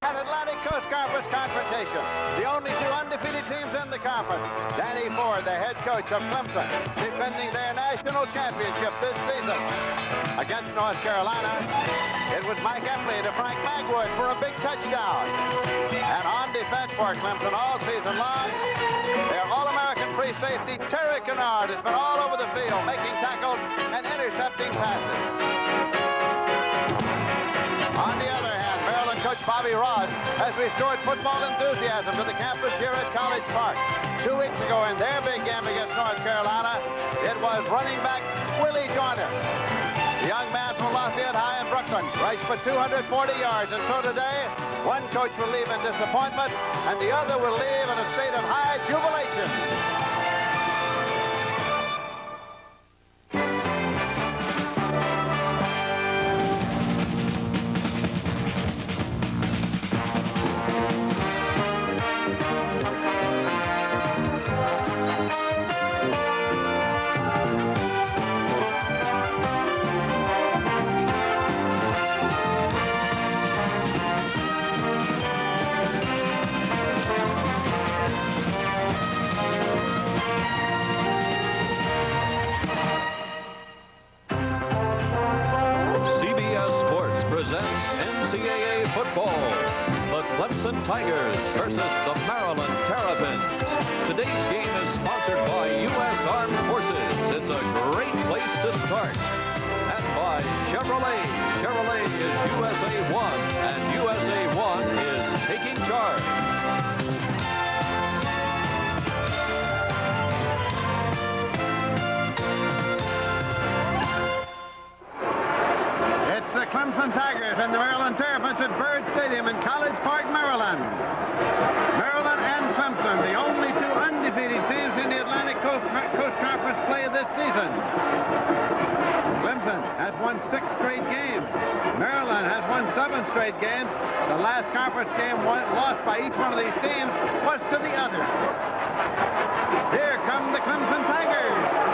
An Atlantic Coast Conference confrontation. The only two undefeated teams in the conference. Danny Ford, the head coach of Clemson, defending their national championship this season. Against North Carolina, it was Mike Epley to Frank Magwood for a big touchdown. And on defense for Clemson all season long, their All-American free safety, Terry Kennard, has been all over the field, making tackles and intercepting passes. On the other hand, Maryland coach Bobby Ross has restored football enthusiasm to the campus here at College Park. 2 weeks ago in their big game against North Carolina, it was running back Willie Joyner. The young man from Lafayette High in Brooklyn rushed for 240 yards, and so today, one coach will leave in disappointment, and the other will leave in a state of high jubilation. NCAA football. The Clemson Tigers versus the Maryland Terrapins. Today's game is sponsored by U.S. Armed Forces. It's a great place to start. And by Chevrolet. Chevrolet is USA 1, and USA 1 is taking charge. The Clemson Tigers and the Maryland Terrapins at Byrd Stadium in College Park, Maryland. Maryland and Clemson, the only two undefeated teams in the Atlantic Coast Conference play this season. Clemson has won 6 straight games. Maryland has won 7 straight games. The last conference game lost by each one of these teams was to the other. Here come the Clemson Tigers.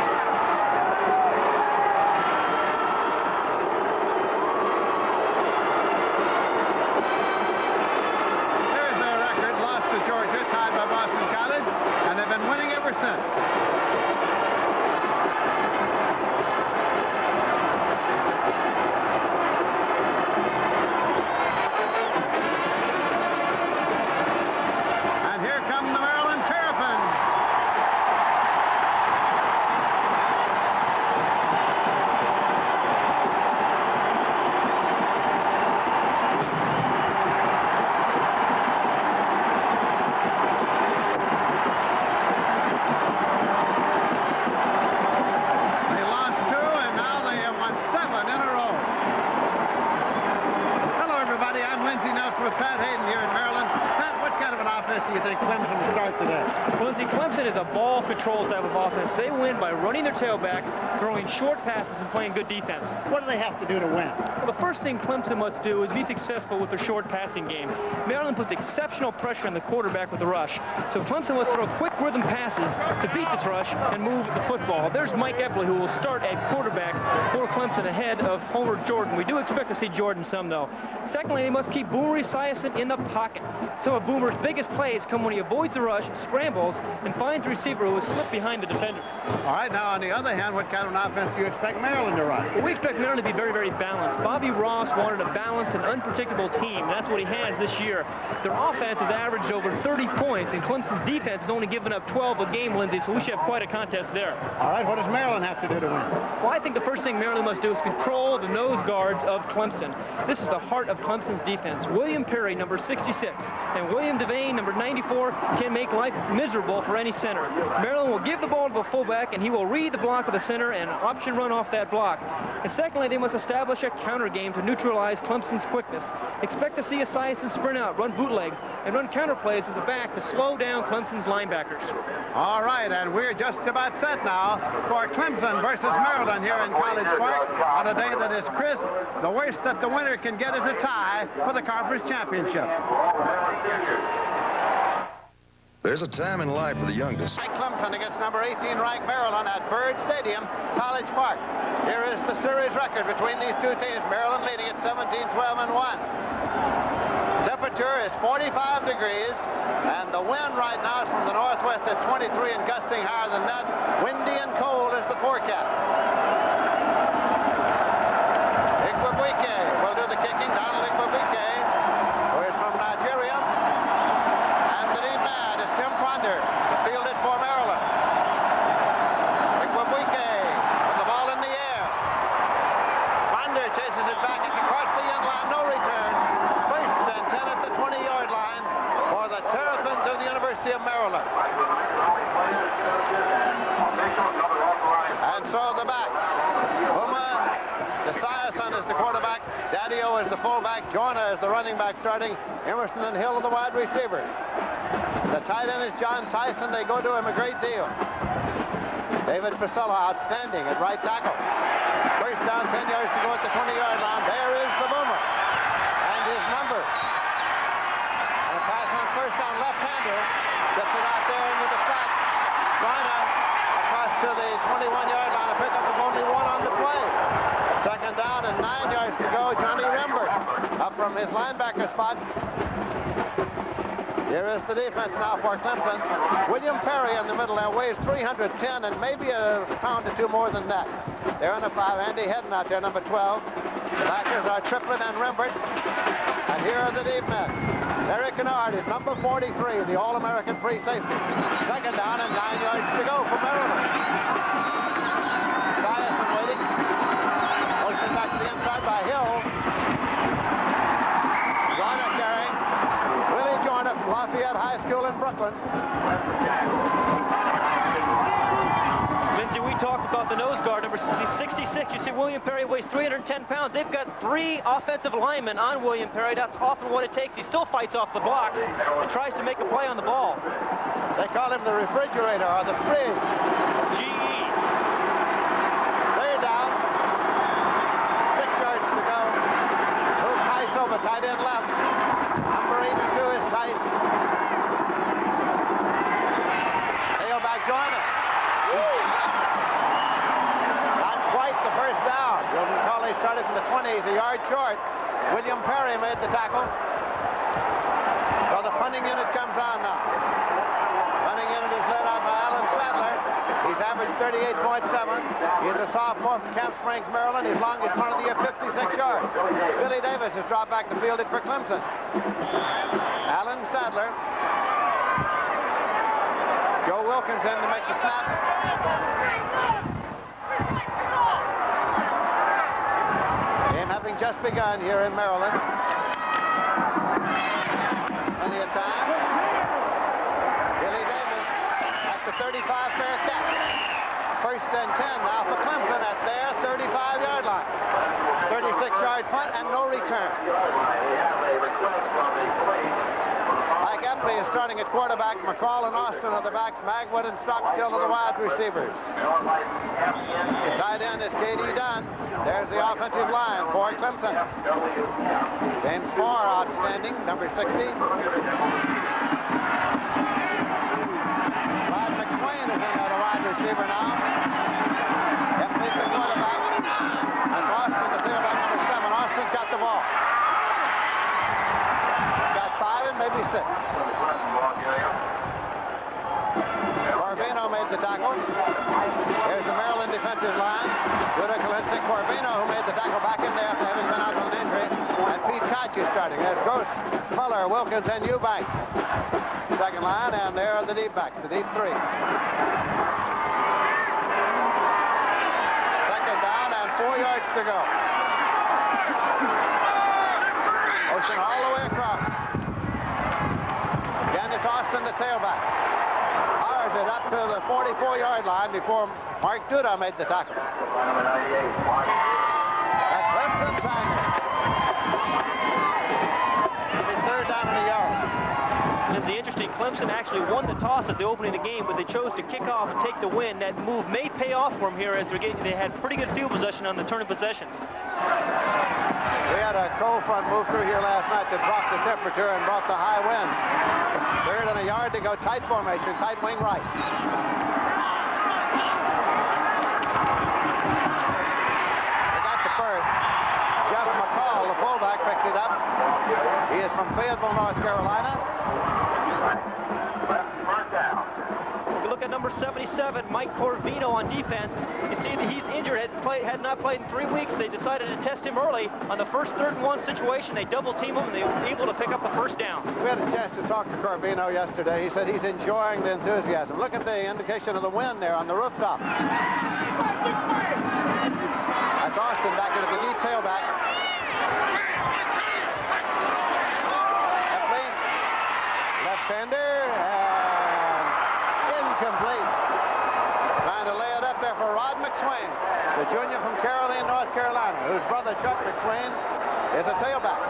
Do you think Clemson will start today? Well, Clemson is a ball control type of offense. They win by running their tailback, throwing short passes, and playing good defense. What do they have to do to win? Well, the first thing Clemson must do is be successful with their short passing game. Maryland puts exceptional pressure on the quarterback with the rush. So Clemson must throw quick rhythm passes to beat this rush and move the football. There's Mike Epley, who will start at quarterback for Clemson ahead of Homer Jordan. We do expect to see Jordan some, though. Secondly, they must keep Boomer Esiason in the pocket. Some of Boomer's biggest plays come when he avoids the rush, scrambles, and finds the receiver who has slipped behind the defenders. All right, now on the other hand, what kind of an offense do you expect Maryland to run? Well, we expect Maryland to be very, very balanced. Bobby Ross wanted a balanced and unpredictable team. That's what he has this year. Their offense has averaged over 30 points, and Clemson's defense has only given up 12 a game, Lindsay, so we should have quite a contest there. All right, what does Maryland have to do to win? Well, I think the first thing Maryland must do is control the nose guards of Clemson. This is the heart of Clemson's defense. William Perry, number 66, and William Devane, number 94, can make life miserable for any center. Maryland will give the ball to the fullback, and he will read the block of the center and option run off that block. And secondly, they must establish a counter game to neutralize Clemson's quickness. Expect to see Esiason sprint out, run bootlegs, and run counter plays with the back to slow down Clemson's linebackers. All right, and we're just about set now for Clemson versus Maryland here in College Park on a day that is crisp. The worst that the winner can get is a tie for the conference championship. There's a time in life for the youngest. Clemson against number 18 ranked Maryland at Byrd Stadium, College Park. Here is the series record between these two teams. Maryland leading at 17-12-1. Temperature temperature is 45 degrees, and the wind right now is from the northwest at 23 and gusting higher than that. Windy and cold is the forecast. Igwebuike will do the kicking. Donald Igwebuike, who is from Nigeria. And the lead man is Tim Ponder, to field it for Maryland. Igwebuike with the ball in the air. Ponder chases it back. It's across the end line. No return. First and 10 at the 20-yard line for the Terrapins of the University of Maryland. And so the backs. Puma Desiason is the quarterback. Daddio is the fullback. Joyner is the running back starting. Emerson and Hill are the wide receivers. The tight end is John Tyson. They go to him a great deal. David Priscilla outstanding at right tackle. First down, 10 yards to go at the 20-yard line. There is the boomer and his number. And a pass on first down, left-hander. Gets it out there into the flat. Joyner across to the 21-yard line. A pickup of only one on the play. Second down and 9 yards to go. Johnny Rembert up from his linebacker spot. Here is the defense now for Clemson. William Perry in the middle there weighs 310 and maybe a pound or two more than that. They're on a 5. Andy Hedden out there, number 12. The backers are Triplett and Rembert. And here are the deep men. Terry Kennard is number 43, the All-American free safety. Second down and 9 yards to go for Maryland. Esiason waiting. Motion back to the inside by Hill. Joyner carrying. Willie Joyner from Lafayette High School in Brooklyn. Lindsey, we talked about the nose guard, number 66. You see William Perry weighs 310 pounds. They've got 3 offensive linemen on William Perry. That's often what it takes. He still fights off the blocks and tries to make a play on the ball. They call him the refrigerator or the fridge. GE. They're down. 6 yards to go. Move Tice over, tight end left. Number 82 is Tice. Tailback Joyner. Not quite the first down. You'll recall they started from the 20s, a yard short. William Perry made the tackle. So the punting unit comes on now. Punting unit is led out by Alan Sadler. He's averaged 38.7. He's a sophomore from Camp Springs, Maryland. His longest punt of the year, 56 yards. Billy Davis has dropped back to field it for Clemson. Alan Sadler. Joe Wilkinson to make the snap. Game having just begun here in Maryland. Plenty of time. Billy Davis at the 35 fair catch. First and 10 now for Clemson at their 35-yard line. 36-yard punt and no return. Mike Epley is starting at quarterback. McCall and Austin are the backs. Magwood and Stockstill are the wide receivers. The tight end is K.D. Dunn. There's the offensive line for Clemson. James Farr outstanding, number 60. Rod McSwain is in there, the wide receiver now. Epley's the quarterback. And Austin, the tailback, number 7. Austin's got the ball. Got 5 and maybe 6. Corvino made the tackle. Here's the Maryland defensive line. Judah Kalinsik, Corvino, who made the tackle back in there after having been out with an injury. And Pete Koch is starting. There's Gross, Muller, Wilkins, and Eubanks. Second line, and there are the deep backs, the deep 3. Second down and 4 yards to go. Motion all the way across. Again, it's Austin, the tailback. Powers it up to the 44-yard line before Mark Duda made the tackle. The Clemson Tigers. Third down and a yard. Lindsey, interesting. Clemson actually won the toss at the opening of the game, but they chose to kick off and take the win. That move may pay off for them here as they had pretty good field possession on the turn of possessions. We had a cold front move through here last night that dropped the temperature and brought the high winds. Third and a yard to go. Tight formation, tight wing right. They got the first. Jeff McCall, the fullback, picked it up. He is from Fayetteville, North Carolina. If you look at number 77, Mike Corvino on defense, you see that he's injured, has not played in 3 weeks. They decided to test him early. On the first 3rd-and-1 situation, they double-team him, and they were able to pick up the first down. We had a chance to talk to Corvino yesterday. He said he's enjoying the enthusiasm. Look at the indication of the wind there on the rooftop. That's Austin back into the deep tailback. Left-hander, and incomplete. Trying to lay it up there for Rod McSwain, the junior from Caroline, North Carolina, whose brother Chuck McSwain is a tailback.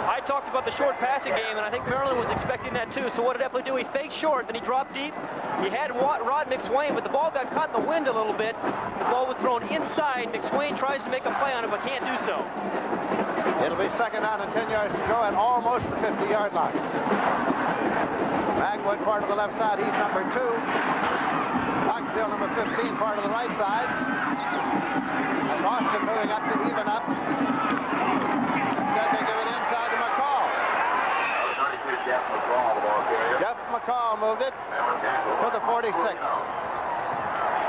I talked about the short passing game, and I think Maryland was expecting that too. So what did Epley do? He faked short, then he dropped deep. He had Rod McSwain, but the ball got caught in the wind a little bit. The ball was thrown inside. McSwain tries to make a play on it, but can't do so. It'll be 2nd down and 10 yards to go at almost the 50-yard line. Magwood part of the left side, he's number 2. Stockstill number 15, part of the right side. That's Austin moving up to even up. Instead, they give it inside to McCall. Jeff McCall moved it to the 46.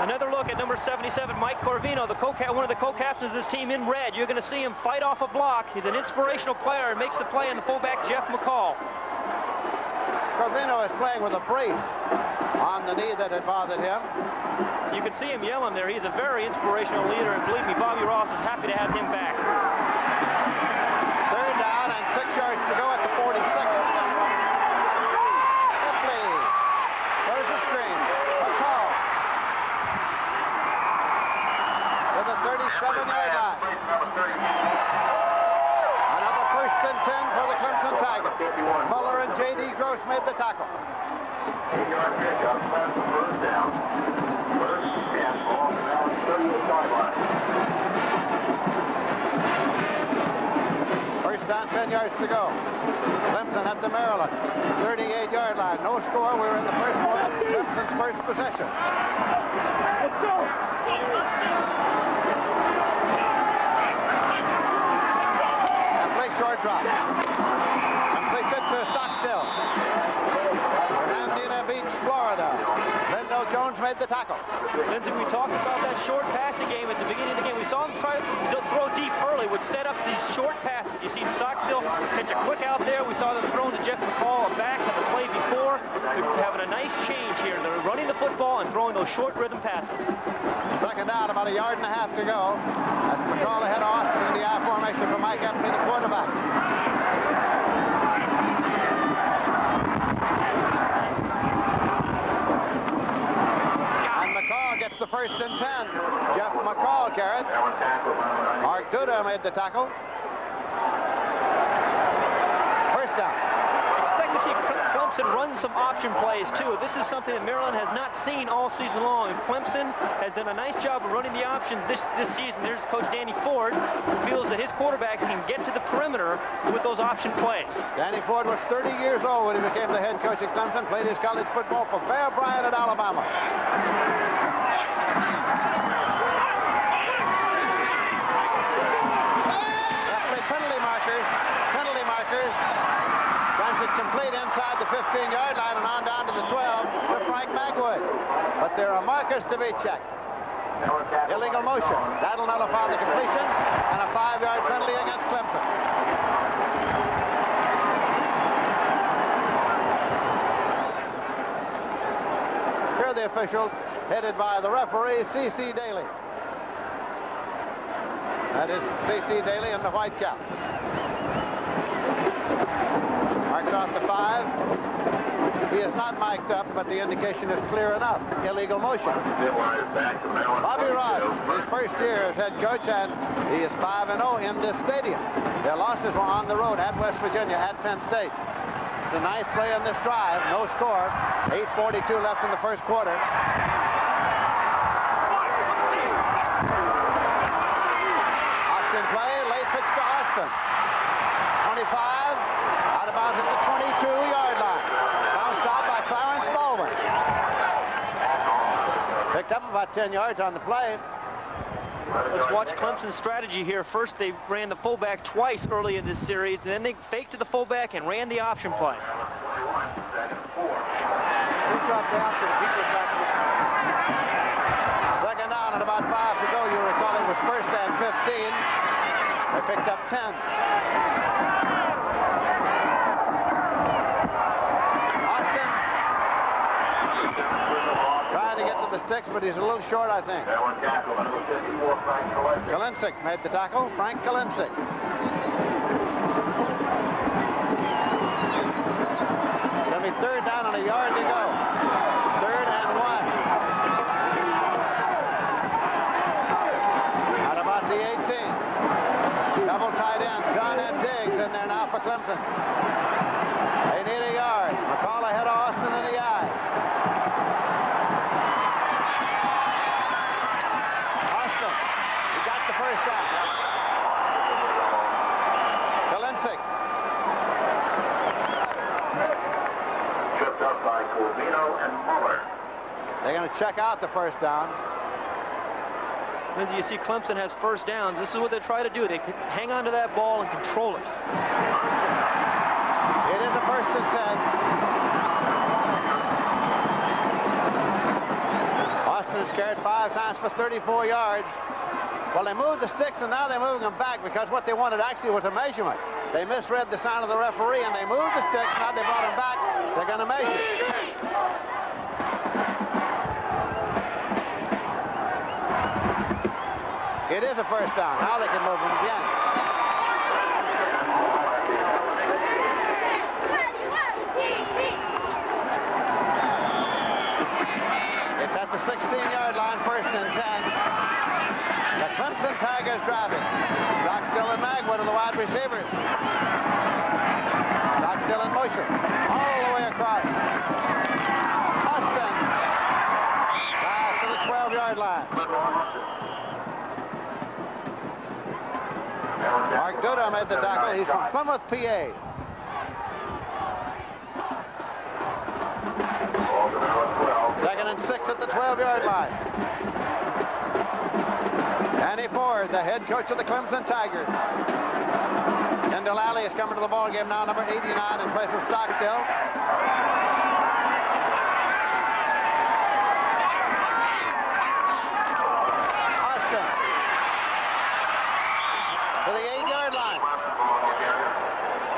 Another look at number 77, Mike Corvino, one of the co-captains of this team in red. You're going to see him fight off a block. He's an inspirational player and makes the play on the fullback, Jeff McCall. Corvino is playing with a brace on the knee that had bothered him. You can see him yelling there. He's a very inspirational leader, and believe me, Bobby Ross is happy to have him back. 3rd down and 6 yards to go at the 46. Epley. There's the screen. McCall. To the 37-yard line. Another 1st and 10 for the Clemson Tigers. Muller and J.D. Gross made the tackle. 8-yard pickup, Clemson first down. 1st and 10, ball now 38 sideline. 1st down, 10 yards to go. Clemson at the Maryland 38-yard line. No score. We're in the first quarter. Clemson's first possession. Let's go. And play short drop. Completes it to Stockstill. Fernandina Beach, Florida. Lindell Jones made the tackle. Lindsey, we talked about that short passing game at the beginning of the game. We saw him try to throw deep early, which set up these short passes. You see Stockstill catch a quick out there. We saw them throwing to Jeff McCall back on the play before. We're having a nice change here. They're running the football and throwing those short rhythm passes. 2nd down, about a yard and a half to go. That's McCall ahead of Austin in the I formation for Mike Epley, the quarterback. Gets the 1st and 10. Jeff McCall carried. Mark Duda made the tackle. 1st down. Expect to see Clemson run some option plays too. This is something that Maryland has not seen all season long. And Clemson has done a nice job of running the options this season. There's Coach Danny Ford, who feels that his quarterbacks can get to the perimeter with those option plays. Danny Ford was 30 years old when he became the head coach at Clemson. Played his college football for Bear Bryant at Alabama. Penalty markers. Guns it complete inside the 15-yard line and on down to the 12 for Frank Magwood. But there are markers to be checked. Illegal motion. That'll nullify the completion and a 5-yard penalty against Clemson. Here are the officials headed by the referee, C.C. Daly. That is C.C. Daly in the white cap. Marks off the 5. He is not mic'd up, but the indication is clear enough. Illegal motion. Bobby Ross, his first year as head coach, and he is 5-0 in this stadium. Their losses were on the road at West Virginia, at Penn State. It's the 9th play in this drive. No score. 8:42 left in the first quarter. Option play, late pitch to Austin. 25, out of bounds at the 22-yard line. Bounced out by Clarence Baldwin. Picked up about 10 yards on the play. Let's watch Clemson's strategy here. First, they ran the fullback twice early in this series, and then they faked to the fullback and ran the option play. Second down and about 5 to go. You recall it was first and 15. They picked up 10. Austin trying to get to the sticks, but he's a little short, I think. Kalinsic made the tackle. Frank Kalinsic. It'll be third down and a yard to go. Third and 1. At about the 18. Double tight end, John and Diggs in there now for Clemson. They need a yard. McCall ahead of Austin in the eye. Austin, he got the first down. Kalinsic. Tripped up by Corvino and Muller. They're going to check out the first down. As you see, Clemson has first downs. This is what they try to do. They can hang on to that ball and control it. It is a first and 10. Austin's carried 5 times for 34 yards. Well, they moved the sticks, and now they're moving them back because what they wanted actually was a measurement. They misread the sign of the referee, and they moved the sticks. Now they brought them back. They're going to measure. It is a first down. Now they can move them again. It's at the 16-yard line, first and 10. The Clemson Tigers driving. Stockstill and Magwood are the wide receivers. Stockstill in motion. All the way across. Austin. Drive to the 12-yard line. Mark Duda made the tackle. He's from Plymouth, PA. Second and 6 at the 12-yard line. Danny Ford, the head coach of the Clemson Tigers. Kendall Alley is coming to the ball game now, number 89 in place of Stockstill. Austin to the 8-yard line.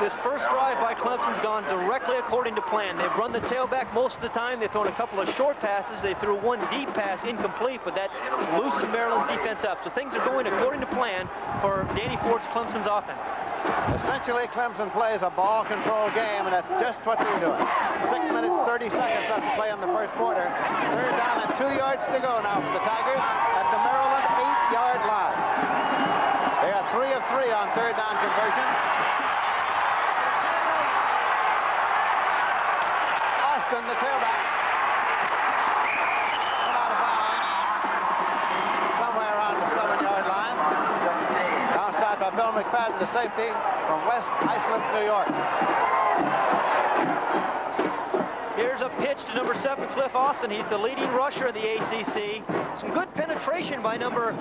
This first drive by Clemson's gone directly according to plan. They've run the tailback most of the time. They've thrown a couple of short passes. They threw one deep pass incomplete, but that loosened Maryland's defense up. So things are going according to plan for Danny Ford's Clemson's offense. Essentially, Clemson plays a ball control game, and that's just what they're doing. 6 minutes, 30 seconds left to play in the first quarter. Third down and 2 yards to go now for the Tigers at the Maryland 8-yard line. They are 3 of 3 on third down conversion. Austin, the tailback, went out of bounds somewhere around the 7-yard line. Downside by Bill McFadden, the safety from West Islip, New York. Here's a pitch to number 7, Cliff Austin. He's the leading rusher in the ACC. Some good penetration by number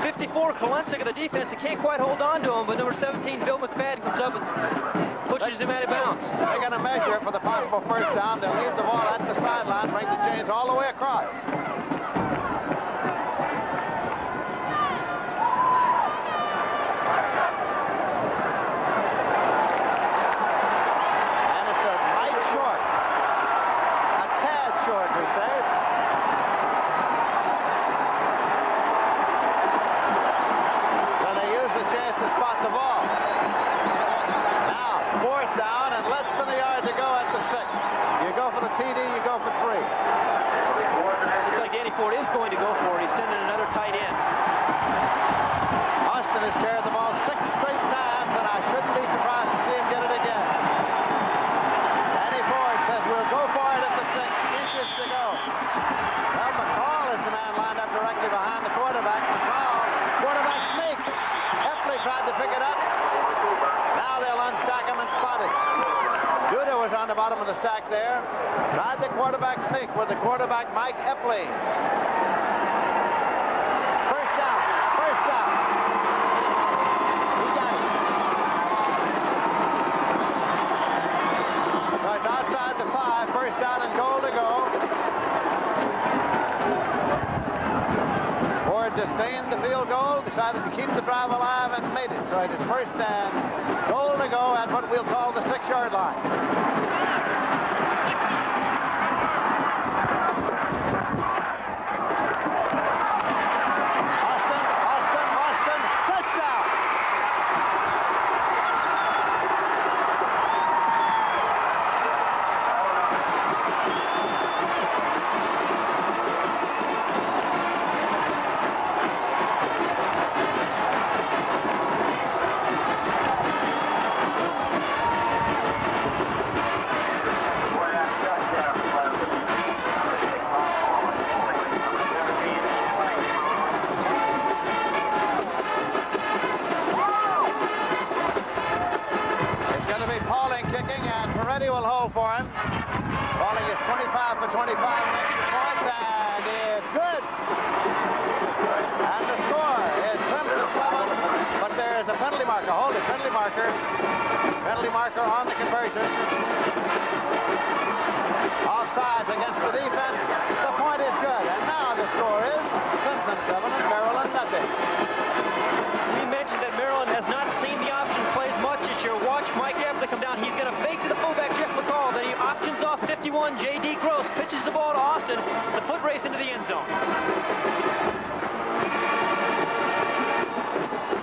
54, Kalinsic of the defense. He can't quite hold on to him, but number 17, Bill McFadden, comes up and pushes him out of bounds. They're going to measure for the possible first down. They'll leave the ball at the sideline, bring the chains all the way across. And it's a mite short. A tad short, we say. So they use the chance to spot the ball. Now, fourth down and less than a yard to go at the 6. You go for the TD, you go for 3. Looks like Danny Ford is going to go for it. He's sending another tight end. Austin has carried the ball 6 straight times, and I shouldn't be surprised to see him get it again. Danny Ford says we'll go for it at the 6, inches to go. Well, McCall is the man lined up directly behind the quarterback. McCall, quarterback sneak. Heffley tried to pick it up. Now they'll unstack him and spot it. Duda was on the bottom of the stack there. Tried the quarterback sneak with the quarterback, Mike Heffley. First down. cleaned the field goal, decided to keep the drive alive, and made it. So it is first and goal to go at what we'll call the 6-yard line. Will hold for him. Pauling is 25 for 25 and extra points, and it's good. And the score is Clemson 7, but there is a penalty marker. Hold it, penalty marker. Penalty marker on the conversion. Offsides against the defense. The point is good, and now the score is Clemson 7 and Maryland nothing. We mentioned that Maryland has not seen the option plays much this year. Watch Mike Evans come down. He's going to fake to the fullback, Jeff McCall. Then he options off 51. J.D. Gross pitches the ball to Austin. It's a foot race into the end zone.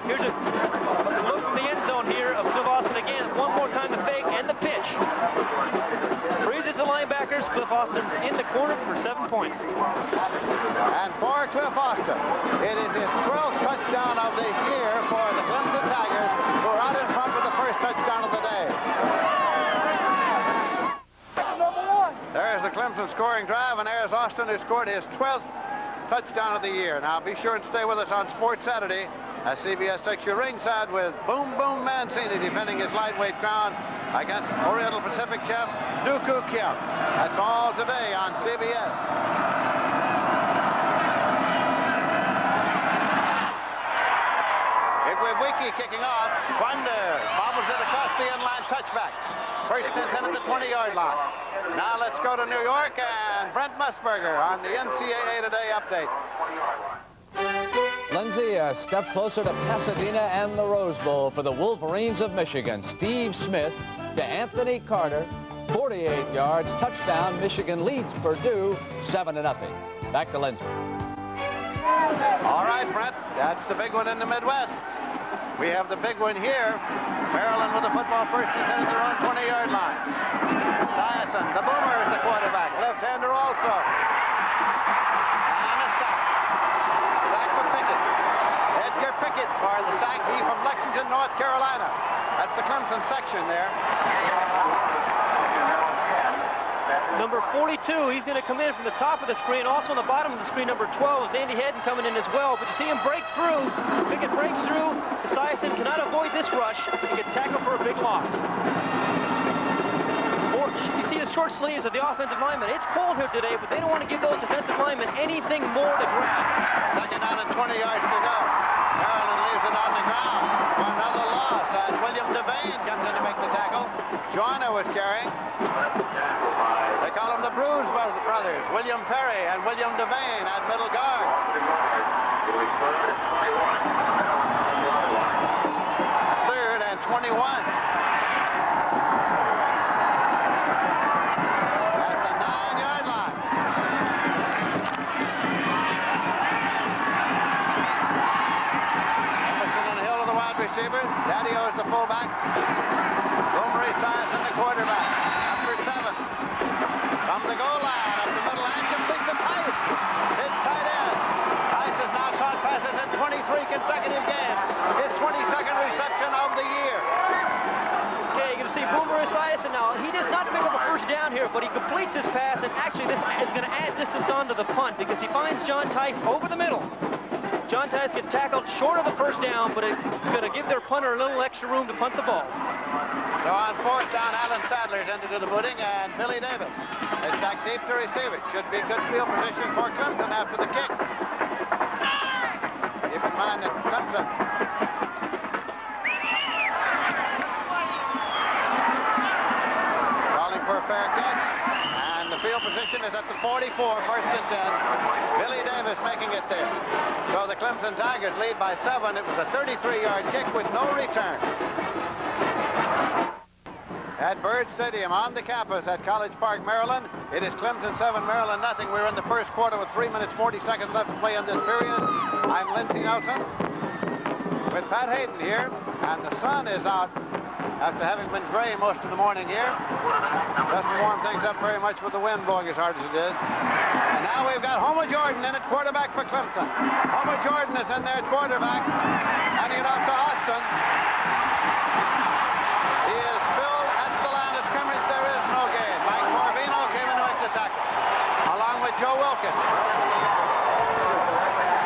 Here's a look from the end zone here of Cliff Austin again. One more time the fake and the pitch. Freezes the linebackers. Cliff Austin's in the corner for 7 points. And for Cliff Austin, it is his 12th touchdown of this year for the Clemson Tigers, who are out in front with the first touchdown of the day. There's the Clemson scoring drive, and there's Austin, who scored his 12th touchdown of the year. Now be sure and stay with us on Sports Saturday as CBS takes you ringside with Boom Boom Mancini defending his lightweight crown against Oriental Pacific champ Dooku Kim. That's all today on CBS. Igwebwiki kicking off. Wonder bobbles it across the inline, touchback. First and 10 at the 20-yard line. Now let's go to New York and Brent Musburger on the NCAA Today update. Lindsay, a step closer to Pasadena and the Rose Bowl for the Wolverines of Michigan. Steve Smith to Anthony Carter, 48 yards, touchdown. Michigan leads Purdue 7-0. Back to Lindsay. All right, Brent, that's the big one in the Midwest. We have the big one here. Maryland with the football first and 10 at their own 20-yard line. Esiason, the boomer, is the quarterback. Left-hander also. And a sack. Sack for Pickett. Edgar Pickett for the sack. He from Lexington, North Carolina. That's the Clemson section there. Number 42, he's going to come in from the top of the screen. Also on the bottom of the screen, number 12 is Andy Hedden coming in as well. But you see him break through. Pickett breaks through. Esiason cannot avoid this rush. He gets tackled for a big loss. You see the short sleeves of the offensive linemen. It's cold here today, but they don't want to give those defensive linemen anything more to grab. Second down and 20 yards to go. Maryland leaves it on the ground for another loss as William Devane comes in to make the tackle. Joyner was carrying. They call them the Bruise brothers, William Perry and William Devane at middle guard. Third and 21. At the 9-yard line. Emerson and Hill are the wide receivers. Daddy O's the fullback. Boomer Esiason the quarterback. Number 7. From the goal line, up the middle, and complete to Tice. His tight end. Tice has now caught passes in 23 consecutive games. His 22nd reception of the year. Okay, you can see Boomer Esiason now. He does not pick up a first down here, but he completes his pass, and actually this is going to add distance onto the punt because he finds John Tice over the middle. John Tice gets tackled short of the first down, but it's going to give their punter a little extra room to punt the ball. So on fourth down, Alan Sadler's into the booting, and Billy Davis is back deep to receive it. Should be good field position for Clemson after the kick. Keep in mind that Clemson calling for a fair catch, and the The field position is at the 44, first and 10. Billy Davis making it there. So the Clemson Tigers lead by 7. It was a 33-yard kick with no return. At Byrd Stadium on the campus at College Park, Maryland. It is Clemson 7, Maryland nothing. We're in the first quarter with 3 minutes, 40 seconds left to play in this period. I'm Lindsey Nelson with Pat Hayden here, and the sun is out after having been gray most of the morning here. Doesn't warm things up very much with the wind blowing as hard as it is. And now we've got Homer Jordan in at quarterback for Clemson. Homer Jordan is in there at quarterback, handing it off to Austin. He is filled at the line of scrimmage. There is no gain. Mike Corvino came in to make the tackle, along with Joe Wilkins.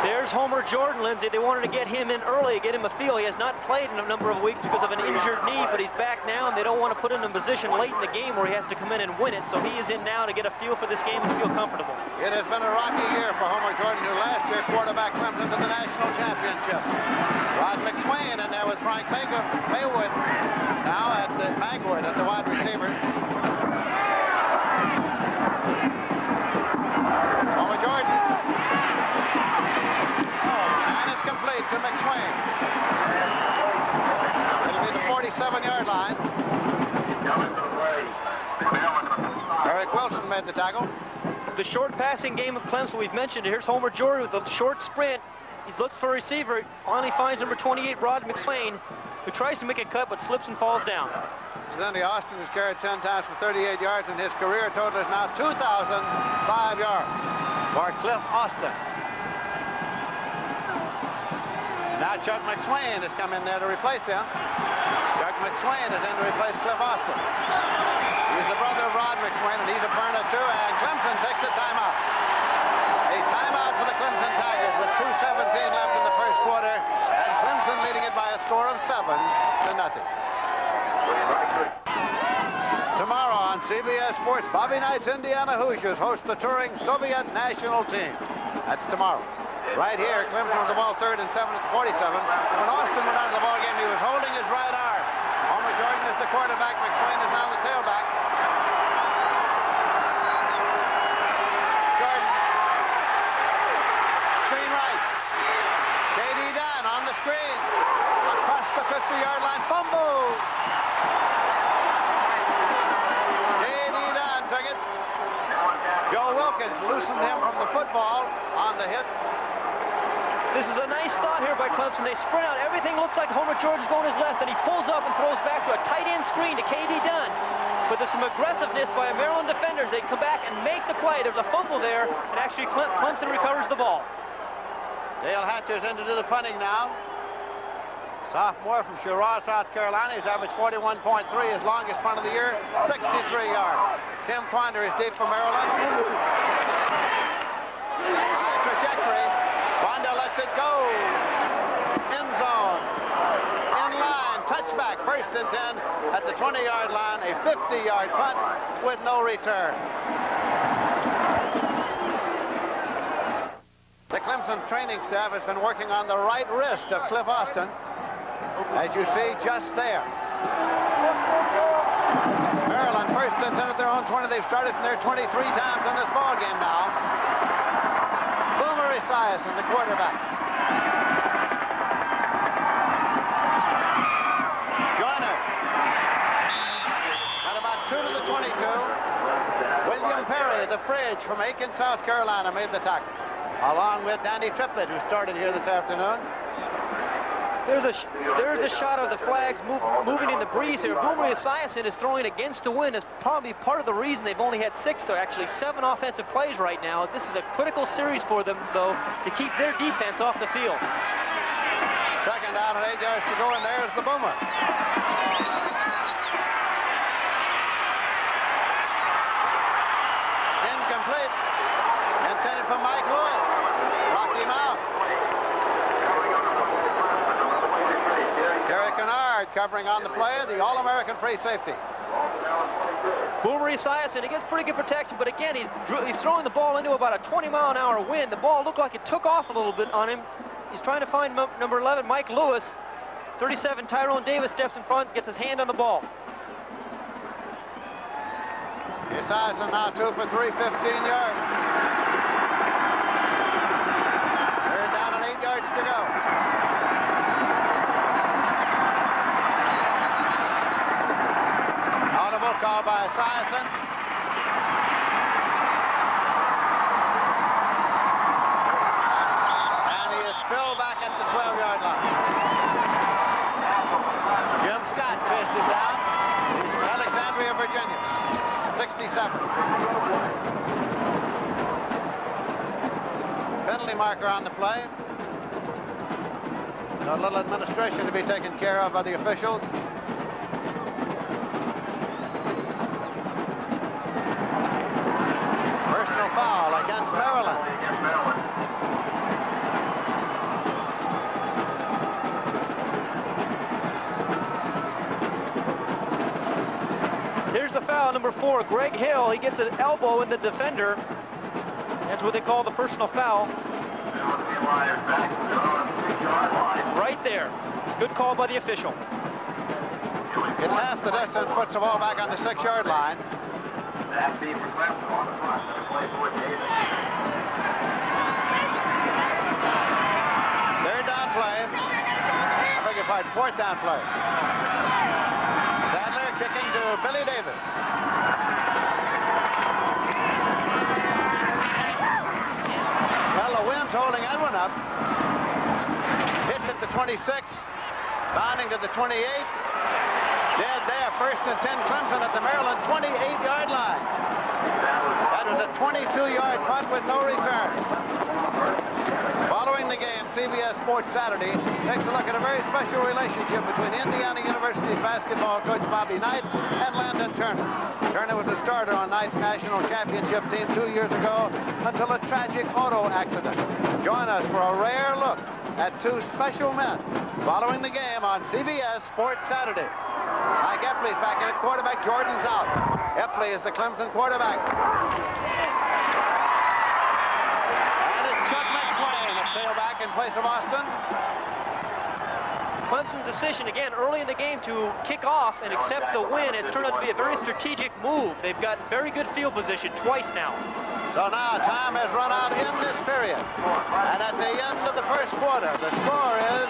There's Homer Jordan, Lindsey. They wanted to get him in early, get him a feel. He has not played in a number of weeks because of an injured knee, but he's back now, and they don't want to put him in a position late in the game where he has to come in and win it. So he is in now to get a feel for this game and feel comfortable. It has been a rocky year for Homer Jordan, who last year quarterbacked Clemson to the national championship. Rod McSwain in there with Frank Maywood now at the Magwood at the wide receiver. Homer Jordan. And it's complete to McSwain. It'll be the 47-yard line. Eric Wilson made the tackle. The short passing game of Clemson, we've mentioned it. Here's Homer Jordan with a short sprint. He looks for a receiver, finally finds number 28, Rod McSwain, who tries to make a cut but slips and falls down. Incidentally, Austin has carried 10 times for 38 yards, and his career total is now 2,005 yards for Cliff Austin. Now Chuck McSwain has come in there to replace him. Chuck McSwain is in to replace Cliff Austin. He's the brother of Rod McSwain, and he's a burner too, and Clemson takes a timeout. A timeout for the Clemson Tigers with 2:17 left in the first quarter, and Clemson leading it by a score of 7-0. Tomorrow on CBS Sports, Bobby Knight's Indiana Hoosiers host the touring Soviet national team. That's tomorrow. Right here, Clemson with the ball third and 7 at the 47. When Austin went out of the ball game, he was holding his right arm. Homer Jordan is the quarterback. McSwain is now the tailback. Jordan. Screen right. K.D. Dunn on the screen. Across the 50-yard line. Fumble. K.D. Dunn took it. Joe Wilkins loosened him from the football on the hit. This is a nice thought here by Clemson. They sprint out. Everything looks like Homer Jordan's going his left, and he pulls up and throws back to a tight end screen to K.D. Dunn. But there's some aggressiveness by Maryland defenders. They come back and make the play. There's a fumble there, and actually Clemson recovers the ball. Dale Hatcher's in to do the punting now. Sophomore from Cheraw, South Carolina. He's averaged 41.3, his longest punt of the year, 63 yards. Tim Quander is deep for Maryland. High trajectory. Quander lets it go. End zone. In line. Touchback. First and 10 at the 20-yard line. A 50-yard punt with no return. The Clemson training staff has been working on the right wrist of Cliff Austin. As you see, just there. Maryland first and 10 at their own 20. They've started from there 23 times in this ball game now. Boomer Esiason, the quarterback. Joyner. At about 2 to the 22. William Perry, the fridge from Aiken, South Carolina, made the tackle, along with Danny Triplett, who started here this afternoon. There's a shot of the flags moving in the breeze here. Boomer Esiason is throwing against the wind. Is probably part of the reason they've only had 6 or actually 7 offensive plays right now. This is a critical series for them, though, to keep their defense off the field. Second down and 8 yards to go, and there's the Boomer. Incomplete. Intended for Mike Lewis. Blocked him out. Kerry Kennard covering on the play, the All-American free safety. Boomer Esiason, he gets pretty good protection, but again, he's throwing the ball into about a 20-mile-an-hour wind. The ball looked like it took off a little bit on him. He's trying to find number 11, Mike Lewis. 37, Tyrone Davis steps in front, gets his hand on the ball. Esiason now 2 for 3, 15 yards. Third down and 8 yards to go. Audible call by Esiason. And he is spilled back at the 12-yard line. Jim Scott chased him down. He's from Alexandria, Virginia. 67. Penalty marker on the play. A little administration to be taken care of by the officials. Personal foul against Maryland. Here's the foul, number 4, Greg Hill. He gets an elbow in the defender. That's what they call the personal foul. Right there. Good call by the official. It's half the distance, puts the ball back on the 6-yard line. Third down play. I beg your pardon, fourth down play. Sadler kicking to Billy Davis. Well, the wind's holding Edwin up. Hits at the 26, bounding to the 28. Dead there, 1st and 10 Clemson at the Maryland 28-yard line. That was a 22-yard punt with no return. Following the game, CBS Sports Saturday takes a look at a very special relationship between Indiana University's basketball coach Bobby Knight and Landon Turner. Turner was a starter on Knight's national championship team 2 years ago until a tragic auto accident. Join us for a rare look at 2 special men following the game on CBS Sports Saturday. Mike Epley's back in at quarterback. Jordan's out. Epley is the Clemson quarterback. And it's Chuck McSwain at tailback in place of Austin. Clemson's decision, again, early in the game to kick off and accept the win has turned out to be a very strategic move. They've got very good field position twice now. So now time has run out in this period. And at the end of the first quarter, the score is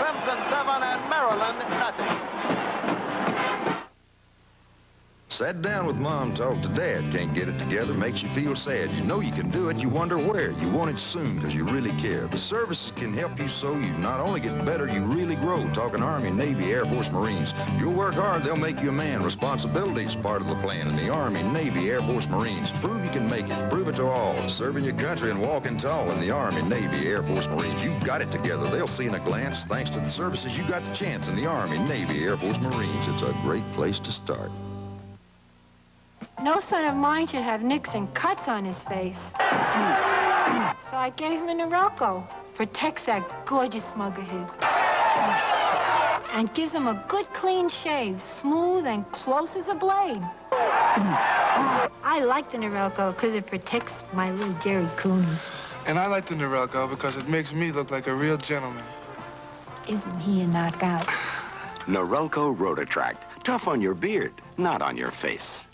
Clemson 7 and Maryland nothing. Sat down with Mom, talked to Dad. Can't get it together, makes you feel sad. You know you can do it, you wonder where. You want it soon because you really care. The services can help you so you not only get better, you really grow. Talking Army, Navy, Air Force, Marines. You'll work hard, they'll make you a man. Responsibility is part of the plan in the Army, Navy, Air Force, Marines. Prove you can make it. Prove it to all. Serving your country and walking tall in the Army, Navy, Air Force, Marines. You've got it together. They'll see in a glance. Thanks to the services, you got the chance in the Army, Navy, Air Force, Marines. It's a great place to start. No son of mine should have nicks and cuts on his face. So I gave him a Norelco. Protects that gorgeous mug of his. And gives him a good clean shave, smooth and close as a blade. I like the Norelco because it protects my little Jerry Cooney. And I like the Norelco because it makes me look like a real gentleman. Isn't he a knockout? Norelco Rotatract. Tough on your beard, not on your face.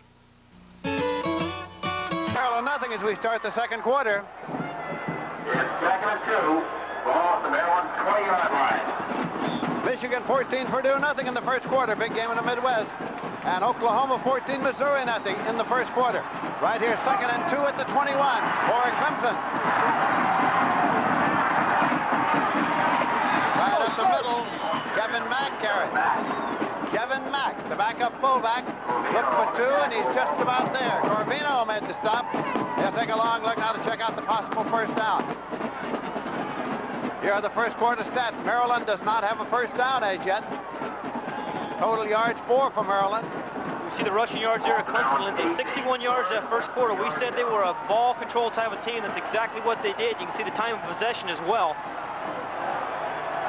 Maryland nothing as we start the second quarter. It's 2nd and 2. Ball at the Maryland 20-yard line. Michigan 14, Purdue nothing in the first quarter. Big game in the Midwest. And Oklahoma 14, Missouri nothing in the first quarter. Right here, 2nd and 2 at the 21 for Clemson. Right up the middle, Kevin Mack carries. Kevin Mack, the backup fullback, looked for 2, and he's just about there. Corvino made the stop. He'll take a long look now to check out the possible first down. Here are the first quarter stats. Maryland does not have a first down as yet. Total yards 4 for Maryland. We see the rushing yards there at Clemson, Lindsay. 61 yards that first quarter. We said they were a ball control type of team. That's exactly what they did. You can see the time of possession as well.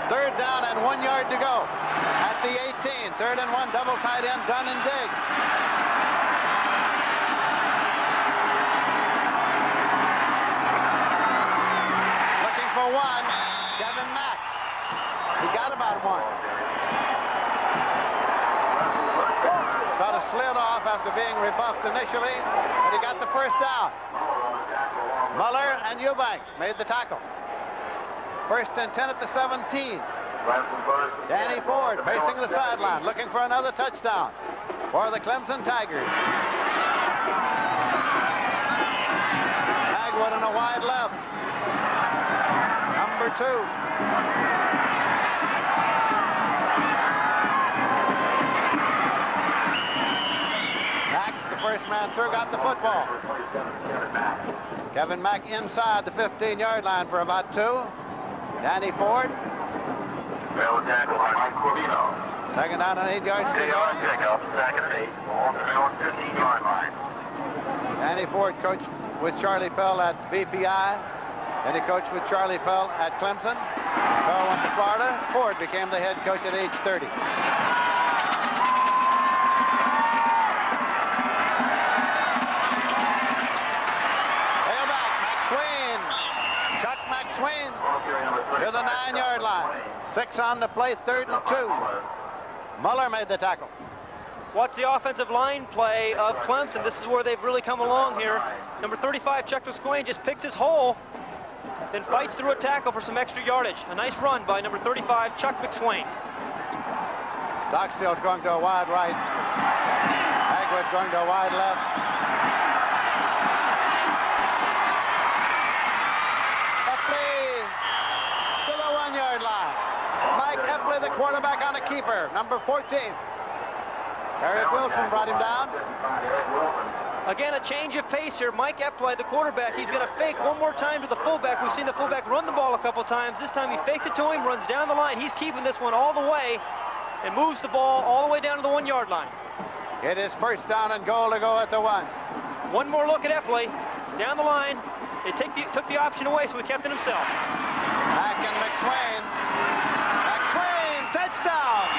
Third down and 1 yard to go at the 18. 3rd and 1, double tight end, Dunn and Diggs. Looking for 1, Kevin Mack. He got about 1. Try to slid off after being rebuffed initially, but he got the first down. Muller and Eubanks made the tackle. First and 10 at the 17. Danny Ford pacing the sideline, looking for another touchdown for the Clemson Tigers. Magwood in a wide left. Number 2. Mack, the first man through, got the football. Kevin Mack inside the 15-yard line for about 2. Danny Ford. Second down and 8 yards to go. Second and 8. Ball to the 15-yard line. Danny Ford coached with Charlie Pell at BPI. Then he coached with Charlie Pell at Clemson. Pell went to Florida. Ford became the head coach at age 30. Tailback, McSwain. Chuck McSwain to the 9-yard line. 6 on the play, 3rd and 2. Muller made the tackle. Watch the offensive line play of Clemson. This is where they've really come along here. Number 35, Chuck McSwain, just picks his hole, then fights through a tackle for some extra yardage. A nice run by number 35, Chuck McSwain. Stockstill's going to a wide right. Magwood's going to a wide left. Epley to the 1-yard line. Mike Epley, the quarterback, on a keeper, number 14. Eric Wilson brought him down. Again, a change of pace here. Mike Epley, the quarterback, he's going to fake one more time to the fullback. We've seen the fullback run the ball a couple times. This time he fakes it to him, runs down the line. He's keeping this one all the way and moves the ball all the way down to the 1-yard line. It is first down and goal to go at the 1. One more look at Epley. Down the line. They took the option away, so he kept it himself. Mack and McSwain. McSwain, touchdown!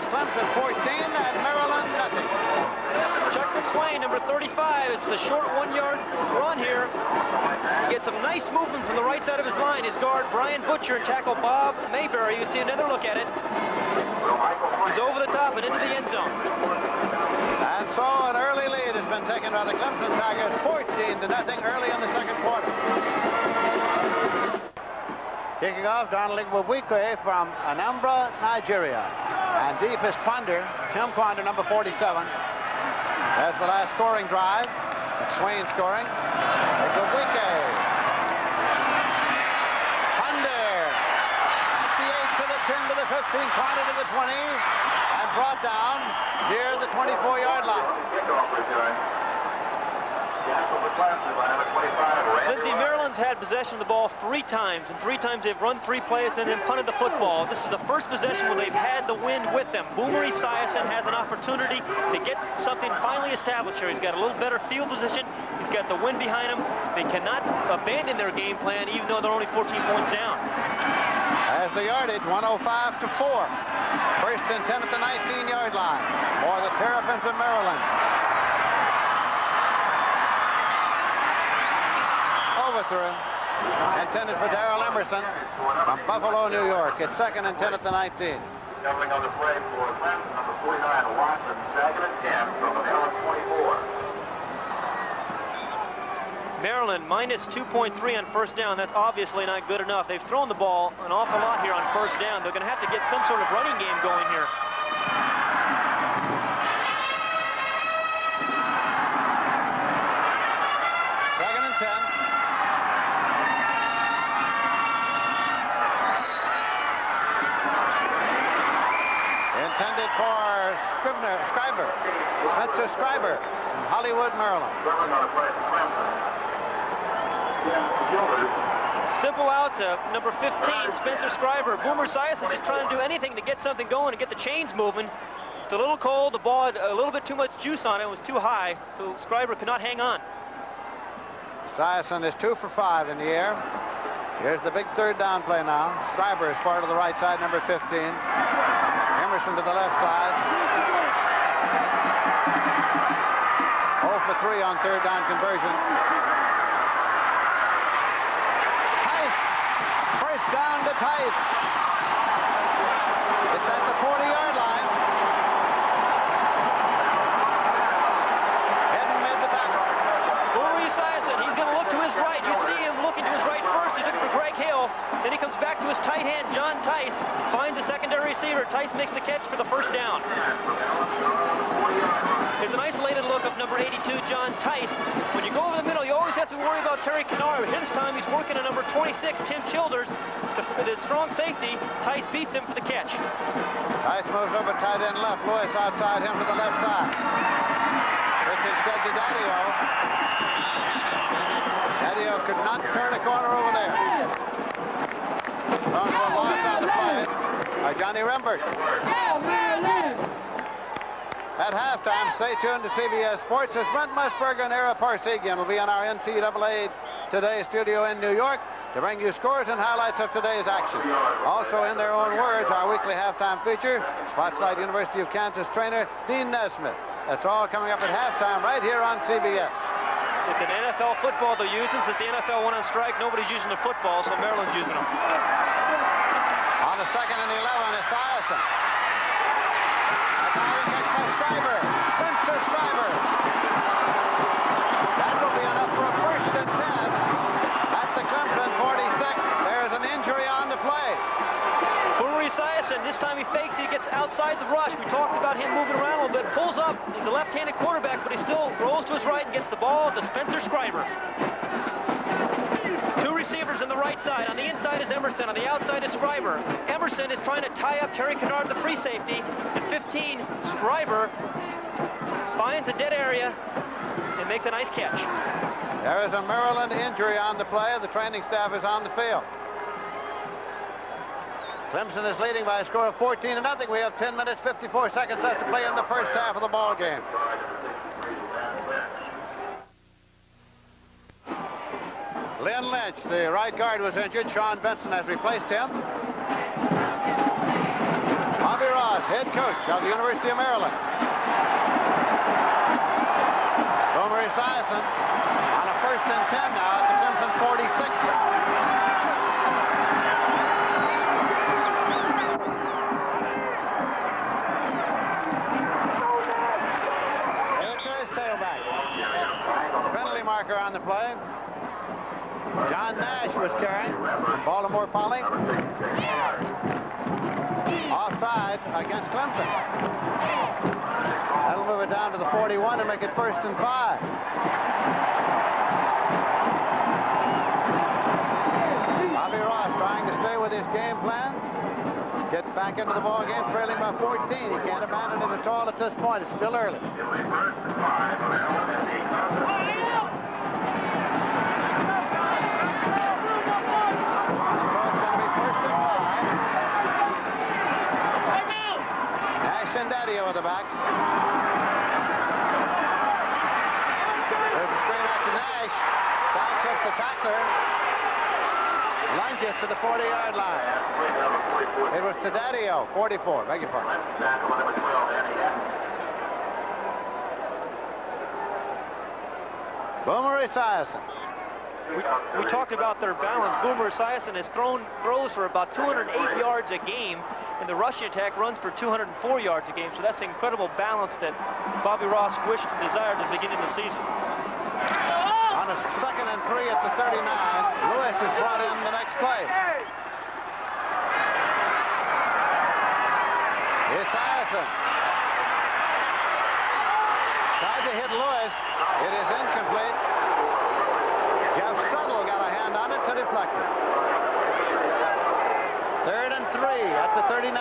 Clemson 14 and Maryland nothing. Chuck McSwain, number 35. It's the short 1-yard run here. He gets some nice movement from the right side of his line. His guard, Brian Butcher, and tackle Bob Mayberry. You see another look at it. He's over the top and into the end zone. And so an early lead has been taken by the Clemson Tigers, 14-0 early in the second quarter. Kicking off, Donald Igwe from Anambra, Nigeria. And deep is Quander, Tim Quander, number 47. That's the last scoring drive. McSwain scoring. Igwe. Quander at the 8 to the 10 to the 15, Quander to the 20, and brought down near the 24-yard line. Lindsey, Maryland's had possession of the ball 3 times, and 3 times they've run 3 plays and then punted the football. This is the first possession where they've had the wind with them. Boomer Esiason has an opportunity to get something finally established here. He's got a little better field position. He's got the wind behind him. They cannot abandon their game plan, even though they're only 14 points down. As the yardage, 105 to 4. First and 10 at the 19-yard line for the Terrapins of Maryland. Overthrow intended for Darrell Emerson from Buffalo, New York. It's second and 10 at the 19. Coming on the play for Clemson, number 49, Watson, second and 10 from the Maryland 24. Maryland minus 2.3 on first down. That's obviously not good enough. They've thrown the ball an awful lot here on first down. They're going to have to get some sort of running game going here. Second and 10. Intended for Scriber. Spencer Scriber in Hollywood, Maryland. Simple out to number 15, Spencer Scriber. Boomer Esiason just trying to do anything to get something going and get the chains moving. It's a little cold. The ball had a little bit too much juice on it. It was too high, so Scriber could not hang on. Esiason is 2 for 5 in the air. Here's the big third down play now. Scriber is far to the right side, number 15. Emerson to the left side. 0 for 3 on third down conversion. Tice. First down to Tice. It's at the 40-yard line. Hedden made the tackle. Boomer Esiason, he's going to look to his right. You see him looking to his right first. He's looking for Greg Hill. Then he comes back to his tight hand, John Tice. Finds a secondary receiver. Tice makes the catch for the first down. Here's an isolated look of number 82, John Tice. When you go over the middle, you always have to worry about Terry Kennard. This time he's working on number 26, Tim Childers. The strong safety, Tice beats him for the catch. Tice moves over tight end left. Lewis outside him to the left side. It's instead to Daddio. Daddio could not turn a corner over there. Long for a loss on the play by Johnny Rembert. At halftime, stay tuned to CBS Sports as Brent Musburger and Ara Parsegian will be in our NCAA Today studio in New York to bring you scores and highlights of today's action. Also, in their own words, our weekly halftime feature, Spotlight University of Kansas trainer Dean Nesmith. That's all coming up at halftime right here on CBS. It's an NFL football they're using. Since the NFL went on strike, nobody's using the football, so Maryland's using them. On the 2nd and 11, Esiason. A diving catch by Scriber. Spencer Scriber. That will be enough for a 1st and 10 at the Clemson 46. There's an injury on the play. Boomer Esiason, this time he fakes, he gets outside the rush. We talked about him moving around a little bit, pulls up. He's a left-handed quarterback, but he still rolls to his right and gets the ball to Spencer Scriber. 2 receivers on the right side. On the inside is Emerson. On the outside is Scriber. Emerson is trying to tie up Terry Kennard, the free safety. At 15, Scriber finds a dead area and makes a nice catch. There is a Maryland injury on the play. The training staff is on the field. Clemson is leading by a score of 14-0. We have 10 minutes, 54 seconds left to play in the first half of the ball game. Lynn Lynch, the right guard, was injured. Sean Benson has replaced him. Bobby Ross, head coach of the University of Maryland. Boomer Esiason on a 1st and 10 now at the Clemson 46. Penalty marker on the play. John Nash was carrying. Baltimore Poly. Offside against Clemson. That'll move it down to the 41 and make it 1st and 5. Bobby Ross trying to stay with his game plan. Get back into the ball game, trailing by 14. He can't abandon it at all at this point. It's still early. And Daddio with the backs. There's a screen out to Nash. Sidesteps the tackler. Lunges to the 40-yard line. It was to Daddio, 44. Beg your pardon. Boomer Esiason. We talked about their balance. Boomer Esiason has throws for about 208 yards a game, and the rushing attack runs for 204 yards a game. So that's the incredible balance that Bobby Ross wished and desired at the beginning of the season. On a 2nd and 3 at the 39, Lewis is brought in the next play. Esiason tried to hit Lewis. It is incomplete. Jeff Suttle got a hand on it to deflect it. 3rd and 3 at the 39.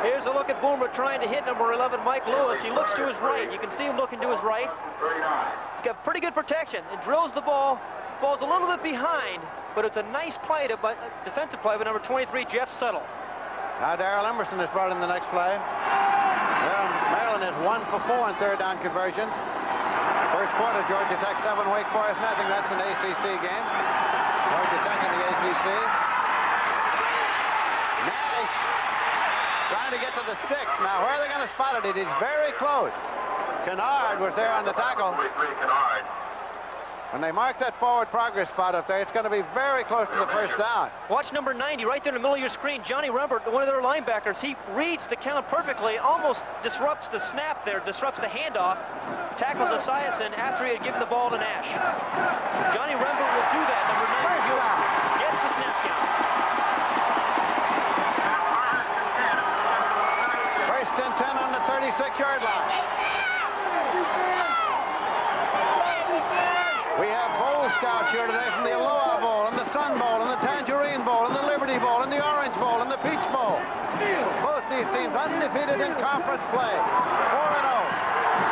Here's a look at Boomer trying to hit number 11, Mike Lewis. He looks to his right. You can see him looking to his right. He's got pretty good protection and drills the ball. Ball's a little bit behind, but it's a nice play, defensive play by number 23, Jeff Settle. Now Darrell Emerson is brought in the next play. Well, Maryland is 1 for 4 in third down conversions. First quarter, Georgia Tech 7, Wake Forest nothing. That's an ACC game. Georgia Tech in the ACC. Nash trying to get to the sticks. Now, where are they going to spot it? It is very close. Kennard was there on the tackle. When they mark that forward progress spot up there, it's going to be very close to the first down. Watch number 90 right there in the middle of your screen. Johnny Rembert, one of their linebackers, he reads the count perfectly, almost disrupts the snap there, disrupts the handoff, tackles Esiason after he had given the ball to Nash. Johnny Rembert will do that, number 90. Gets the snap count. First and 10 on the 36-yard line. We have bowl scouts here today from the Aloha Bowl and the Sun Bowl and the Tangerine Bowl and the Liberty Bowl and the Orange Bowl and the Peach Bowl. Both these teams undefeated in conference play. 4-0.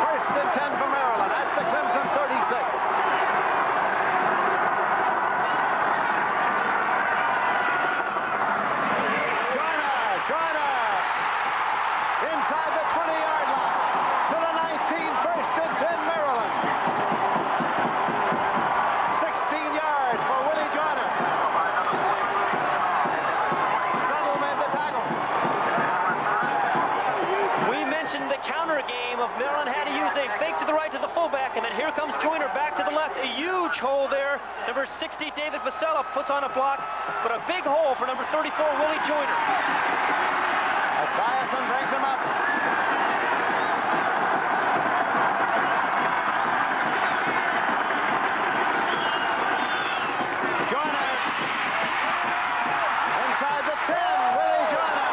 First and 10 for Maryland at the Clemson 36. Joyner. Inside the 20-yard line to the 19. First and 10 Maryland. 16 yards for Willie Joyner. Settle made the tackle. We mentioned the counter game of Maryland had to use a fake to the right to the fullback, and then here comes Joyner back to the left. A huge hole there. Number 60, David Vasella, puts on a block, but a big hole for number 34, Willie Joyner. Esiason brings him up. Joyner. Inside the 10, Willie Joyner.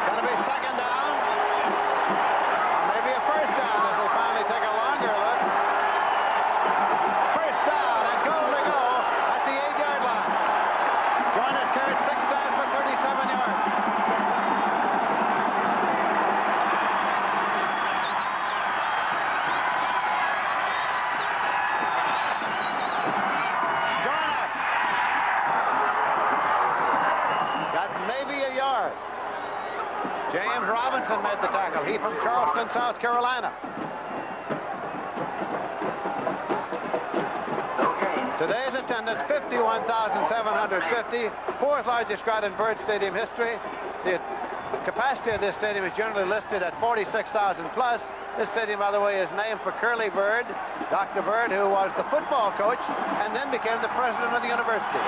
Gonna be second down. Or maybe a first down as they finally take a longer look. First down and goal to go at the 8-yard line. Joyner's carried 6 times for 37 yards. Joyner got maybe a yard. James Robinson made the tackle. He from Charleston, South Carolina. Today's attendance, 51,750, fourth largest crowd in Bird Stadium history. The capacity of this stadium is generally listed at 46,000 plus. This stadium, by the way, is named for Curly Bird, Dr. Bird, who was the football coach and then became the president of the university.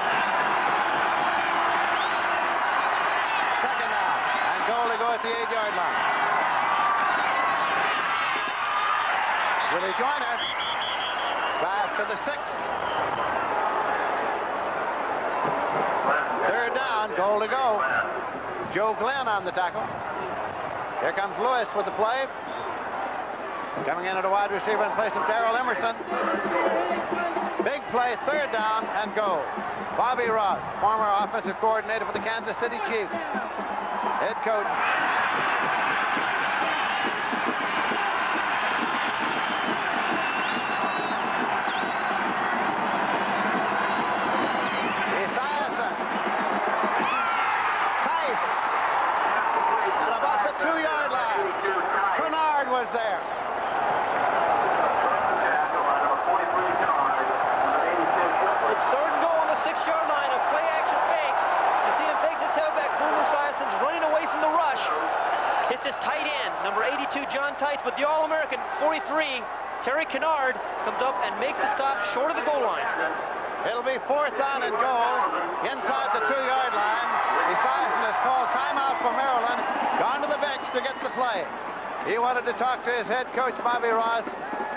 Second down, and goal to go at the 8-yard line. Willie Joyner drives to the 6. Third down, goal to go. Joe Glenn on the tackle. Here comes Lewis with the play. Coming in at a wide receiver in place of Darrell Emerson. Big play, third down and go. Bobby Ross, former offensive coordinator for the Kansas City Chiefs. Head coach. There. It's third and goal on the 6-yard line. A play action fake. You see him fake the tailback. Boomer Esiason's running away from the rush. Hits his tight end, number 82, John Tights, with the All-American 43. Terry Kennard comes up and makes the stop short of the goal line. It'll be fourth down and goal inside the 2-yard line. Esiason has called timeout for Maryland. Gone to the bench to get the play. He wanted to talk to his head coach, Bobby Ross,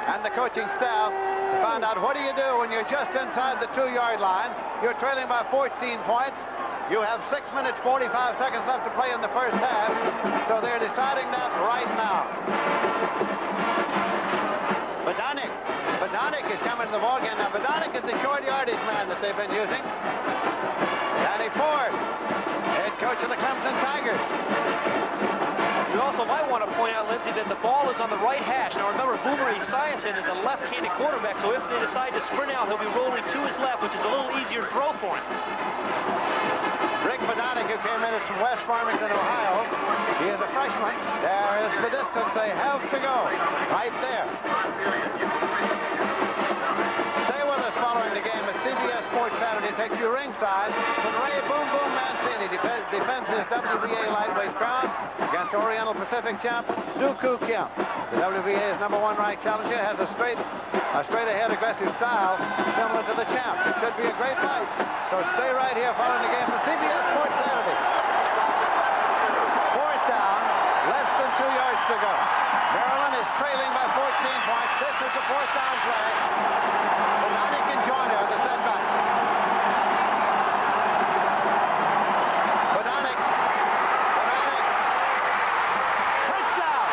and the coaching staff to find out what do you do when you're just inside the 2-yard line. You're trailing by 14 points. You have 6 minutes, 45 seconds left to play in the first half, so they're deciding that right now. But Bodonic is coming to the ball game. Now, Bodonic is the short yardage man that they've been using. Danny Ford, head coach of the Clemson Tigers. You also might want to point out, Lindsey, that the ball is on the right hash. Now, remember, Boomer Esiason is a left-handed quarterback, so if they decide to sprint out, he'll be rolling to his left, which is a little easier throw for him. Rick Bodonic, who came in from West Farmington, Ohio. He is a freshman. There is the distance they have to go. Right there. Stay with us following the game at CBS Sports Saturday. Takes you ringside when Ray Boom Boom Mancini defends his WBA lightweight crown against Oriental Pacific champ Dooku Kim. The WBA's #1 ranked challenger has a straight ahead aggressive style similar to the champs. It should be a great fight. So stay right here following the game for CBS Sports Saturday. 4th down, less than 2 yards to go. Maryland is trailing by 14 points. This is the 4th down play. Bodonic and Joyner are the setbacks. Bodonic. Touchdown!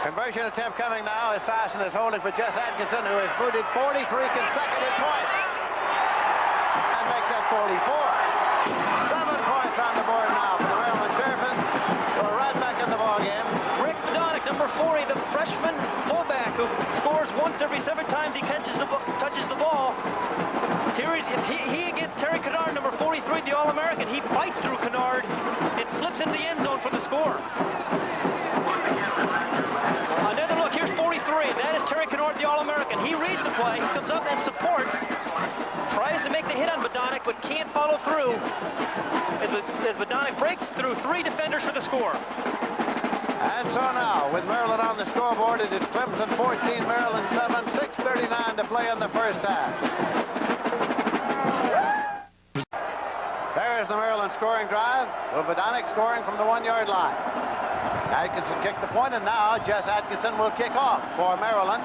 Conversion attempt coming now. Assassin is holding for Jess Atkinson, who has booted 43 consecutive points. And make that 44. 7 points on the board now for the Maryland Terrapins. We're right back in the ballgame. Rick Bodonic, number 40, the freshman fullback who scores once every 7 times he touches the ball. Here he against Terry Kennard, number 43, the All-American. He bites through Kennard and slips into the end zone for the score. Another look, here's 43. That is Terry Kennard, the All-American. He reads the play, he comes up and supports, tries to make the hit on Bodonic, but can't follow through as Bodonic breaks through 3 defenders for the score. And so now, with Maryland on the scoreboard, it is Clemson 14, Maryland 7, 6:39 to play in the first half. There's the Maryland scoring drive, with Bodonic scoring from the 1-yard line. Atkinson kicked the point, and now Jess Atkinson will kick off for Maryland.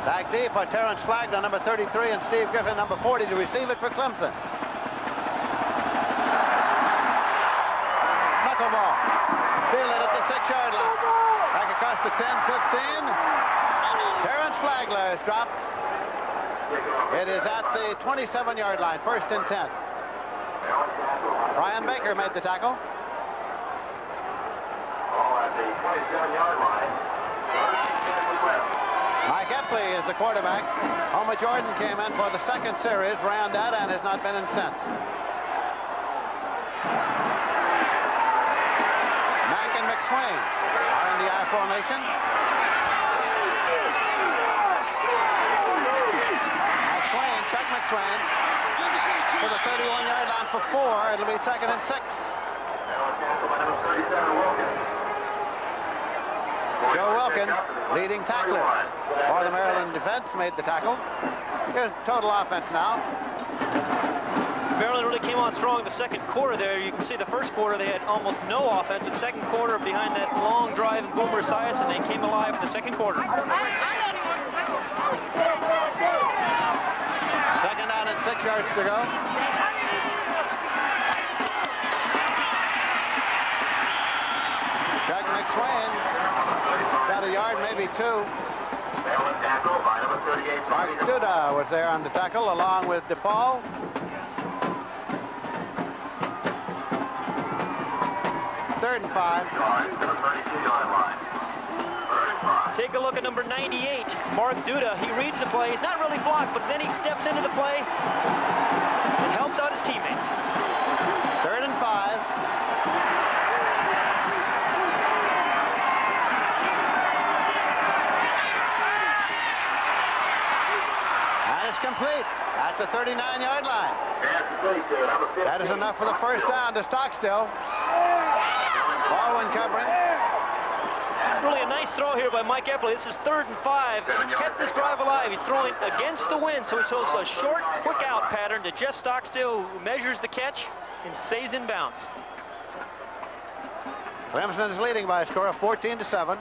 Back deep are Terrence Flagler, number 33, and Steve Griffin, number 40, to receive it for Clemson. Knuckleball. Feel it at the 6-yard line. Back across the 10-15. Terrence Flagler is dropped. It is at the 27-yard line, 1st and 10. Brian Baker made the tackle. At the 27-yard line. Mike Epley is the quarterback. Homer Jordan came in for the 2nd series, ran that, and has not been in since. Mack and McSwain are in the I formation. Chuck McSwain for the 31-yard line for 4. It'll be 2nd and 6. Joe Wilkins, leading tackler for the Maryland defense, made the tackle. Here's total offense now. Maryland really came on strong in the 2nd quarter there. You can see the 1st quarter they had almost no offense, but 2nd quarter behind that long drive in Boomer Esiason, they came alive in the 2nd quarter. 2nd down and 6 yards to go. Chuck McSwain got a yard, maybe 2. Mark Duda was there on the tackle along with DePaul. Third and 5. Take a look at number 98, Mark Duda. He reads the play. He's not really blocked, but then he steps into the play and helps out his teammates. 3rd and 5. And it's complete at the 39-yard line. That is enough for the 1st down to Stockstill. Baldwin covering. Really a nice throw here by Mike Eppley. This is 3rd and 5. He kept this drive alive. He's throwing against the wind, so he shows a short, quick out pattern to Jeff Stockstill, who measures the catch and stays in bounds. Clemson is leading by a score of 14-7.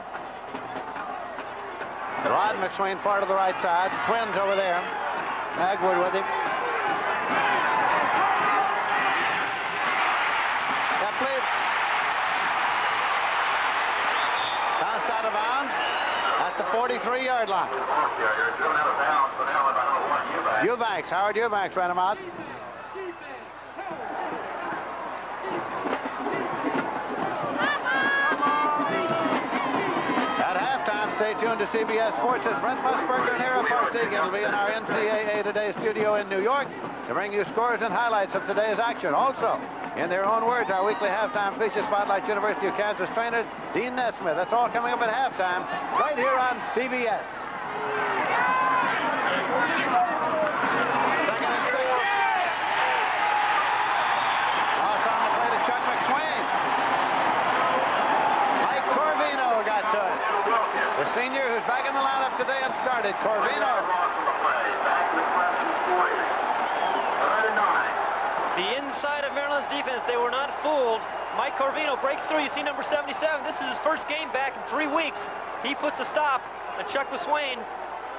Rod McSwain far to the right side. Twins over there. Magwood with him. Eppley. Bounced out of bounds at the 43-yard line. Eubanks, Howard Eubanks ran him out. Stay tuned to CBS Sports as Brent Musburger and Hera Parsegian will be in our NCAA Today studio in New York to bring you scores and highlights of today's action. Also, in their own words, our weekly halftime feature spotlights University of Kansas trainer Dean Nesmith. That's all coming up at halftime right here on CBS. 2nd and 6. Loss on the play to Chuck McSwain. Mike Corvino got to it. The senior who's back in the lineup today and started, Corvino. The inside of Maryland's defense, they were not fooled. Mike Corvino breaks through. You see number 77. This is his first game back in 3 weeks. He puts a stop, and Chuck McSwain,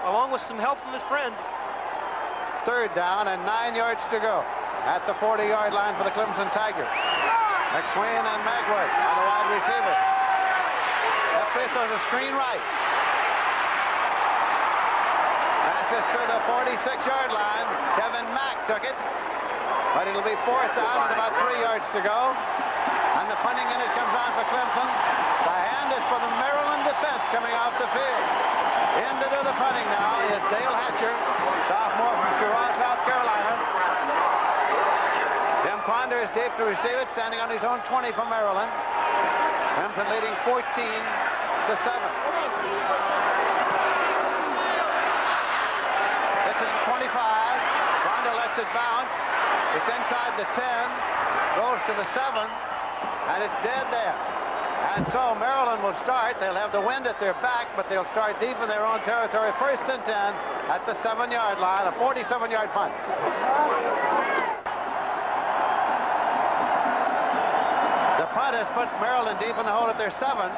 along with some help from his friends. 3rd down and 9 yards to go at the 40-yard line for the Clemson Tigers. McSwain and Magwood are the wide receiver. Eppley throws a screen right. Passes to the 46-yard line. Kevin Mack took it. But it'll be 4th down and about 3 yards to go. And the punting unit comes on for Clemson. The hand is for the Maryland defense coming off the field. In to do the punting now is Dale Hatcher, sophomore from Cheraw, South Carolina. Tim Quander is deep to receive it, standing on his own 20 for Maryland. Clemson leading 14-7. It's at the 25. Quander lets it bounce. It's inside the 10, goes to the 7, and it's dead there. And so Maryland will start. They'll have the wind at their back, but they'll start deep in their own territory. 1st and 10 at the 7-yard line, a 47-yard punt. The punt has put Maryland deep in the hole at their 7.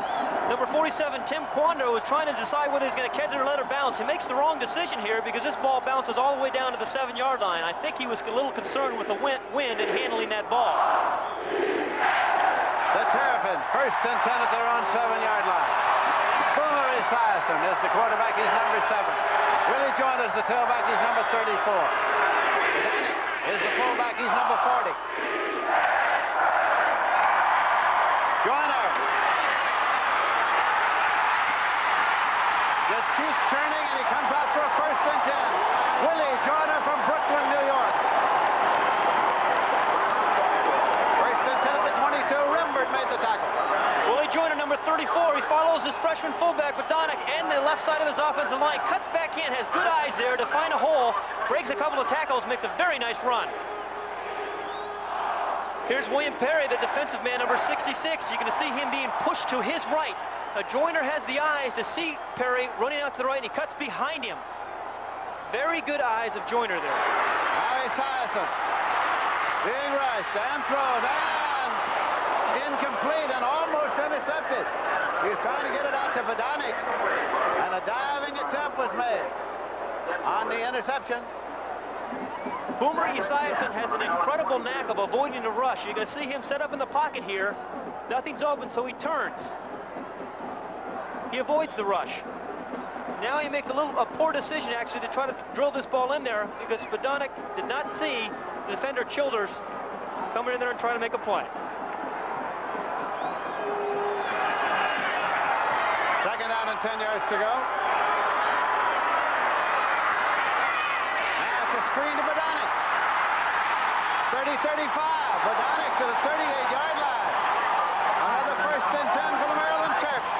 Number 47, Tim Quander, was trying to decide whether he's going to catch it or let it bounce. He makes the wrong decision here because this ball bounces all the way down to the 7-yard line. I think he was a little concerned with the wind and handling that ball. The Terrapins, 1st and 10 at their own 7-yard line. Boomer Esiason is the quarterback. He's number 7. Willie Joyner is the tailback. He's number 34. Danny is the fullback. He's number 40. Joyner just keeps turning, and he comes out for a 1st and 10. Willie Joyner from Brooklyn, New York. 1st and 10 at the 22. Rimbert made the tackle. Willie Joyner, number 34. He follows his freshman fullback, Bodonic, and the left side of his offensive line. Cuts back in, has good eyes there to find a hole. Breaks a couple of tackles, makes a very nice run. Here's William Perry, the defensive man, number 66. You can see him being pushed to his right. Joyner has the eyes to see Perry running out to the right, and he cuts behind him. Very good eyes of Joyner there. Now Esiason being rushed and thrown, and incomplete and almost intercepted. He's trying to get it out to Bodonic, and a diving attempt was made on the interception. Boomer Esiason has an incredible knack of avoiding the rush. You're going to see him set up in the pocket here. Nothing's open, so he turns. He avoids the rush. Now he makes a poor decision, actually, to try to drill this ball in there because Bodonic did not see the defender Childers coming in there and trying to make a play. 2nd down and 10 yards to go. Screen to Bodonic. 30-35. Bodonic to the 38-yard line. Another 1st and 10 for the Maryland Terps.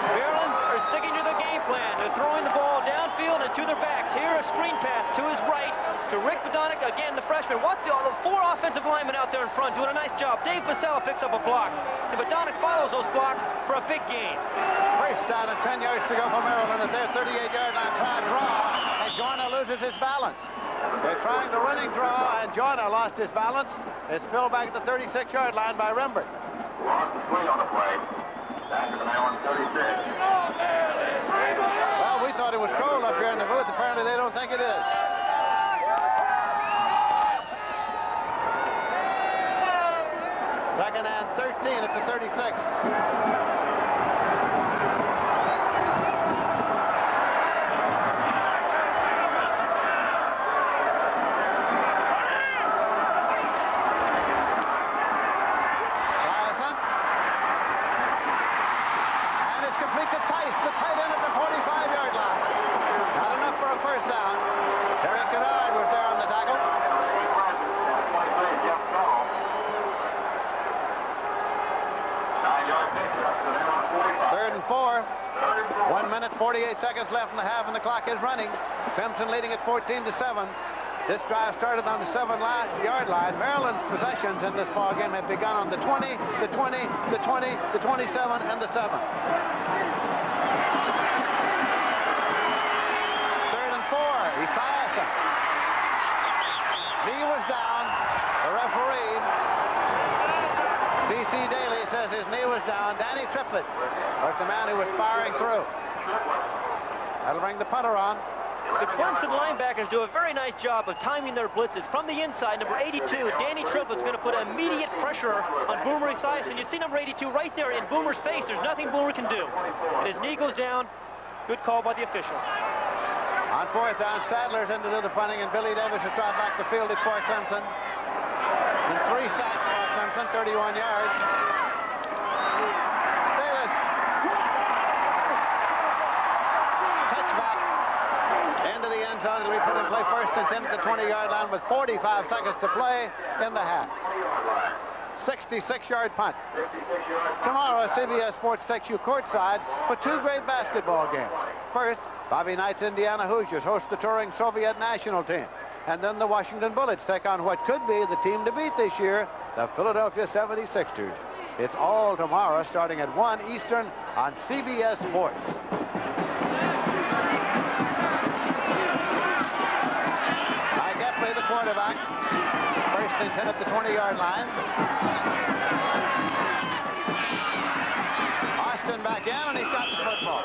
Maryland are sticking to their game plan. They're throwing the ball downfield and to their backs. Here a screen pass to his right to Rick Bodonic. again, the freshman. Watch the 4 offensive linemen out there in front doing a nice job. Dave Pasella picks up a block. And Badonic follows those blocks for a big gain. First down and 10 yards to go for Maryland at their 38-yard line. Try and draw, and Joyner loses his balance. They're trying the running draw, and Joyner lost his balance. It's spilled back at the 36-yard line by Rembert. Lost the swing on the play. Back to the Maryland 36. Well, we thought it was cold up here in the booth. Apparently, they don't think it is. Second and 13 at the 36. Third and 4. 1 minute, 48 seconds left in the half, and the clock is running. Clemson leading at 14-7. This drive started on the 7-yard line. Maryland's possessions in this ball game have begun on the 20, the 20, the 20, the 27, and the 7. Third and 4. Esiason. Knee was down. The referee, C.C. Daly, says his knee was down. Danny Triplett was the man who was firing through. That'll bring the punter on. The Clemson linebackers do a very nice job of timing their blitzes. From the inside, number 82, Danny Triplett's going to put immediate pressure on Boomer Esiason. You see number 82 right there in Boomer's face. There's nothing Boomer can do. And his knee goes down. Good call by the official. On fourth down, Sadler's into the punting, and Billy Davis has dropped back to field it for Clemson. And 3 sacks for Clemson, 31 yards. Davis. Touchback. Into the end zone. It'll be put in play first and 10 at the 20-yard line with 45 seconds to play in the half. 66-yard punt. Tomorrow, CBS Sports takes you courtside for 2 great basketball games. First, Bobby Knight's Indiana Hoosiers host the touring Soviet national team. And then the Washington Bullets take on what could be the team to beat this year, the Philadelphia 76ers. It's all tomorrow, starting at 1 Eastern on CBS Sports. Mike Epley, the quarterback. First and 10 at the 20-yard line. Austin back in, and he's got the football.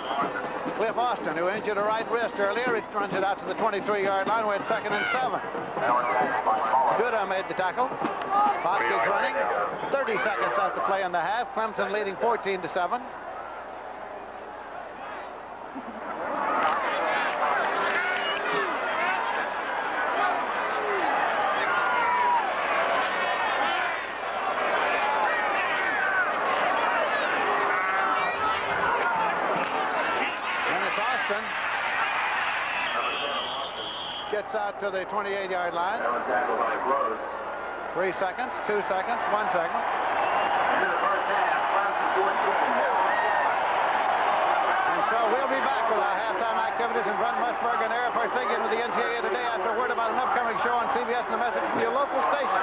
Cliff Austin, who injured a right wrist earlier, it runs it out to the 23-yard line. We're at 2nd and 7. Duda made the tackle. Clock is running. 30 seconds left to play in the half. Clemson leading 14-7. Gets out to the 28-yard line. 3 seconds, 2 seconds, 1 second. And so we'll be back with our halftime activities, and Brent Musburg and Eric Parsegian with the NCAA Today after word about an upcoming show on CBS and a message from your local station.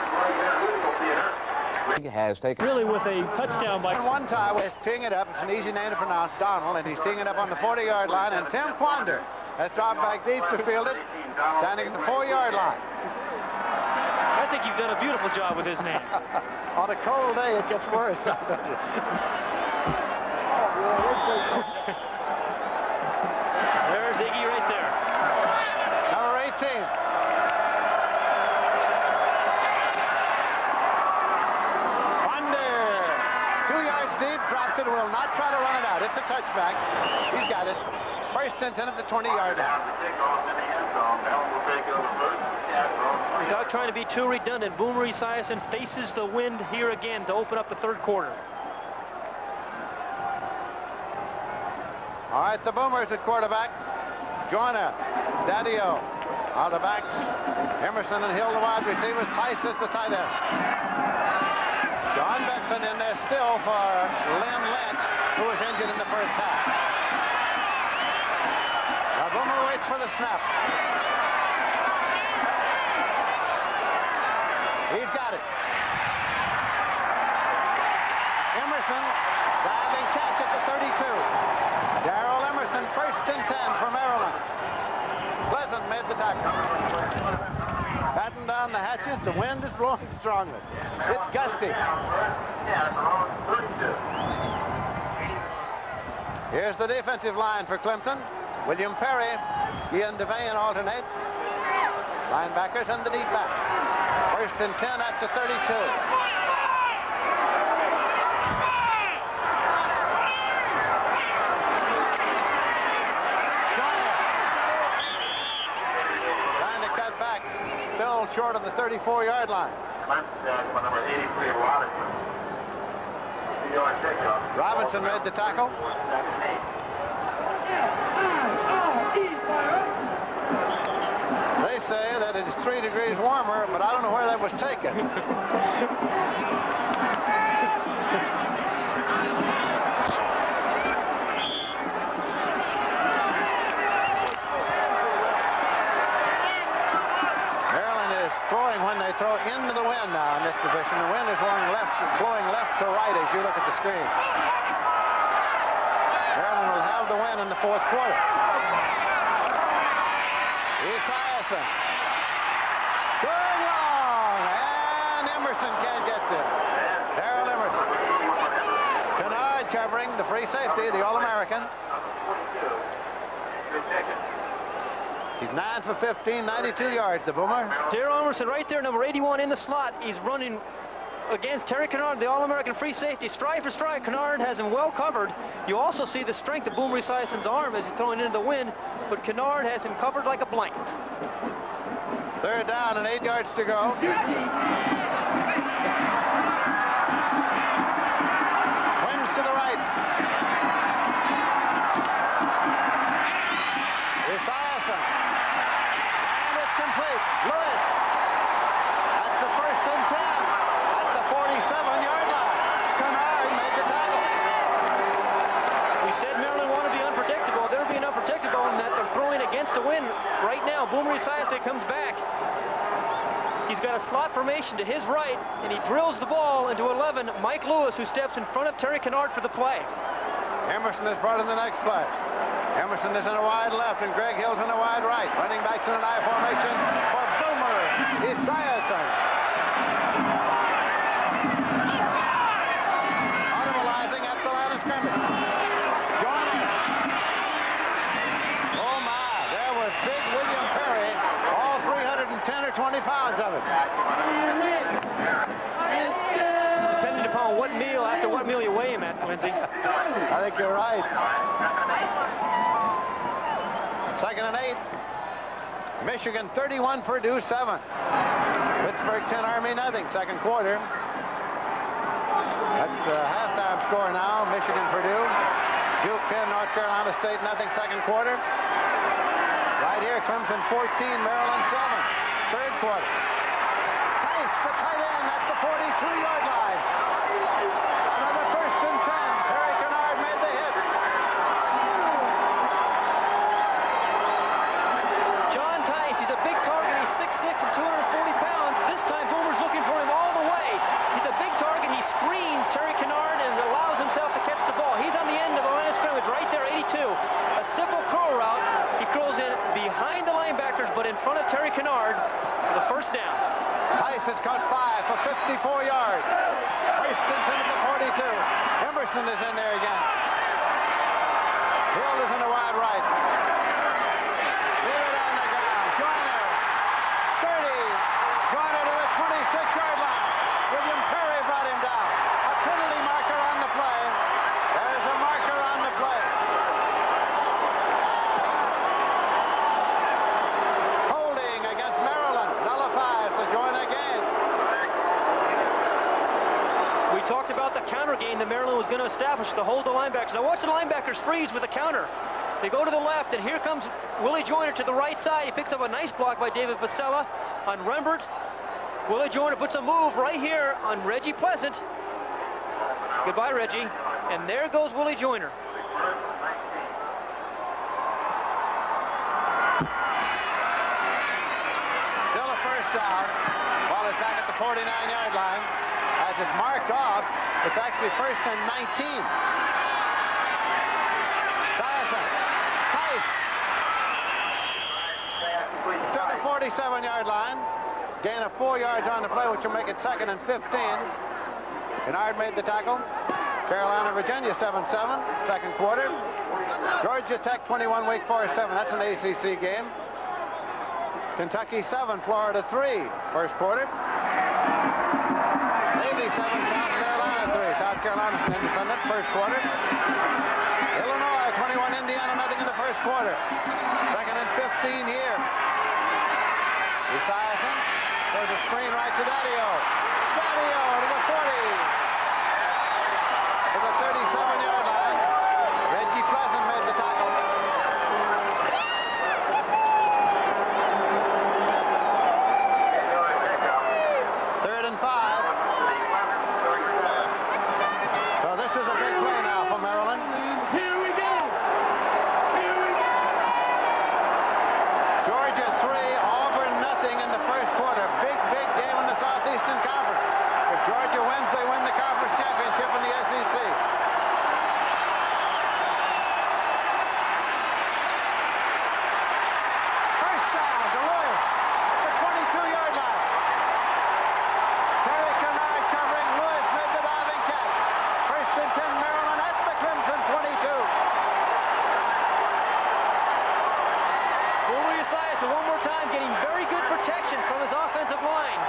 Has taken really with a touchdown by one time. He's teeing it up. It's an easy name to pronounce, Donald, and he's teeing it up on the 40-yard line, and Tim Quander has dropped back deep to field it, standing at the 4-yard line. I think you've done a beautiful job with his name. On a cold day, it gets worse. There's Iggy right there. Number 18. Deep, drops it, will not try to run it out. It's a touchback. He's got it. First and 10 at the 20-yard line. Without trying to be too redundant, Boomer Esiason faces the wind here again to open up the third quarter. All right, the Boomers at quarterback. Joyner, Daddio, out of the backs. Emerson and Hill, the wide receivers. Tice is the tight end. John Benson in there still for Lynn Lynch, who was injured in the first half. The Boomer waits for the snap. He's got it. Emerson, diving catch at the 32. Darrell Emerson, 1st and 10 for Maryland. Pleasant made the tackle. Batten down the hatches. The wind is blowing strongly. It's gusty. Here's the defensive line for Clemson. William Perry, Ian Devane alternate. Linebackers and the deep back. 1st and 10 at the 32. Trying to cut back. Spilled short of the 34-yard line. Number 83, Robinson made the tackle. They say that it's 3 degrees warmer, but I don't know where that was taken. Maryland is throwing when they throw into the wind now in this position. The wind is blowing left to right as you look at the screen. Maryland will have the win in the 4th quarter. Esiason. Going long, and Emerson can't get there. Darrell Emerson. Kennard covering the free safety, the All-American. He's 9 for 15, 92 yards, the Boomer. Darrell Emerson right there, number 81 in the slot. He's running against Terry Kennard, the All-American free safety. Stride for stride, Kennard has him well covered. You also see the strength of Boomer Esiason's arm as he's throwing into the wind, but Kennard has him covered like a blanket. 3rd down and 8 yards to go. Wings to the right. Esiason. And it's complete. Lewis. That's the 1st and 10. At the 47-yard line. Kennard made the tackle. We said Maryland wanted to be unpredictable. They're being unpredictable in that they're throwing against the wind right now. Boomer Esiason comes back. He's got a slot formation to his right, and he drills the ball into 11. Mike Lewis, who steps in front of Terry Kennard for the play. Emerson is brought in the next play. Emerson is in a wide left, and Greg Hill's in a wide right. Running backs in an I formation for Boomer Esiason. Audibilizing at the line of scrimmage. Joyner. Oh my, there was big William Perry. All 310 or 20 pounds of it. Depending upon what meal, after what meal you weigh him at, Lindsey. I think you're right. 2nd and 8. Michigan 31, Purdue 7. Pittsburgh 10, Army nothing. 2nd quarter. That's halftime score now. Michigan, Purdue. Duke 10, North Carolina State nothing. 2nd quarter. Right here, Clemson 14, Maryland 7. 3rd quarter. Tice, the tight end at the 42-yard line. Another 1st and 10. Terry Kennard made the hit. John Tice, he's a big target. He's 6'6" and 240 pounds. This time, Boomer's looking for him all the way. He's a big target. He screens Terry Kennard and allows himself to catch the ball. He's on the end of the line of scrimmage right there, 82. A simple curl route. He curls in behind the linebackers, but in front of Terry Kennard for the 1st down. Tice has caught 5 for 54 yards. 1st and 10 at the 42. Emerson is in there again. Hill is in the wide right. Leave it on the ground. Joyner. 30. Joyner to the 26-yard line. William Perry brought him down. A penalty marker on the play. There's a marker on the play. Holding against Maryland. Nullifies the Joyner game. We talked about the counter game that Maryland was going to establish to hold the linebackers. Now watch the linebackers freeze with the counter. They go to the left, and here comes Willie Joyner to the right side. He picks up a nice block by David Vasella on Rembert. Willie Joyner puts a move right here on Reggie Pleasant. Goodbye, Reggie. And there goes Willie Joyner. Still a 1st down. While ball is back at the 49-yard line. As it's marked off, it's actually 1st and 19. Tyson. Tice. To the 47-yard line. Gain of 4 yards on the play, which will make it 2nd and 15. Kennard made the tackle. Carolina, Virginia, 7-7, second quarter. Georgia Tech, 21, Wake Forest, 7. That's an ACC game. Kentucky, 7, Florida, 3, first quarter. Navy, 7, South Carolina, 3. South Carolina's an independent, first quarter. Illinois, 21, Indiana, nothing in the first quarter. 2nd and 15 here. Esiason throws a screen right to Daddio. Daddio to the 40. To the 37-yard line. Reggie Pleasant made the tackle. Third and 5. So this is a big play now for Maryland. Here we go. Georgia 3, Auburn nothing in the first quarter. Big game in the Southeastern Conference. If Georgia wins, they win the conference championship in the SEC. First down to Lewis at the 22-yard line. Terry Kennard covering. Lewis made the diving catch. 1st and 10, Maryland at the Clemson 22. Boomer Esiason one more time, getting very good protection from his offensive line.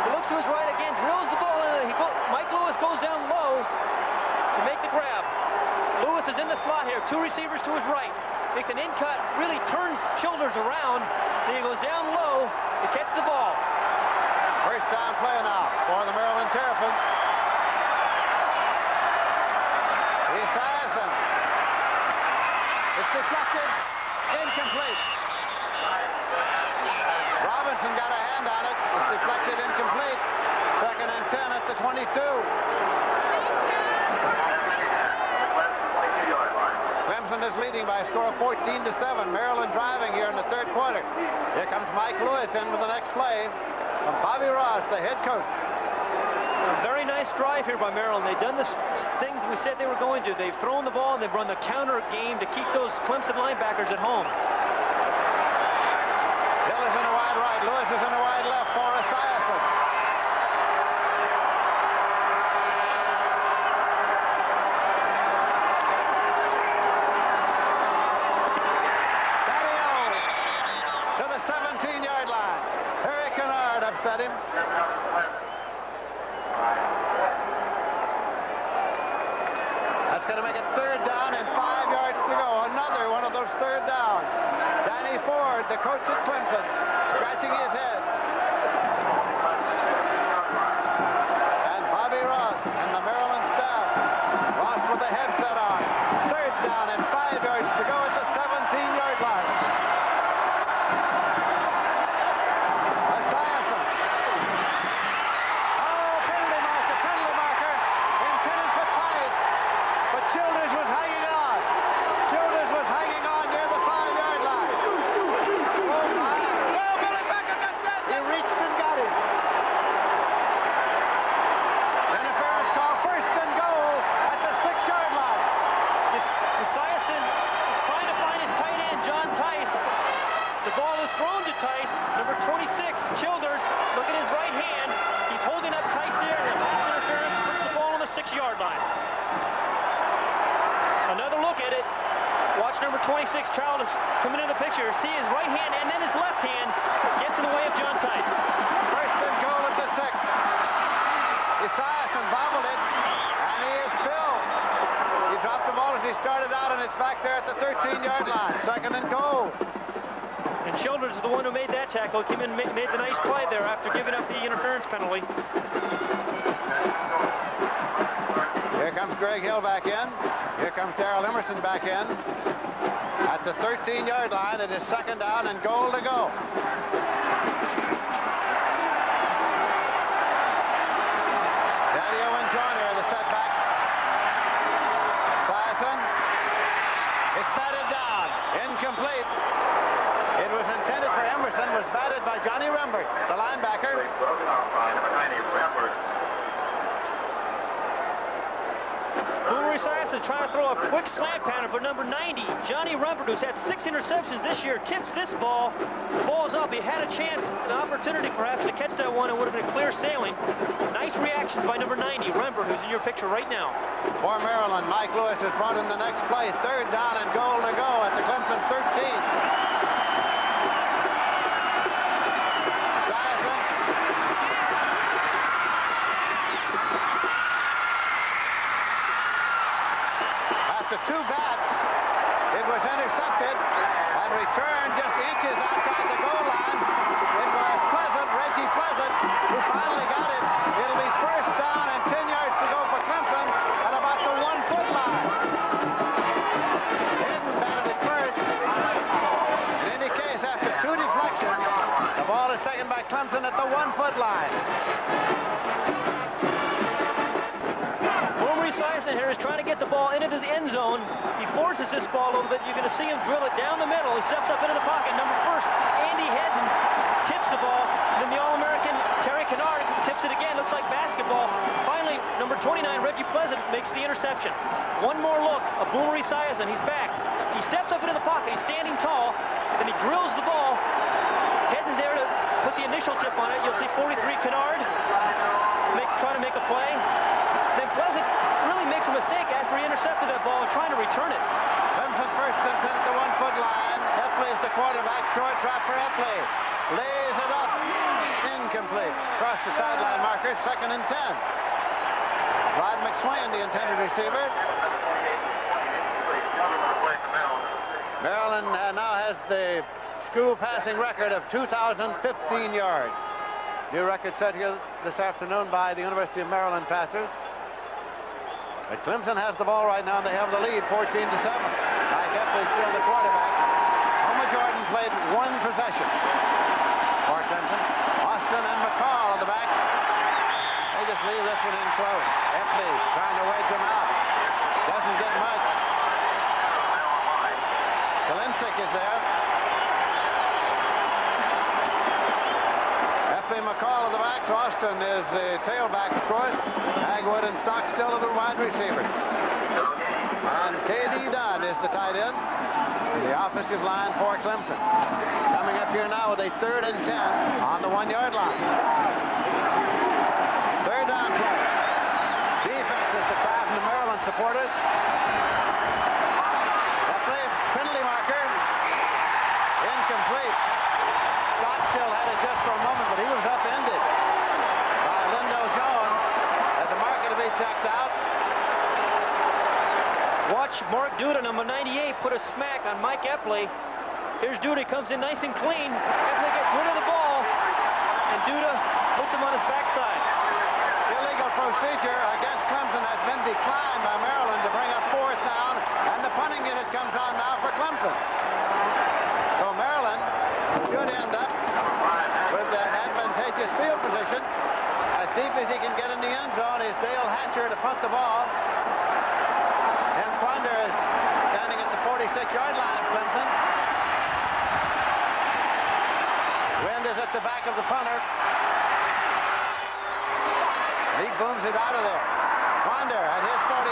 He looks to his right again, drills the ball in. Mike Lewis goes down low to make the grab. Lewis is in the slot here, 2 receivers to his right. Makes an in-cut, really turns Childers around. Then he goes down low to catch the ball. First down play now for the Maryland Terrapins. Esiason. It's deflected. Incomplete. Robinson got a hand on it. It's deflected, incomplete. 2nd and 10 at the 22. Clemson is leading by a score of 14-7. Maryland driving here in the third quarter. Here comes Mike Lewis in with the next play from Bobby Ross, the head coach. A very nice drive here by Maryland. They've done the things we said they were going to. They've thrown the ball and they've run the counter game to keep those Clemson linebackers at home. Hill is in the wide right. Lewis is in the wide left for Esiason. Daddio to the 17-yard line. Terry Kennard upset him. That's going to make it 3rd down and 5 yards to go. Another one of those 3rd downs. Danny Ford, the coach at Clemson, scratching his head. And Bobby Ross and the Maryland staff. Ross with the headset on. 3rd down and 5 yards to go at the 17-yard line. Esiason. Oh, penalty marker. Intended for Tice. But Childers was hanging on. Childers was hanging on near the 5-yard line. Oh, my. Oh, Billy Beckham got that. He reached and got him. Interference call, 1st and goal at the 6-yard line. Esiason is trying to find his tight end, John Tice. The ball is thrown to Tice, number 26, Childers. Look at his right hand. He's holding up Tice there, and pass interference puts the ball on the 6-yard line. Another look at it. Watch number 26, Childers, coming into the picture. See his right hand and then his left hand gets in the way of John Tice. 1st and goal at the 6. Esiason bobbled it, and he is spilled. He dropped the ball as he started out, and it's back there at the 13-yard line. 2nd and goal. And Childers is the one who made that tackle. Came in and made the nice play there after giving up the interference penalty. Here comes Greg Hill back in. Here comes Darrell Emerson back in. At the 13-yard line, it is 2nd down and goal to go. Daddio and Joyner are the setbacks. Esiason. It's batted down. Incomplete. It was intended for Emerson, was batted by Johnny Rembert, the linebacker. Broken off by number 90, Rampart. Boomer Esiason trying to throw a quick slant pattern for number 90. Johnny Rumpert, who's had 6 interceptions this year, tips this ball. The ball is up. He had a chance, an opportunity perhaps to catch that one. It would have been clear sailing. Nice reaction by number 90, Rumpert, who's in your picture right now. For Maryland, Mike Lewis has brought in the next play. 3rd down and goal to go at the Clemson 13. After 2 bats, it was intercepted and returned just inches outside the goal line. It was Pleasant, Reggie Pleasant, who finally got it. It'll be 1st down and 10 yards to go for Clemson at about the 1-foot line. Hidden batted it first. In any case, after 2 deflections, the ball is taken by Clemson at the 1-foot line. Esiason here is trying to get the ball into the end zone. He forces this ball a little bit. You're going to see him drill it down the middle. He steps up into the pocket. Number 1, Andy Hedden tips the ball. And then the All-American Terry Kennard tips it again. Looks like basketball. Finally, number 29, Reggie Pleasant, makes the interception. One more look of Boomer Esiason. He's back. He steps up into the pocket. He's standing tall. Then he drills the ball. Hedden there to put the initial tip on it. You'll see 43 Kennard trying to make a play. Then Pleasant really makes a mistake after he intercepted that ball and trying to return it. Clemson 1st and 10 at the 1-foot line. Epley is the quarterback. Short drop for Epley. Lays it up. Incomplete. Across the sideline marker. 2nd and 10. Rod McSwain, the intended receiver. Maryland now has the school passing record of 2,015 yards. New record set here this afternoon by the University of Maryland passers. But Clemson has the ball right now, and they have the lead 14-7. Mike Epley still the quarterback. Homer Jordan played 1 possession for Clemson. Austin and McCall are the backs. They just leave this one in close. Epley trying to wedge him out. Doesn't get much. Kalinsick is there. McCall of the backs. Austin is the tailback, of course. Hagwood and Stockstill are the wide receivers. And K.D. Dunn is the tight end. The offensive line for Clemson. Coming up here now with a 3rd and 10 on the 1-yard line. 3rd down play. Defense is the cry from the Maryland supporters. That play, penalty marker. Incomplete. Stockstill had it just for a moment, but he was upended by Lindell Jones as a marker to be checked out. Watch Mark Duda, number 98, put a smack on Mike Epley. Here's Duda, comes in nice and clean. Epley gets rid of the ball, and Duda puts him on his backside. Illegal procedure against Clemson has been declined by Maryland to bring up 4th down, and the punting unit comes on now for Clemson. So Maryland should end up with an advantageous field position. As deep as he can get in the end zone is Dale Hatcher to punt the ball. Tim Quander is standing at the 46-yard line of Clemson. Wind is at the back of the punter. He booms it out of there. Quander at his 48.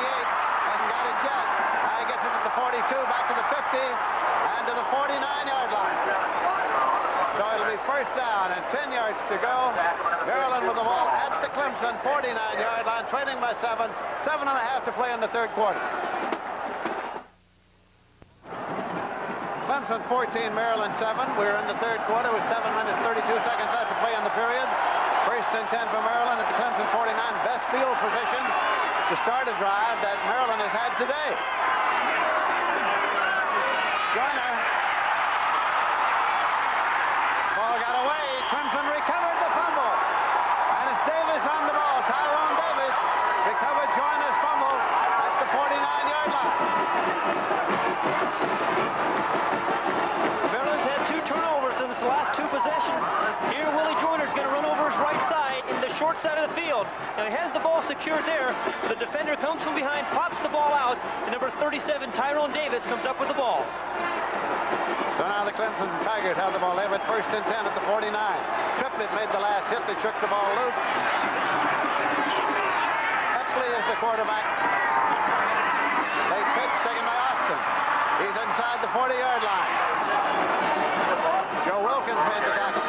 Hasn't got it yet. Now he gets it at the 42, back to the 50, and to the 49-yard line. So it'll be 1st down and 10 yards to go. Maryland with the ball at the Clemson 49-yard line, trailing by 7. 7.5 to play in the 3rd quarter. Clemson 14, Maryland 7. We're in the 3rd quarter with 7 minutes 32 seconds left to play in the period. 1st and 10 for Maryland at the Clemson 49. Best field position to start a drive that Maryland has had today. Joyner. Ball got away. Clemson recovered the fumble. And it's Davis on the ball. Tyrone Davis recovered Joyner's fumble at the 49-yard line. Maryland's had 2 turnovers in the last 2 possessions. Here, Willie Joyner's going to run over his right side in the short side of the field. Now, he has the ball secured there. The defender comes from behind, pops the ball out, and number 37, Tyrone Davis, comes up with the ball. So now the Clemson Tigers have the ball. They went first and 10 at the 49. Triplett made the last hit. They shook the ball loose. Epley is the quarterback. Late pitch taken by Austin. He's inside the 40-yard line. Joe Wilkins made the tackle.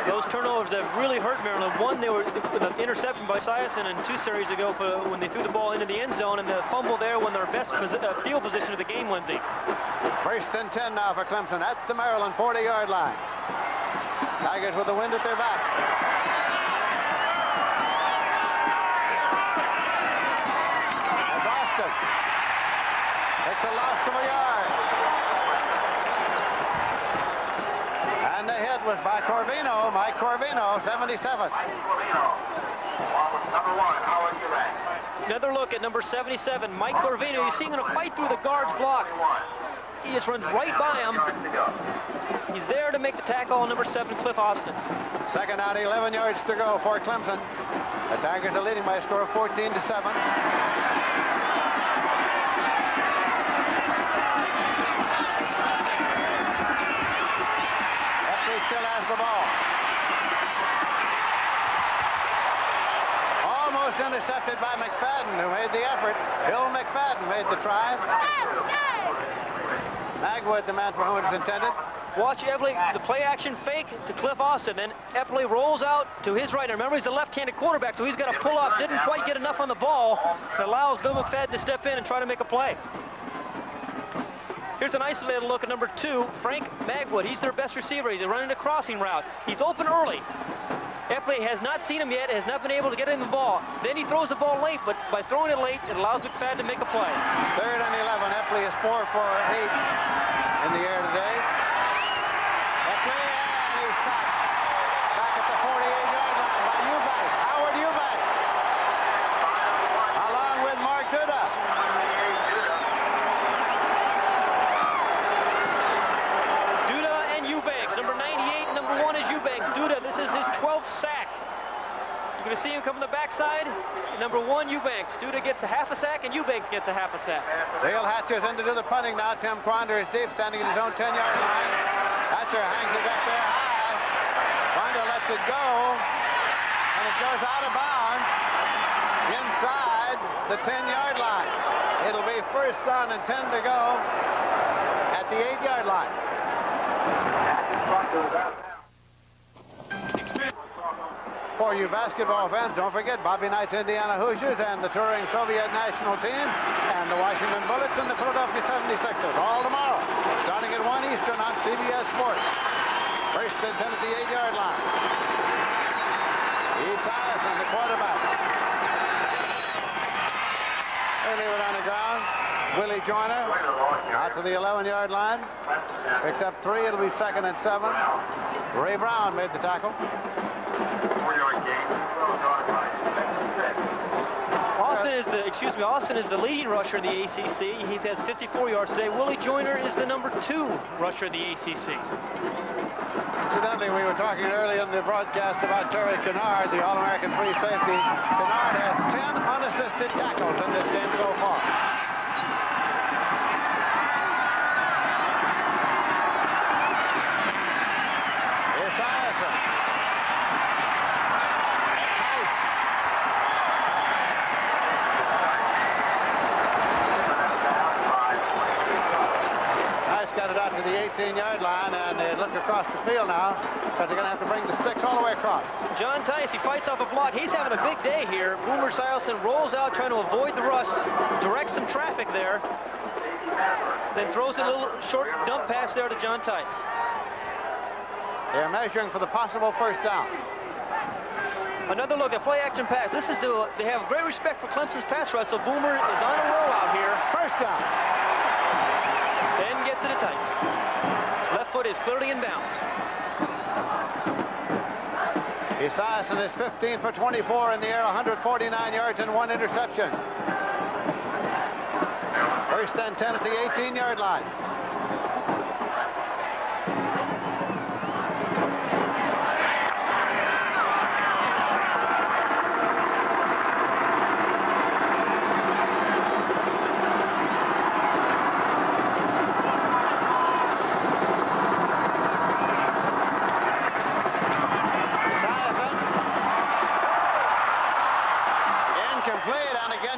Those turnovers have really hurt Maryland. One, they were the interception by Esiason, and 2 series ago when they threw the ball into the end zone, and the fumble there when their best field position of the game, Lindsey. First and 10 now for Clemson at the Maryland 40-yard line. Tigers with the wind at their back. That's Austin. Takes a loss of a yard. And the hit was by Corvino, Mike Corvino, 77. Another look at number 77, Mike Corvino. You see him going to fight through the guard's block. He just runs right by him. He's there to make the tackle on number 7, Cliff Austin. Second down, 11 yards to go for Clemson. The Tigers are leading by a score of 14-7. Still has the ball. Almost intercepted by McFadden, who made the effort. Bill McFadden made the try. Magwood, the man for whom it was intended. Watch Epley, the play action fake to Cliff Austin. Then Epley rolls out to his right. Now remember, he's a left-handed quarterback, so he's got to pull up. Didn't quite get enough on the ball. It allows Bill McFadden to step in and try to make a play. Here's an isolated look at number 2, Frank Magwood. He's their best receiver. He's running a crossing route. He's open early. Epley has not seen him yet, has not been able to get him the ball. Then he throws the ball late, but by throwing it late, it allows McFadden to make a play. Third and 11. Epley is 4 for 8 in the air today. Epley, and he's sacked. Back at the 48-yard line by Eubanks. Howard Eubanks. Along with Mark Duda. Number 98 and number 1 is Eubanks. Duda, this is his 12th sack. You're going to see him come from the backside. Number 1, Eubanks. Duda gets a half a sack, and Eubanks gets a half a sack. Dale Hatcher's in to do the punting now. Tim Quander is deep, standing in his own 10-yard line. Hatcher hangs it up there high. Quander lets it go, and it goes out of bounds inside the 10-yard line. It'll be first down and 10 to go at the 8-yard line. For you basketball fans, don't forget Bobby Knight's Indiana Hoosiers and the touring Soviet national team and the Washington Bullets and the Philadelphia 76ers all tomorrow, starting at 1 Eastern on CBS Sports. First and 10 at the 8-yard line. Esiason, the quarterback. They leave it on the ground. Willie Joyner out to the 11-yard line. Picked up 3. It'll be second and 7. Ray Brown made the tackle. Austin is the leading rusher in the ACC. He has 54 yards today. Willie Joyner is the number 2 rusher in the ACC. Incidentally, we were talking earlier in the broadcast about Terry Kennard, the All-American free safety. Kennard has 10 unassisted tackles in this game so far. Got it out to the 18-yard line, and they look across the field now, because they're going to have to bring the sticks all the way across. John Tice, he fights off a block. He's having a big day here. Boomer Esiason rolls out trying to avoid the rush, directs some traffic there, then throws a little short dump pass there to John Tice. They're measuring for the possible first down. Another look at play action pass. This is they have great respect for Clemson's pass rush, so Boomer is on a roll out here. First down. Then gets it to Tice. Left foot is clearly in bounds. Esiason is 15 for 24 in the air, 149 yards and 1 interception. First and 10 at the 18-yard line.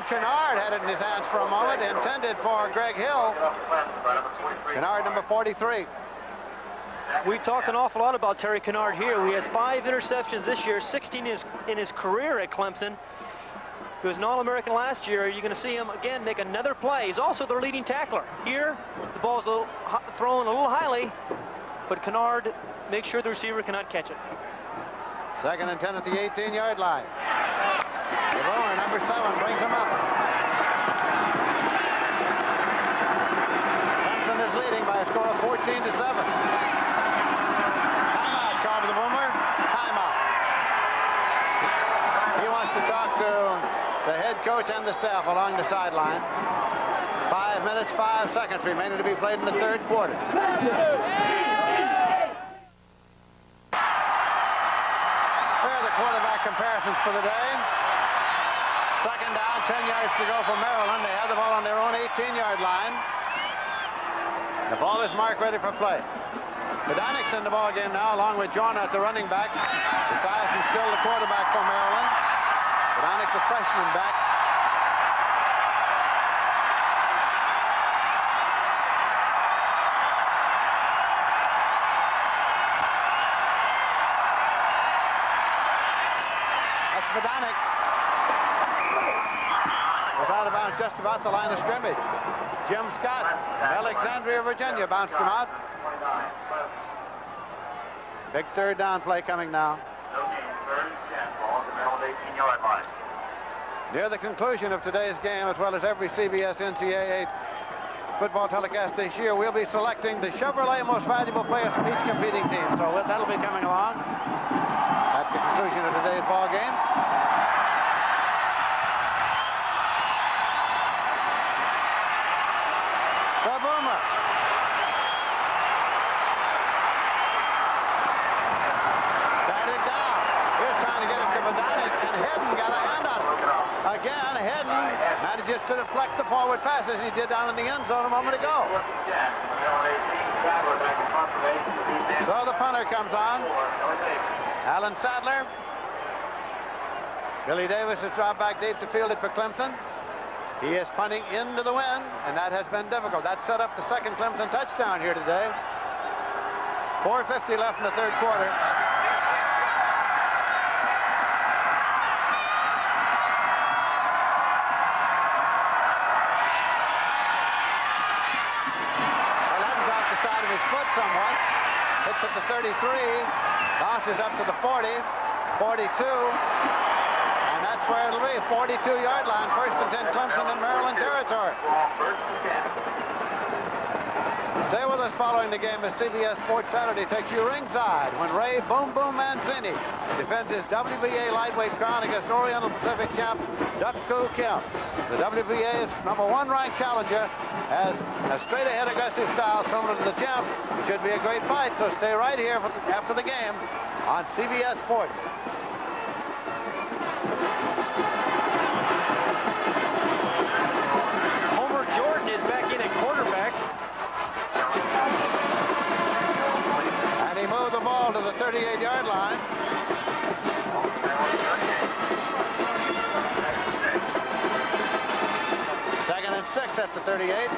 Kennard had it in his hands for a moment, intended for Greg Hill. Kennard, number 43. We talked an awful lot about Terry Kennard here. He has 5 interceptions this year, 16 in his career at Clemson. He was an All-American last year. You're going to see him again make another play. He's also their leading tackler. Here, the ball's thrown a little highly, but Kennard makes sure the receiver cannot catch it. 2nd and 10 at the 18-yard line. DeVoe, number 7, brings him up. Clemson is leading by a score of 14-7. Timeout called for the Boomer. Timeout. He wants to talk to the head coach and the staff along the sideline. 5 minutes, 5 seconds remaining to be played in the 3rd quarter. Comparisons for the day. 2nd down, 10 yards to go for Maryland. They have the ball on their own 18-yard line. The ball is marked ready for play. Bedonik's in the ball game now, along with John at the running backs. Esiason still the quarterback for Maryland. Bedonik, the freshman, back. Bedonik was out of bounds just about the line of scrimmage. Jim Scott of Alexandria, Virginia, bounced him out. Big 3rd down play coming now. Near the conclusion of today's game, as well as every CBS NCAA football telecast this year, we'll be selecting the Chevrolet most valuable players from each competing team. So that'll be coming along at the conclusion of today's ball game. The Boomer. Batted down. Here's trying to get it to Bedonik, and Hedden got a hand on it. Again, Hedden manages to deflect the forward pass as he did down in the end zone a moment ago. So the punter comes on. Alan Sadler. Billy Davis has dropped back deep to field it for Clemson. He is punting into the wind, and that has been difficult. That set up the 2nd Clemson touchdown here today. 4:50 left in the 3rd quarter. Well, Eden's off the side of his foot somewhat. Hits at the 33. Bounces up to the 40, 42. That's where it'll be, 42-yard line, 1st and 10, Clemson in Maryland territory. Stay with us following the game as CBS Sports Saturday takes you ringside when Ray Boom Boom Mancini defends his WBA lightweight crown against Oriental Pacific champ Duck Koo Kim. The WBA's #1 ranked challenger has a straight-ahead aggressive style similar to the champs. It should be a great fight, so stay right here after the game on CBS Sports. The ball to the 38-yard line. 2nd and 6 at the 38.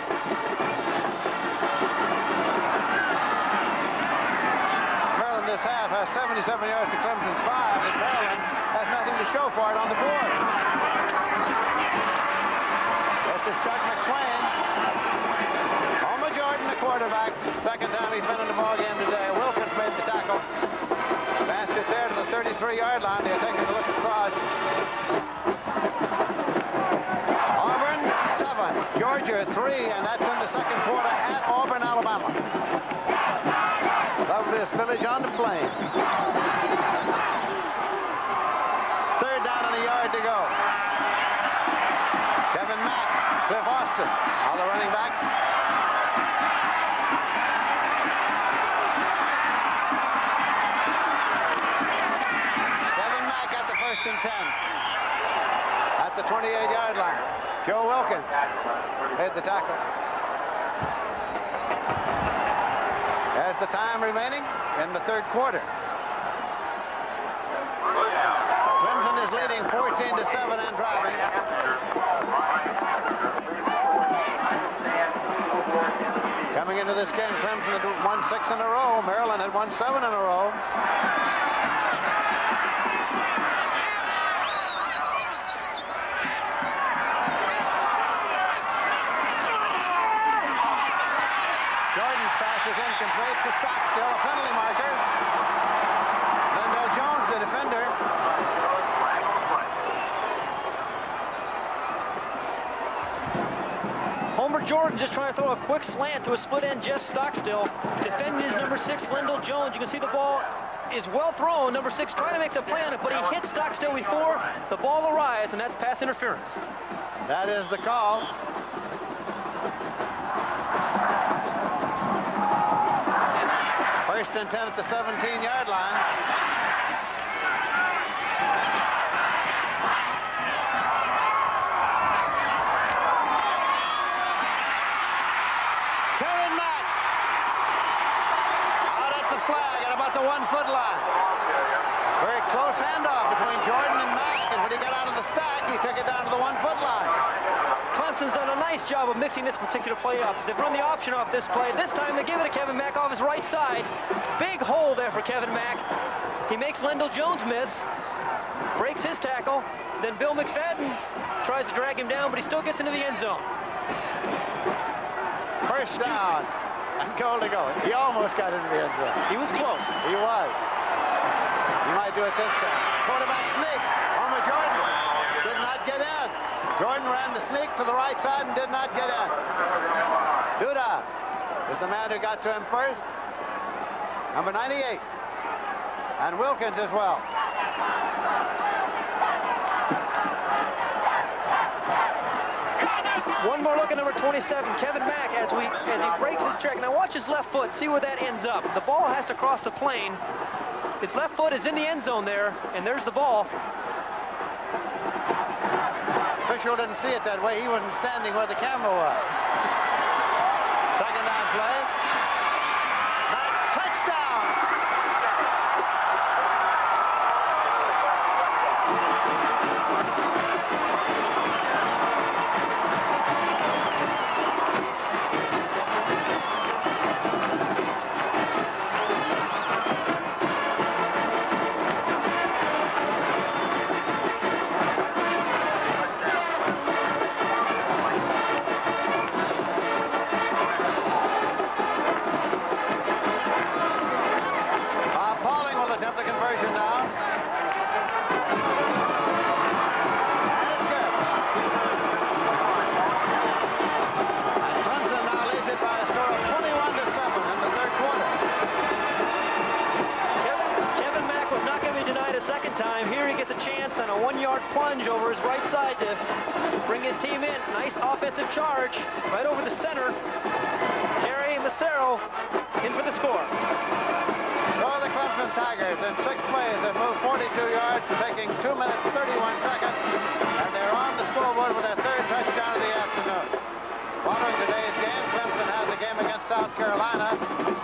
Maryland this half has 77 yards to Clemson's 5, and Maryland has nothing to show for it on the board. This is Chuck McSwain. Homer Jordan, the quarterback. 2nd time he's been in the ball game today. Wilkins made the tackle. Passed it there to the 33-yard line. They're taking a look across. Auburn 7, Georgia 3, and that's in the 2nd quarter at Auburn, Alabama. Loveliest village on the plain. 3rd down and a yard to go. Kevin Mack, Cliff Austin, all the running backs. First and 10 at the 28-yard line. Joe Wilkins made the tackle. As the time remaining in the 3rd quarter. Clemson is leading 14-7 and driving. Coming into this game, Clemson had won 6 in a row. Maryland had won 7 in a row. Jordan's pass is incomplete to Stockstill, a penalty marker. Lindell Jones, the defender. Homer Jordan just trying to throw a quick slant to a split end Jeff Stockstill. Defending his number 6, Lindell Jones. You can see the ball is well thrown. Number 6 trying to make a play on it, but he hit Stockstill before the ball arrives, and that's pass interference. That is the call. First and 10 at the 17-yard line. Kevin Mack out at the flag at about the 1-foot line. Very close handoff between Jordan and Mack, and when he got out of the stack, he took it down to the 1-foot line. Clemson's done a nice job of mixing this particular play up. They've run the option off this play. This time they give it to Kevin Mack off his right side. Big hole there for Kevin Mack. He makes Lindell Jones miss, breaks his tackle. Then Bill McFadden tries to drag him down, but he still gets into the end zone. First down and goal to go. He almost got into the end zone. He was close. He was. He might do it this time. Quarterback sneak. Homer Jordan did not get in. Jordan ran the sneak to the right side and did not get in. Duda is the man who got to him first. Number 98. And Wilkins as well. One more look at number 27, Kevin Mack, as he breaks his track. Now watch his left foot, see where that ends up. The ball has to cross the plane. His left foot is in the end zone there, and there's the ball. Official didn't see it that way. He wasn't standing where the camera was. Second down play. Mack, touchdown! Attempt the conversion now. And it's good. And Clemson now leads it by a score of 21-7 in the third quarter. Kevin Mack was not going to be denied a second time. Here he gets a chance on a 1-yard plunge over his right side to bring his team in. Nice offensive charge right over the center. Jerry Massaro in for the score. So the Clemson Tigers in 6 plays have moved 42 yards, taking 2 minutes 31 seconds, and they're on the scoreboard with their 3rd touchdown of the afternoon. Following today's game, Clemson has a game against South Carolina.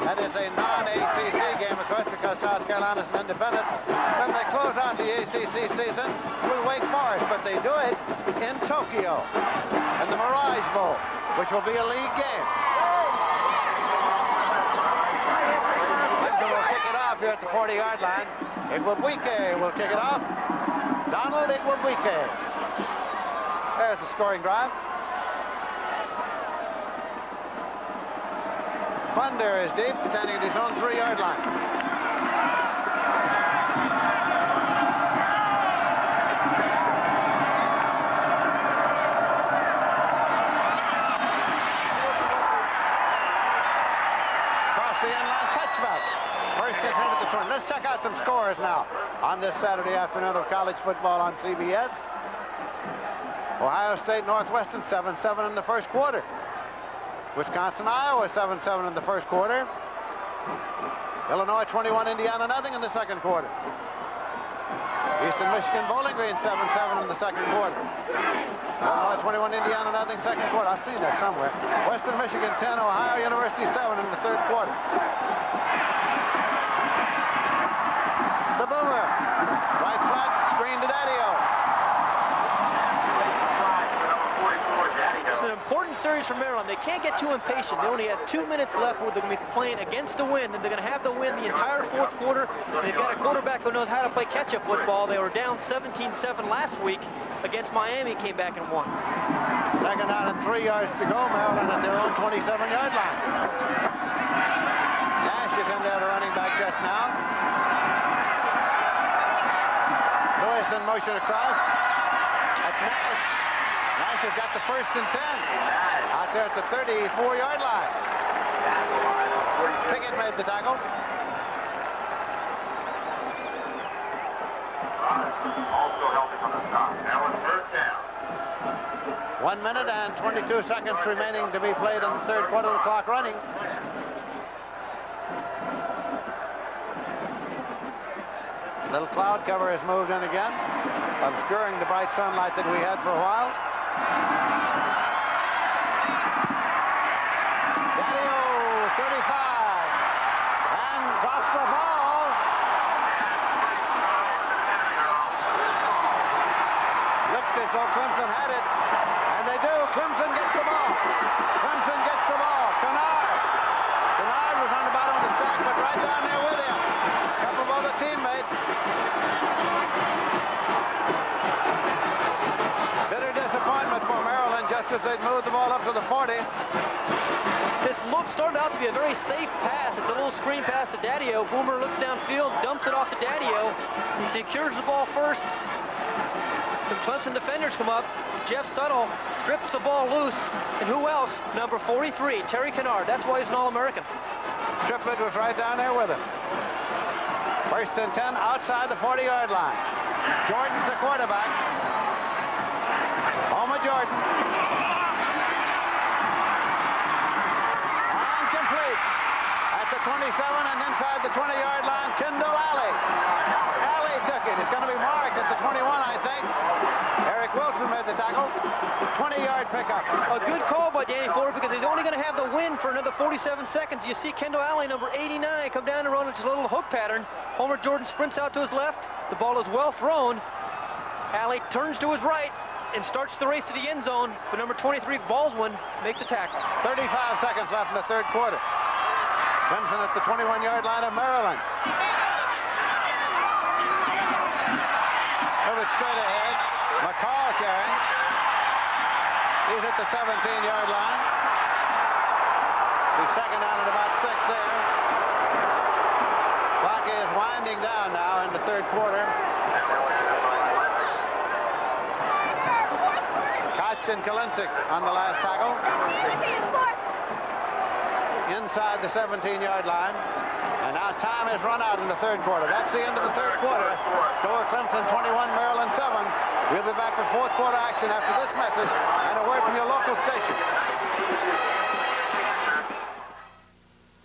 That is a non-ACC game, of course, because South Carolina's an independent. Then they close out the ACC season with Wake Forest, but they do it in Tokyo, in the Mirage Bowl, which will be a league game. Here at the 40-yard line. Igwebuike will kick it off. Donald Igwebuike. There's the scoring drive. Funder is deep, standing at his own 3-yard line. Across the end line, touchback. First and 10 at the 20. Let's check out some scores now on this Saturday afternoon of college football on CBS. Ohio State Northwestern 7-7 in the first quarter. Wisconsin Iowa 7-7 in the first quarter. Illinois 21 Indiana nothing in the second quarter. Eastern Michigan Bowling Green 7-7 in the second quarter. Illinois 21 Indiana nothing second quarter. I've seen that somewhere. Western Michigan 10 Ohio University 7 in the third quarter. The boomer, right flat, screen to Daddy-O. It's an important series for Maryland. They can't get too impatient. They only have 2 minutes left where they're going to be playing against the wind, and they're going to have the wind the entire fourth quarter. And they've got a quarterback who knows how to play catch-up football. They were down 17-7 last week against Miami, came back and won. Second down and 3 yards to go. Maryland at their own 27-yard line. Nash is in there, the running back just now. Lewis in motion across. That's Nash. Nash has got the 1st and 10. Out there at the 34-yard line. Pickett made the tackle. Also helping on the stop. Now it's first down. 1 minute and 22 seconds remaining to be played in the third quarter of the clock running. Little cloud cover has moved in again, obscuring the bright sunlight that we had for a while. Daddy-O, 35, and drops the ball. Looked as though Clemson had it, and they do. Clemson gets the ball. Clemson gets the ball. Kennard was on the bottom of the stack, but right down there with him. A couple of other teammates. Bitter disappointment for Maryland just as they'd moved the ball up to the 40. This started out to be a very safe pass. It's a little screen pass to Daddy-O. Boomer looks downfield, dumps it off to Daddy-O. He secures the ball first. Some Clemson defenders come up. Jeff Suttle strips the ball loose. And who else? Number 43, Terry Kennard. That's why he's an All-American. Triplett was right down there with him. 1st and 10 outside the 40-yard line. Jordan's the quarterback. Home of Jordan. And complete. At the 27 and inside the 20-yard line, Kendall Alley. Alley took it. It's going to be marked at the 21, I think. Eric Wilson made the tackle. 20-yard pickup. A good call by Danny Ford because he's only going to have the win for another 47 seconds. You see Kendall Alley, number 89, come down and run into a little hook pattern. Homer Jordan sprints out to his left. The ball is well thrown. Alley turns to his right and starts the race to the end zone. But number 23, Baldwin, makes a tackle. 35 seconds left in the third quarter. Clemson at the 21-yard line of Maryland. Move it straight ahead. McCall carrying. He's at the 17-yard line. He's second down at about 6 there. Clock is winding down now in the third quarter. Koch and Kalinsik on the last tackle. Inside the 17-yard line. And now time has run out in the third quarter. That's the end of the third quarter. Score Clemson 21, Maryland 7. We'll be back with fourth quarter action after this message and a word from your local station.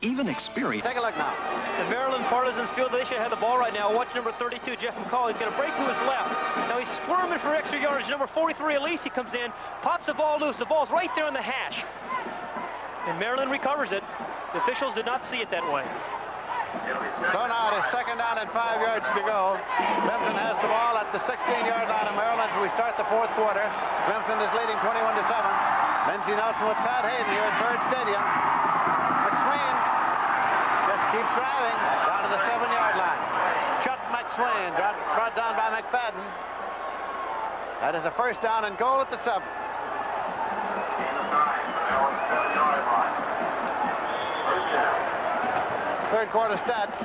Even experience. Take a look now. The Maryland Partisans feel they should have the ball right now. Watch number 32, Jeff McCall. He's going to break to his left. Now he's squirming for extra yardage. Number 43, Elise, comes in, pops the ball loose. The ball's right there on the hash. And Maryland recovers it. The officials did not see it that way. So now it is second down and 5 yards to go. Clemson has the ball at the 16-yard line of Maryland as we start the fourth quarter. Clemson is leading 21-7. Lindsey Nelson with Pat Hayden here at Bird Stadium. McSwain just keeps driving down to the 7-yard line. Chuck McSwain brought down by McFadden. That is a first down and goal at the 7. Third quarter stats.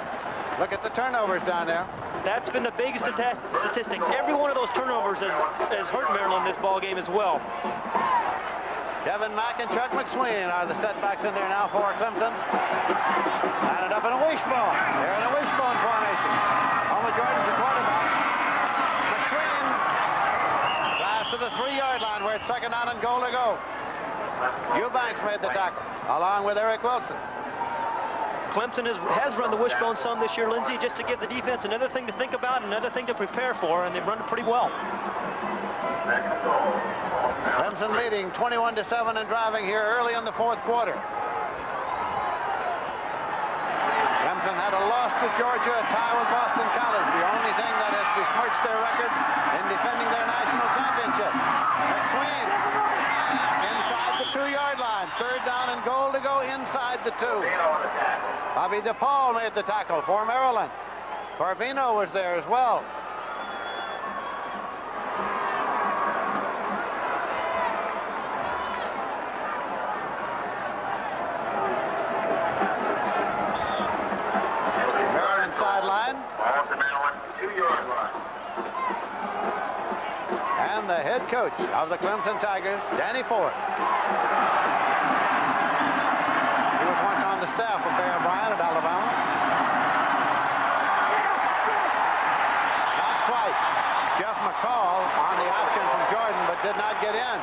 Look at the turnovers down there. That's been the biggest statistic. Every one of those turnovers has hurt Maryland in this ball game as well. Kevin Mack and Chuck McSwain are the setbacks in there now for Clemson. Line it up in a wishbone. They're in a wishbone formation. Homer Jordan's the quarterback. McSwain drives to the 3-yard line where it's second down and goal to go. Eubanks made the tackle along with Eric Wilson. Clemson has run the wishbone some this year, Lindsey, just to give the defense another thing to think about, another thing to prepare for, and they've run it pretty well. Clemson leading 21-7 and driving here early in the fourth quarter. Clemson had a loss to Georgia, a tie with Boston College, the only thing that has besmirched their record in defending their national championship. McSwain inside the 2-yard inside the 2. Bobby DePaul made the tackle for Maryland. Corvino was there as well. Maryland sideline. Ball to Maryland, 2-yard line. And the head coach of the Clemson Tigers, Danny Ford. He was once on the staff of Bear Bryant at Alabama. Not quite. Jeff McCall on the option from Jordan, but did not get in.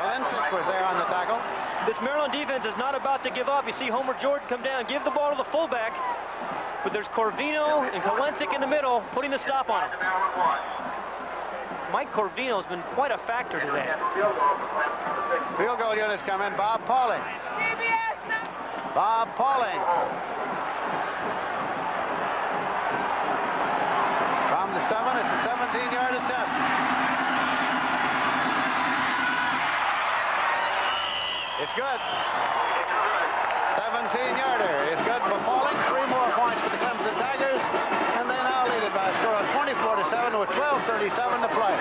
Kalinsick was there on the tackle. This Maryland defense is not about to give up. You see Homer Jordan come down, give the ball to the fullback. But there's Corvino and Kalinsick in the middle, putting the stop on him. Mike Corvino has been quite a factor today. Field goal units come in. Bob Pauling. Bob Pauling. From the 7, it's a 17-yard attempt. It's good. 17-yarder is good for Pauling. 3 more points for the Clemson Tigers, and they now lead it by a score of 24-7 with 12:37 to play.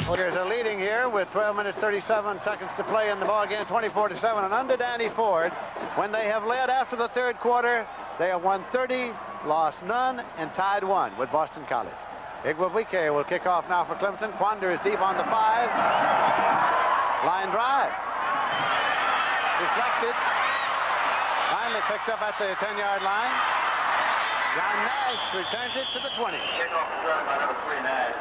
Tigers are leading here with 12 minutes 37 seconds to play in the ball game, 24-7. And under Danny Ford, when they have led after the 3rd quarter, they have won 30, lost none, and tied 1 with Boston College. Igwebike will kick off now for Clemson. Quander is deep on the 5. Line drive. Deflected. Finally picked up at the 10-yard line. John Nash returns it to the 20. Kickoff return by number 3, Nash.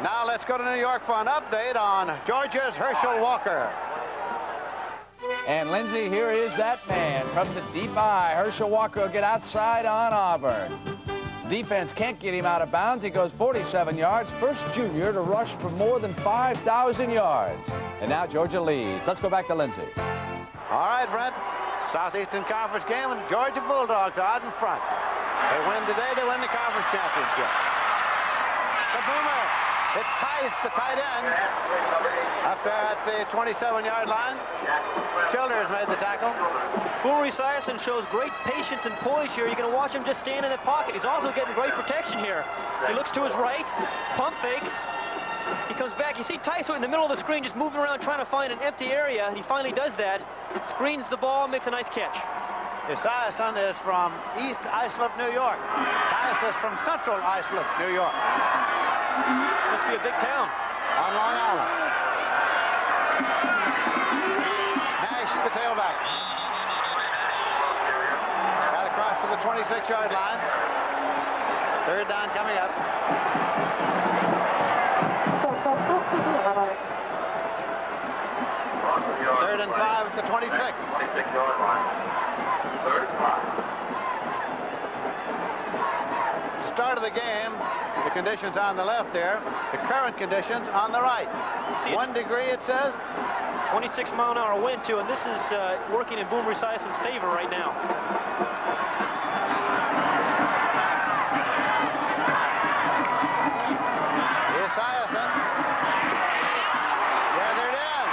Now let's go to New York for an update on Georgia's Herschel Walker. And Lindsay, here is that man from the deep eye. Herschel Walker will get outside on Auburn. Defense can't get him out of bounds. He goes 47 yards. First junior to rush for more than 5,000 yards. And now Georgia leads. Let's go back to Lindsay. All right, Brent. Southeastern Conference game, and Georgia Bulldogs are out in front. They win today, they win the conference championship. The boomer. It's Tice, the tight end. Up there at the 27-yard line. Childers made the tackle. Boomer Esiason shows great patience and poise here. You're going to watch him just stand in the pocket. He's also getting great protection here. He looks to his right, pump fakes. He comes back. You see Tice in the middle of the screen just moving around trying to find an empty area, and he finally does that. Screens the ball, makes a nice catch. Esiason is from East Islip, New York. Tice is from Central Islip, New York. Must be a big town. On Long Island. Nash, the tailback. Got across to the 26-yard line. 3rd down coming up. Third and 5 at the 26. 26-yard line. 3rd and 5. Start of the game, the conditions on the left there, the current conditions on the right. 1 degree, it says. 26-mile-an-hour wind, too, and this is working in Boomer Esiason's favor right now. Esiason. Yeah, there it is.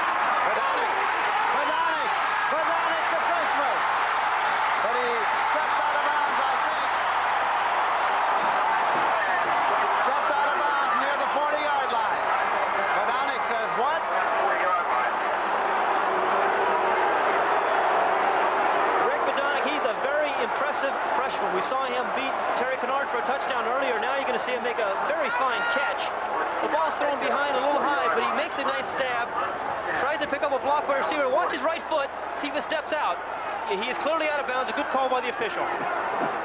Badonic, the freshman. But he stepped out of bounds, I think. Stepped out of bounds near the 40-yard line. Badonic says what? 40-yard line. Rick Badonic, he's a very impressive freshman. We saw him beat Terry Kennard for a touchdown earlier. Now you're going to see him make a very fine catch. The ball's thrown behind a little high, but he makes a nice stab. Tries to pick up a block by receiver. Watch his right foot. See if it steps out. He is clearly out of bounds. A good call by the official.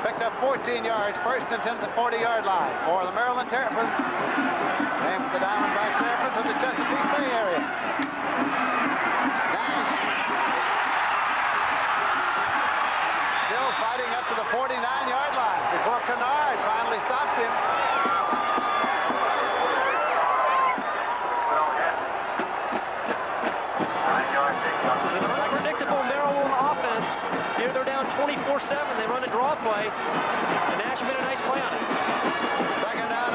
Picked up 14 yards, 1st and 10 at the 40-yard line for the Maryland Terrapins. Named the Diamondback Terrapins of the Chesapeake Bay area. Nash. Still fighting up to the 49-yard line before Kennard finally stopped him. This is an unpredictable Maryland offense. Here they're down 24-7. They run a draw play. And Nash made a nice play on it. 2nd down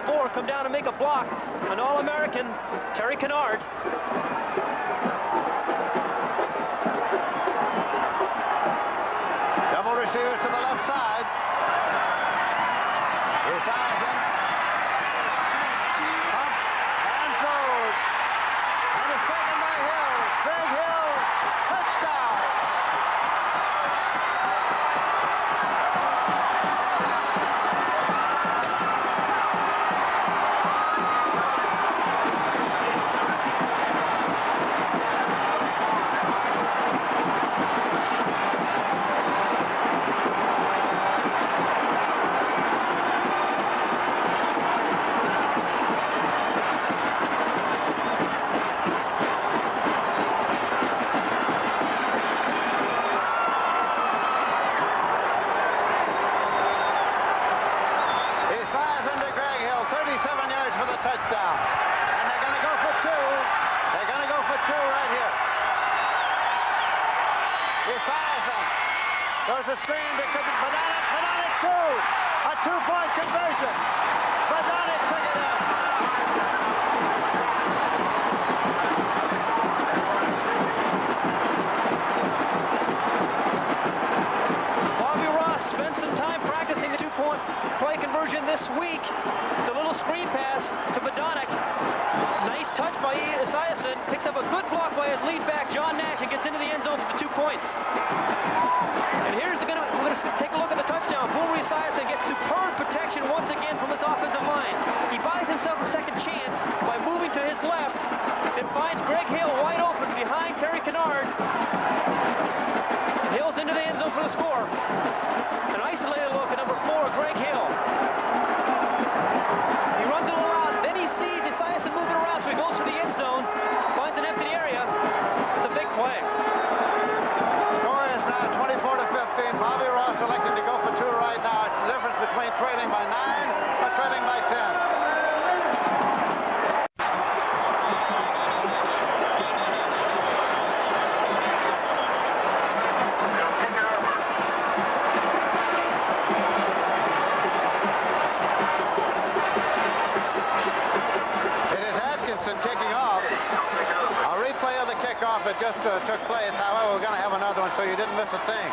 4 come down and make a block. An All-American, Terry Kennard. Double receivers to the left side. Here's Eisen. Pumps and throws. And it's taken by Hill. Greg Hill. Touchdown. Touchdown. And they're going to go for 2. They're going to go for 2 right here. Esiason throws a screen to Badonic. Badonic 2. A 2-point conversion. Badonic took it in. Bobby Ross spent some time practicing the 2-point play conversion this week. It's a little screen pass to Badonic. Nice touch by Esiason. Picks up a good block by his lead back, John Nash, and gets into the end zone for the 2 points. And we're going to take a look at the touchdown. Boomer Esiason gets superb protection once again from his offensive line. He buys himself a second chance by moving to his left and finds Greg Hill wide open behind Terry Kennard. Hill's into the end zone for the score. An isolated look at number 4, Greg Hill. He runs a little out, then he sees Esiason moving around, so he goes for the end zone, finds an empty area. It's a big play. Score is now 24-15. Bobby Ross elected to go for 2 right now. It's the difference between trailing by 9 or trailing by 10. Kicking off. A replay of the kickoff that just took place. However, we're going to have another one so you didn't miss a thing.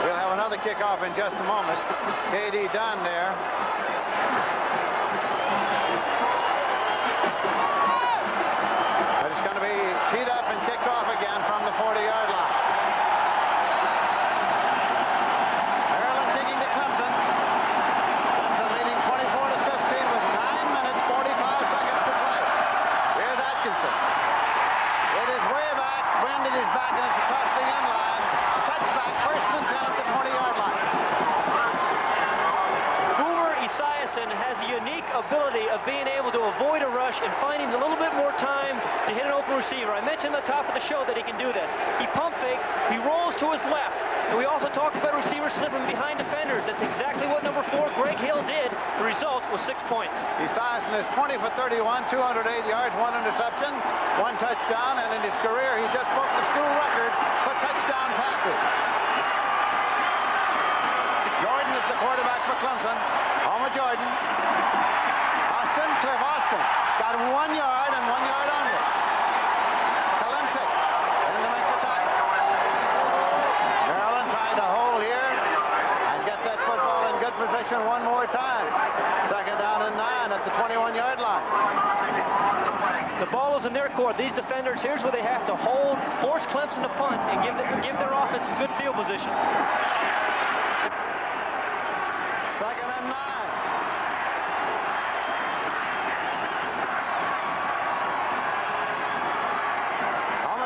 We'll have another kickoff in just a moment. K.D. Dunn there. But it's going to be teed up and kicked off again from the 40-yard line. Maryland kicking to Clemson. Clemson leading 24-15 with 9 minutes, 45 seconds to play. Here's Atkinson. It is way back. Wind at his back, and it's across the end line. Touchback, 1st and 10 at the 20-yard line. Boomer Esiason has a unique ability of being able to avoid a rush and finding a little bit more time to hit an open receiver. I mentioned at the top of the show that he can do this. He pump fakes, he rolls to his left, and we also talked about receivers slipping behind defenders. That's exactly what number 4, Greg Hill, did. The result was 6 points. Esiason is 20 for 31, 208 yards, 1 interception, 1 touchdown, and in his career, he just broke the school record for touchdown passes. Jordan is the quarterback for Clemson. Home of Jordan. Cliff Austin got 1 yard and 1 yard only. Kalinsic in to make the tackle. Maryland trying to hold here and get that football in good position one more time. 2nd down and 9 at the 21-yard line. The ball is in their court. These defenders, here's where they have to hold, force Clemson to punt, and give their offense some good field position. 2nd and 9.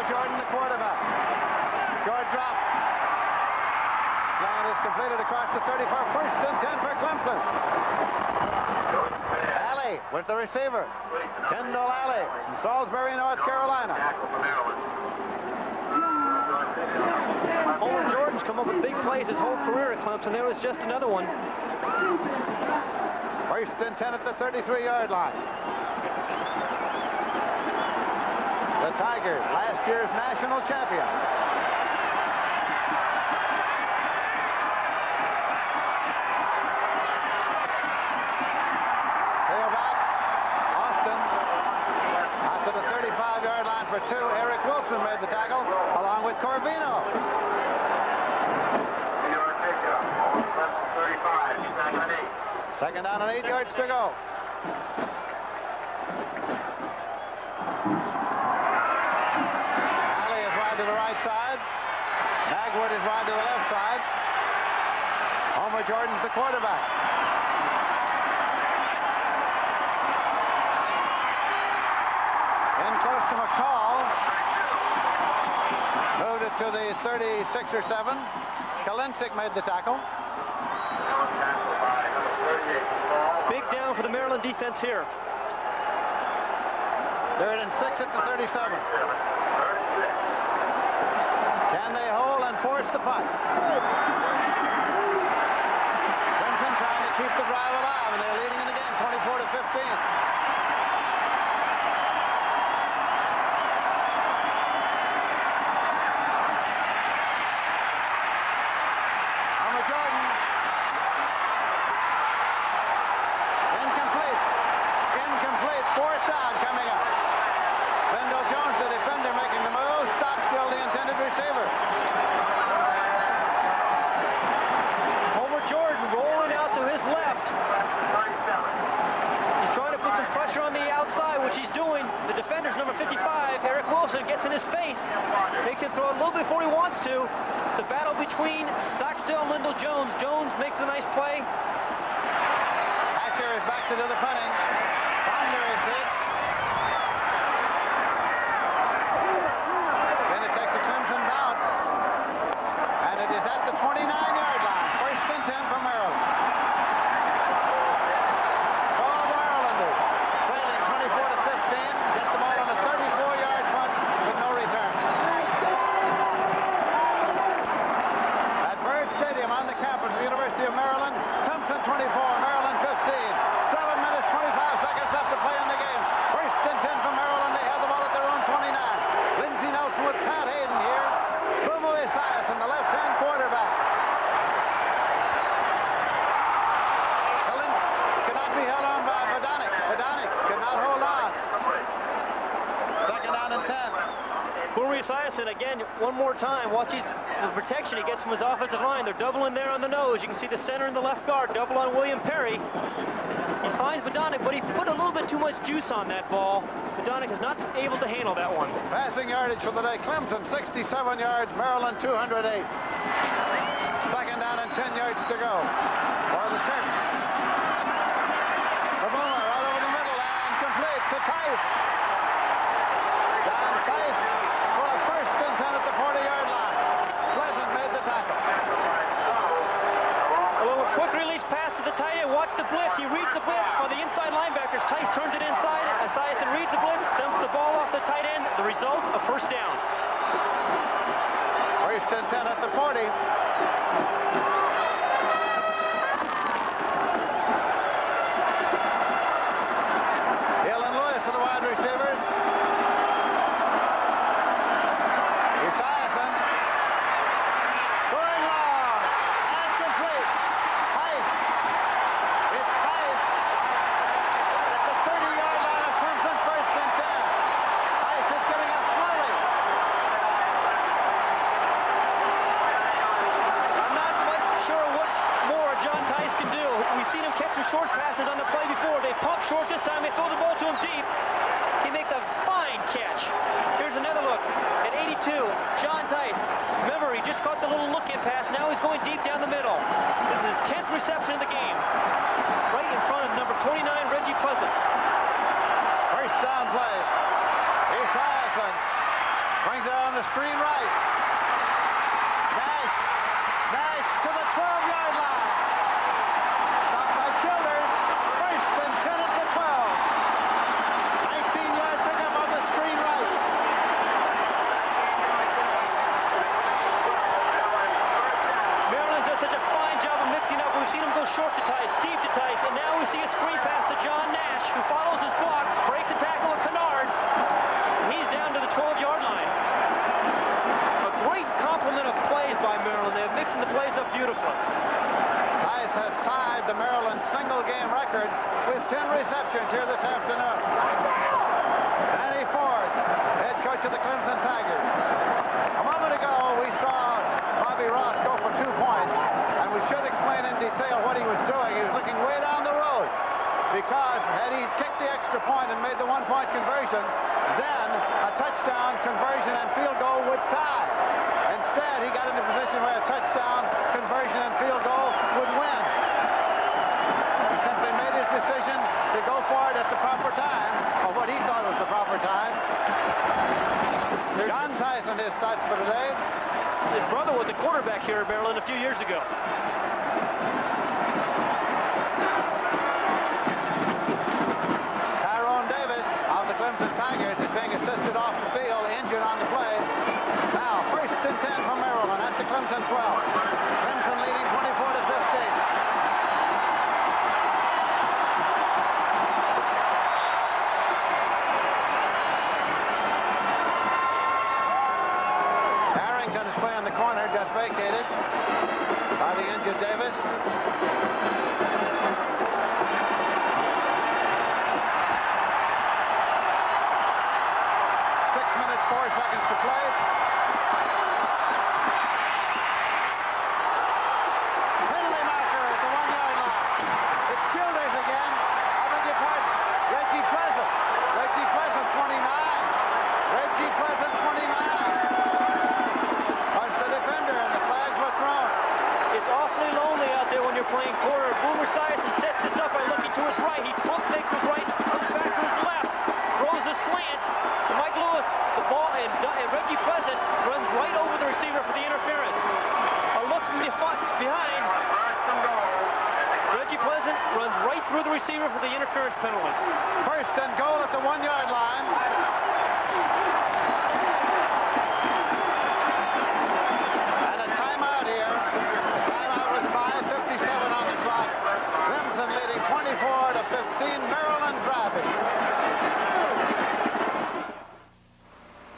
Jordan, the quarterback. Short drop. Line is completed across the 30 for 1st and 10 for Clemson. Alley with the receiver. Kendall Alley from Salisbury, North Carolina. Homer Jordan's come up with big plays his whole career at Clemson. There was just another one. 1st and 10 at the 33-yard line. The Tigers, last year's national champion. number 2, Eric Wilson, made the tackle, along with Corvino. 2-yard pickup. Clemson 35. Second and 8. Second down and 8 yards to go. Alley is wide to the right side. Magwood is wide to the left side. Homer Jordan's the quarterback. In close to McCall. Moved it to the 36 or 7. Kalincic made the tackle. Big down for the Maryland defense here. 3rd and 6 at the 37. Can they hold and force the punt? Clemson trying to keep the drive alive, and they're leading in the game 24 to 15. Gets in his face, makes him throw a little before he wants to. It's a battle between Stockstill and Lyndall Jones. Jones makes a nice play. Hatcher is back to do the punting. Ponder is hit. Then it takes a Clemson bounce. And it is at the 29-yard line. 1st and 10 for Maryland. Oh, the Marylanders trailing 24 to 15. Get the ball on a 34-yard punt. No return. At Byrd Stadium on the campus of the University of Maryland, Clemson 24, Maryland 15. 7 minutes, 25 seconds left to play in the game. 1st and 10 for Maryland. They have the ball at their own 29. Lindsey Nelson with Pat Hayden here. Bumo Esiason, the left-hand quarterback. Helen cannot be held on by Bodonic. Bodonic cannot hold on. 2nd down and 10. Bumo Esiason, again, one more time. Watch the protection he gets from his offensive line. They're doubling there on the nose. You can see the center and the left guard double on William Perry. He finds Bodonic, but he put a little bit too much juice on that ball. Bodonic is not able to handle that one. Passing yardage for the day. Clemson 67 yards, Maryland 208. 2nd down and 10 yards to go for the Terps. The Boomer right over the middle and complete to Tice. John Tice for a 1st and 10 at the 40-yard line. Pleasant made the tackle. A little quick release pass to the tight end. Watch the blitz. He reads the blitz on the inside linebackers. Tice turns it inside. Esiason reads the blitz, dumps the ball off the tight end. The result, a 1st down. 1st and 10 at the 40. Hill and Lewis are the wide receivers. Esiason going long and complete. Tice. It's Tice at the 30-yard line of Clemson. 1st and 10. Tice is getting up slowly. I'm not quite sure what more John Tice can do. We've seen him catch some short passes on the play before. They pump short this time. They throw the ball to him deep. He makes a fine catch. Here's another look at 82. John Tice. Remember, he just caught the little look-in pass. Now he's going deep down the middle. This is his 10th reception of the game. Right in front of number 29, Reggie Pleasant. 1st down play. Esiason brings it on the screen right. Nash to the 12-yard line. Stopped by Childers. 1st and 10 at the 12. 19-yard pickup on the screen right. Maryland does such a fine job of mixing up. We've seen him go short to Tice, deep to Tice, and now we see a screen pass to John Nash, who follows his blocks, breaks a tackle of Kennard. He's down to the 12-yard line. A great complement of plays by Maryland. They're mixing the plays up beautifully. Harrington made the one-point conversion, then a touchdown, conversion, and field goal would tie. Instead, he got into a position where a touchdown, conversion, and field goal would win. He simply made his decision to go for it at the proper time, or what he thought was the proper time. John Tyson, his stats for today. His brother was a quarterback here at Maryland a few years ago. Clemson Tigers is being assisted off the field, injured on the play. Now, 1st and 10 for Maryland at the Clemson 12. Clemson leading 24-15. Harrington is playing the corner, just vacated by the injured Davis. 4 seconds to play. Penalty marker at the 1-yard line. It's Childers again. I beg your pardon. Reggie Pleasant. Reggie Pleasant, 29. Reggie Pleasant, 29. Was the defender, and the flags were thrown. It's awfully lonely out there when you're playing corner. Boomer Esiason sets this up by looking to his right. He pump fakes his right, comes back to his left, throws a slant to Mike Lewis. The ball, and Reggie Pleasant runs right over the receiver for the interference. A look from behind. Reggie Pleasant runs right through the receiver for the interference penalty. 1st and goal at the 1-yard line. And a timeout here. A timeout with 5:57 on the clock. Clemson leading 24-15. Maryland driving.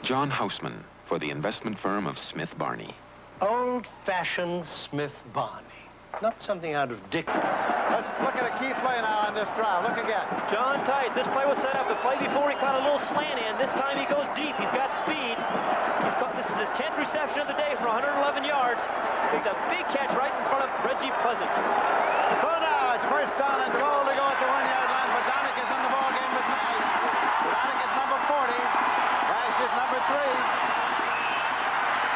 John Houseman for the investment firm of Smith Barney. Old-fashioned Smith Barney. Not something out of Dickens. Let's look at a key play now on this drive. Look again. John Tice, this play was set up. The play before he caught a little slant in. This time he goes deep. He's got speed. This is his 10th reception of the day for 111 yards. He's a big catch right in front of Reggie Pleasant. So now it's 1st down and goal to go at the 1-yard line. Bodonic is in the ball game with Nash. Bodonic is number 40. Nash is number 3.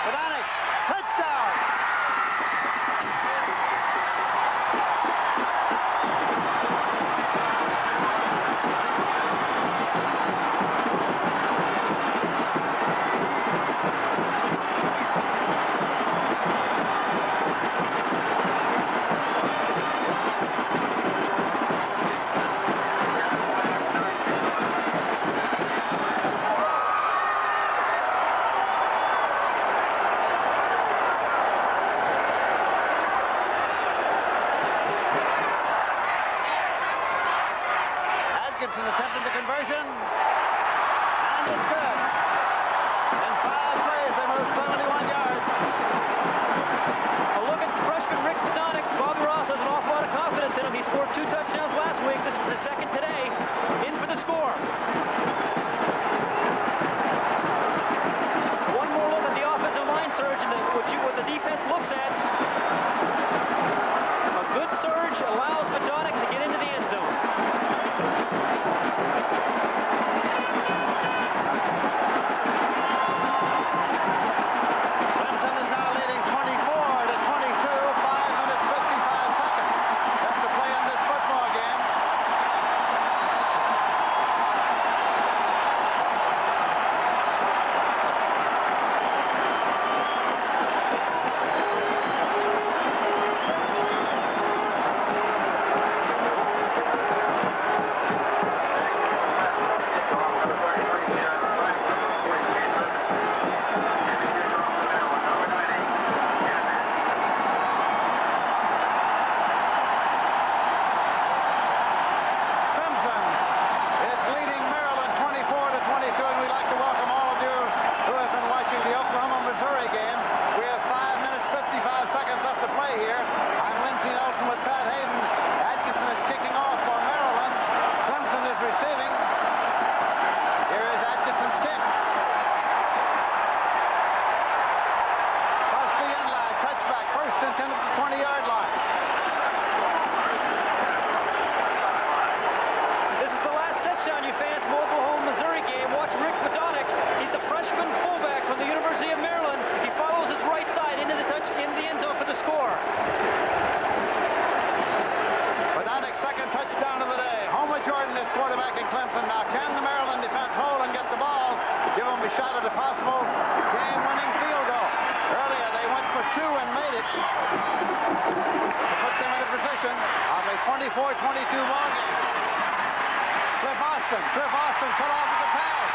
Bodonic, touchdown! Attempting the conversion, and it's good. In 5 plays, they moved 71 yards. A look at freshman Rick Bodonic. Bob Ross has an awful lot of confidence in him. He scored 2 touchdowns last week. This is his 2nd today. In for the score. One more look at the offensive line surge, and what the defense looks at. A good surge allows Bodonic to get into the end zone. Clemson is now leading 24-22, 5 minutes, 55 seconds left to play in this football game. ball game. Cliff Austin cut off at the pass.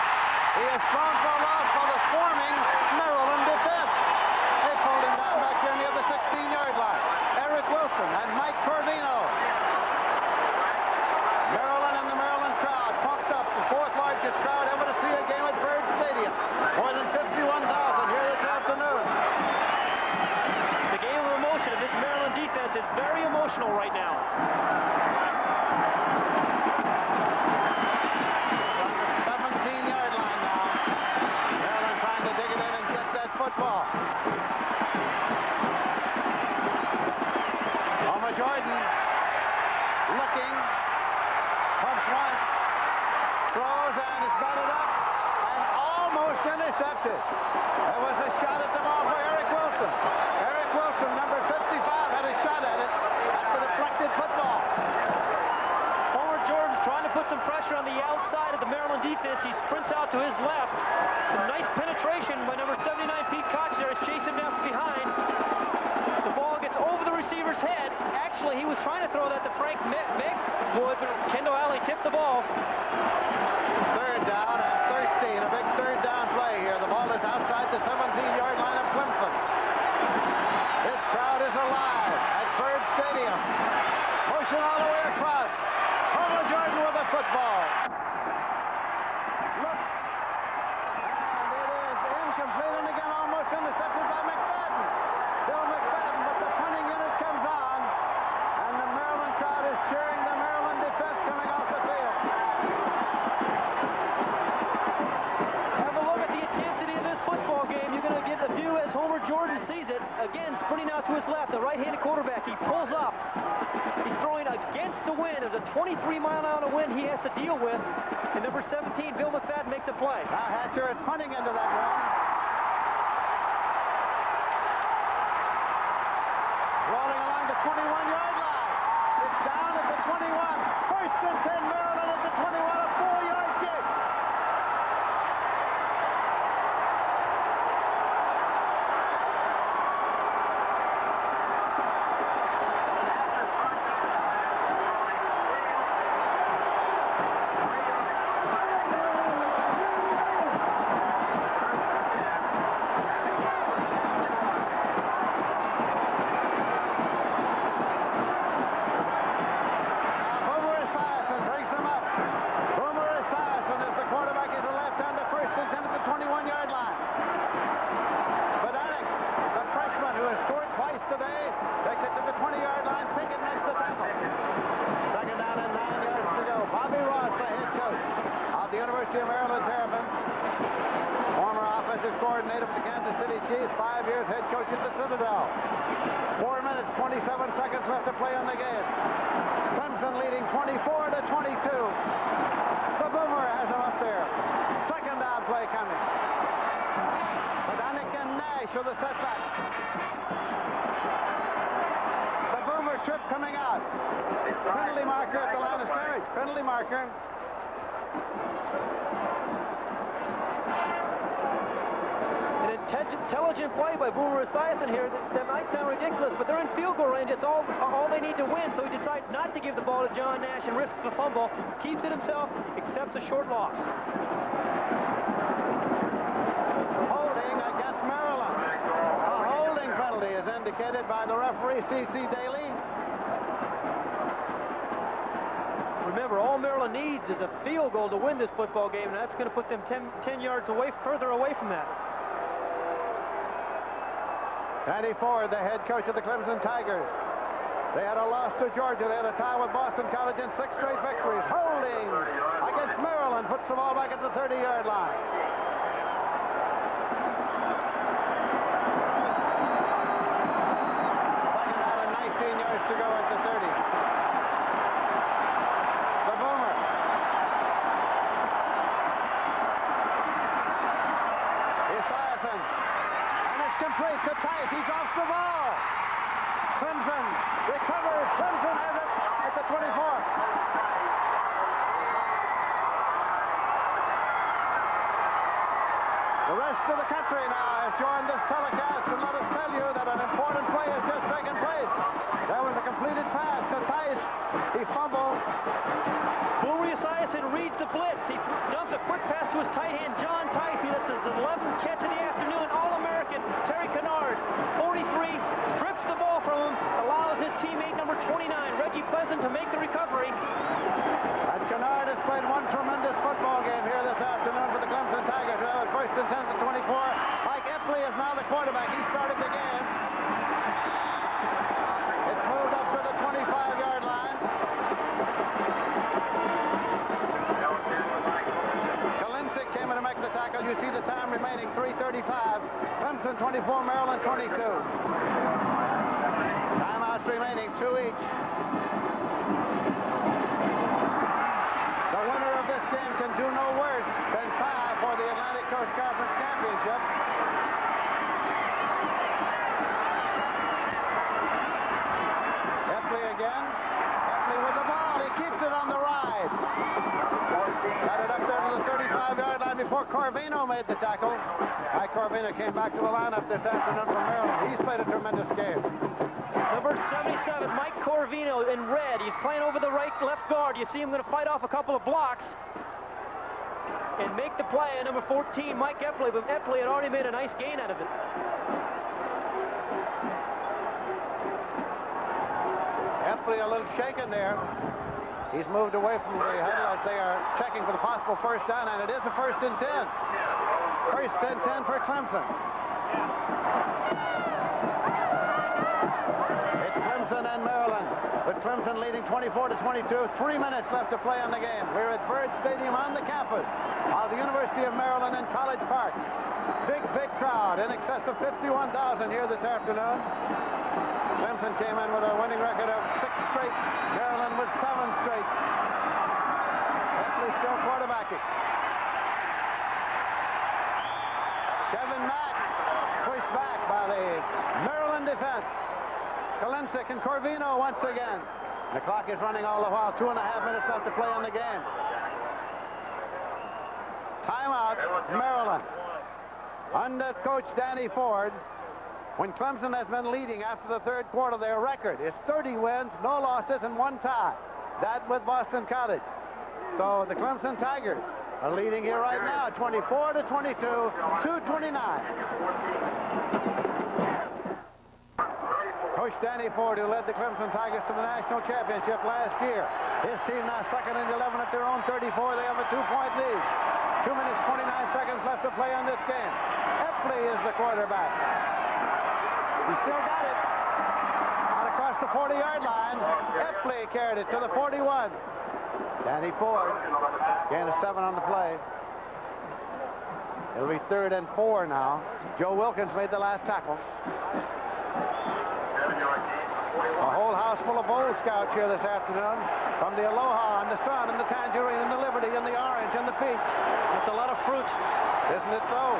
He is thrown for a loss for the swarming Maryland defense. They pulled him down back there near the 16-yard line. Eric Wilson and Mike Corvino. Maryland and the Maryland crowd pumped up, the fourth largest crowd ever to see a game at Byrd Stadium. More than 51,000 here this afternoon. It's a game of emotion, and this Maryland defense is very emotional right now. On the 17-yard line now. Maryland trying to dig it in and get that football. Homer Jordan looking, pumps once, throws, and it's batted up and almost intercepted. There was a shot at the ball by Eric Wilson. Eric Wilson, number 55, had a shot at it at the deflected football. Homer Jordan trying to put some pressure on the outside of the Maryland defense. He sprints out to his left. Some nice penetration by number 79, Pete Koch there, is chasing him down from behind. The ball gets over the receiver's head. Actually, he was trying to throw that to Frank Megwood, but Kendall Alley tipped the ball. Third down and 13, a big third down play here. The ball is outside the 17-yard line of Clemson. This crowd is alive at Byrd Stadium. Motion all the way across. Homer Jordan with the football. Look. And it is incomplete and again almost intercepted by McFadden. Bill McFadden, but the punting unit comes on. And the Maryland crowd is cheering the Maryland defense coming off the field. Have a look at the intensity of this football game. You're going to get a view as Homer Jordan sees it. Again, sprinting out to his left, the right-handed quarterback. He pulls up. He's throwing against the wind. There's a 23-mile-an-hour wind he has to deal with. And number 17, Bill McFadden, makes a play. Now Hatcher is punting into that one. Rolling along the 21-yard line. It's down at the 21. First and 10, Maryland at the 21, a 4-yard kick. Coordinator for the Kansas City Chiefs, 5 years head coach at the Citadel. 4 minutes, 27 seconds left to play on the game. Clemson leading 24-22. The Boomer has him up there. Second down play coming. Badanic and Nash with the setback. The Boomer trip coming out. Penalty marker at the line of scrimmage. Penalty marker. Intelligent play by Boomer Esiason here. That might sound ridiculous, but they're in field goal range. It's all they need to win, so he decides not to give the ball to John Nash and risks the fumble. Keeps it himself, accepts a short loss. Holding against Maryland. A holding penalty is indicated by the referee, C.C. Daly. Remember, all Maryland needs is a field goal to win this football game, and that's going to put them 10 yards further away from that. Andy Ford, the head coach of the Clemson Tigers. They had a loss to Georgia. They had a tie with Boston College in 6 straight victories. Holding against Maryland. Puts the ball back at the 30-yard line. Second down and 19 yards to go at the 30. The Boomer. Esiason. Complete to Tice. He drops the ball. Clemson recovers. Clemson has it at the 24. The rest of the country now has joined this telecast, and let us tell you that an important play has just taken place. There was a completed pass to Tice. He fumbled. Burius Esiason reads the blitz. He dumps a quick pass to his tight end, John Tice. That's his 11th catch of the afternoon. All-American Terry Kennard, 43, strips the ball from him, allows his teammate number 29, Reggie Pleasant, to make the recovery. And Kennard has played one tremendous football game here this afternoon for the Clemson Tigers. Well, first and 10 to 24. Mike Epley is now the quarterback. He started the game. It's moved up to the 25-yard line. Kalinsic came in to make the tackle. You see the time remaining, 3:35. Clemson 24, Maryland 22. Timeouts remaining, 2 each. The winner of this game can do no worse than tie for the Atlantic Coast Conference Championship. Epley again. Epley with the ball. He keeps it on the ride. Got it up there to the 35-yard line before Corvino made the tackle. Mike Corvino came back to the lineup this afternoon from Maryland. He's played a tremendous game. Number 77, Mike Corvino in red. He's playing over the left guard. You see him going to fight off a couple of blocks and make the play. And number 14, Mike Epley, but Epley had already made a nice gain out of it. Epley a little shaken there. He's moved away from the huddle as they are checking for the possible first down, and it is a 1st and 10. 1st and 10 for Clemson. It's Clemson and Maryland, with Clemson leading 24 to 22. 3 minutes left to play on the game. We're at Byrd Stadium on the campus of the University of Maryland in College Park. Big crowd, in excess of 51,000 here this afternoon. Clemson came in with a winning record of 6 straight. Maryland with 7 straight. Epley still quarterbacking. Kevin Mack pushed back by the Maryland defense. Kalinsic and Corvino once again. The clock is running all the while. 2.5 minutes left to play on the game. Timeout, Maryland. Under coach Danny Ford. When Clemson has been leading after the 3rd quarter, their record is 30 wins, no losses, and 1 tie. That with Boston College. So the Clemson Tigers are leading here right now, 24 to 22, 2:29. Coach Danny Ford, who led the Clemson Tigers to the national championship last year. His team now second and 11 at their own 34. They have a 2-point lead. 2 minutes, 29 seconds left to play on this game. Epley is the quarterback. He still got it. Out across the 40-yard line. Epley carried it to the 41. Danny Ford. Gain of 7 on the play. It'll be 3rd and 4 now. Joe Wilkins made the last tackle. A whole house full of Bowl Scouts here this afternoon. From the Aloha and the Sun and the Tangerine and the Liberty and the Orange and the Peach. That's a lot of fruit. Isn't it though?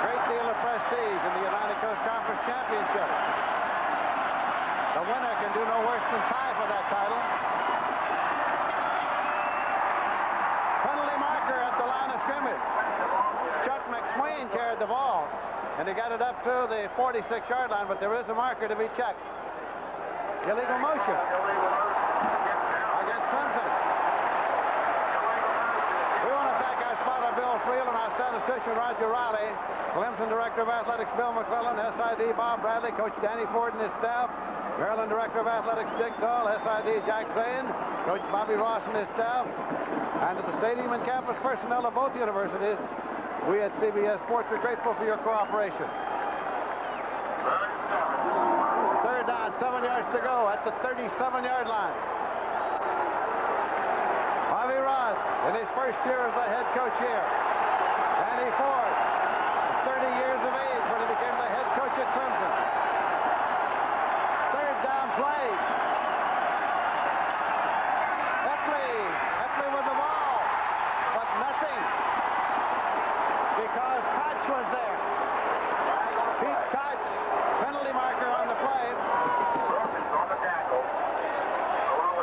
Great deal of prestige in the Atlantic Coast Conference Championship. The winner can do no worse than tie for that title. Penalty marker at the line of scrimmage. Chuck McSwain carried the ball, and he got it up to the 46-yard line, but there is a marker to be checked. Illegal motion against Clemson. We want to thank our spotter, Bill Friel, and our statistician, Roger Riley, Clemson Director of Athletics, Bill McClellan, SID, Bob Bradley, Coach Danny Ford and his staff, Maryland Director of Athletics, Dick Dahl, SID, Jack Zane, Coach Bobby Ross and his staff, and to the stadium and campus personnel of both universities, we at CBS Sports are grateful for your cooperation. 3rd down, 7 yards to go at the 37-yard line. Bobby Ross in his first year as the head coach here. Danny Ford, 30 years of age when he became the head coach at Clemson. 3rd down play. Epley with the ball, but nothing because Koch was there. Pete Koch, penalty marker on the play.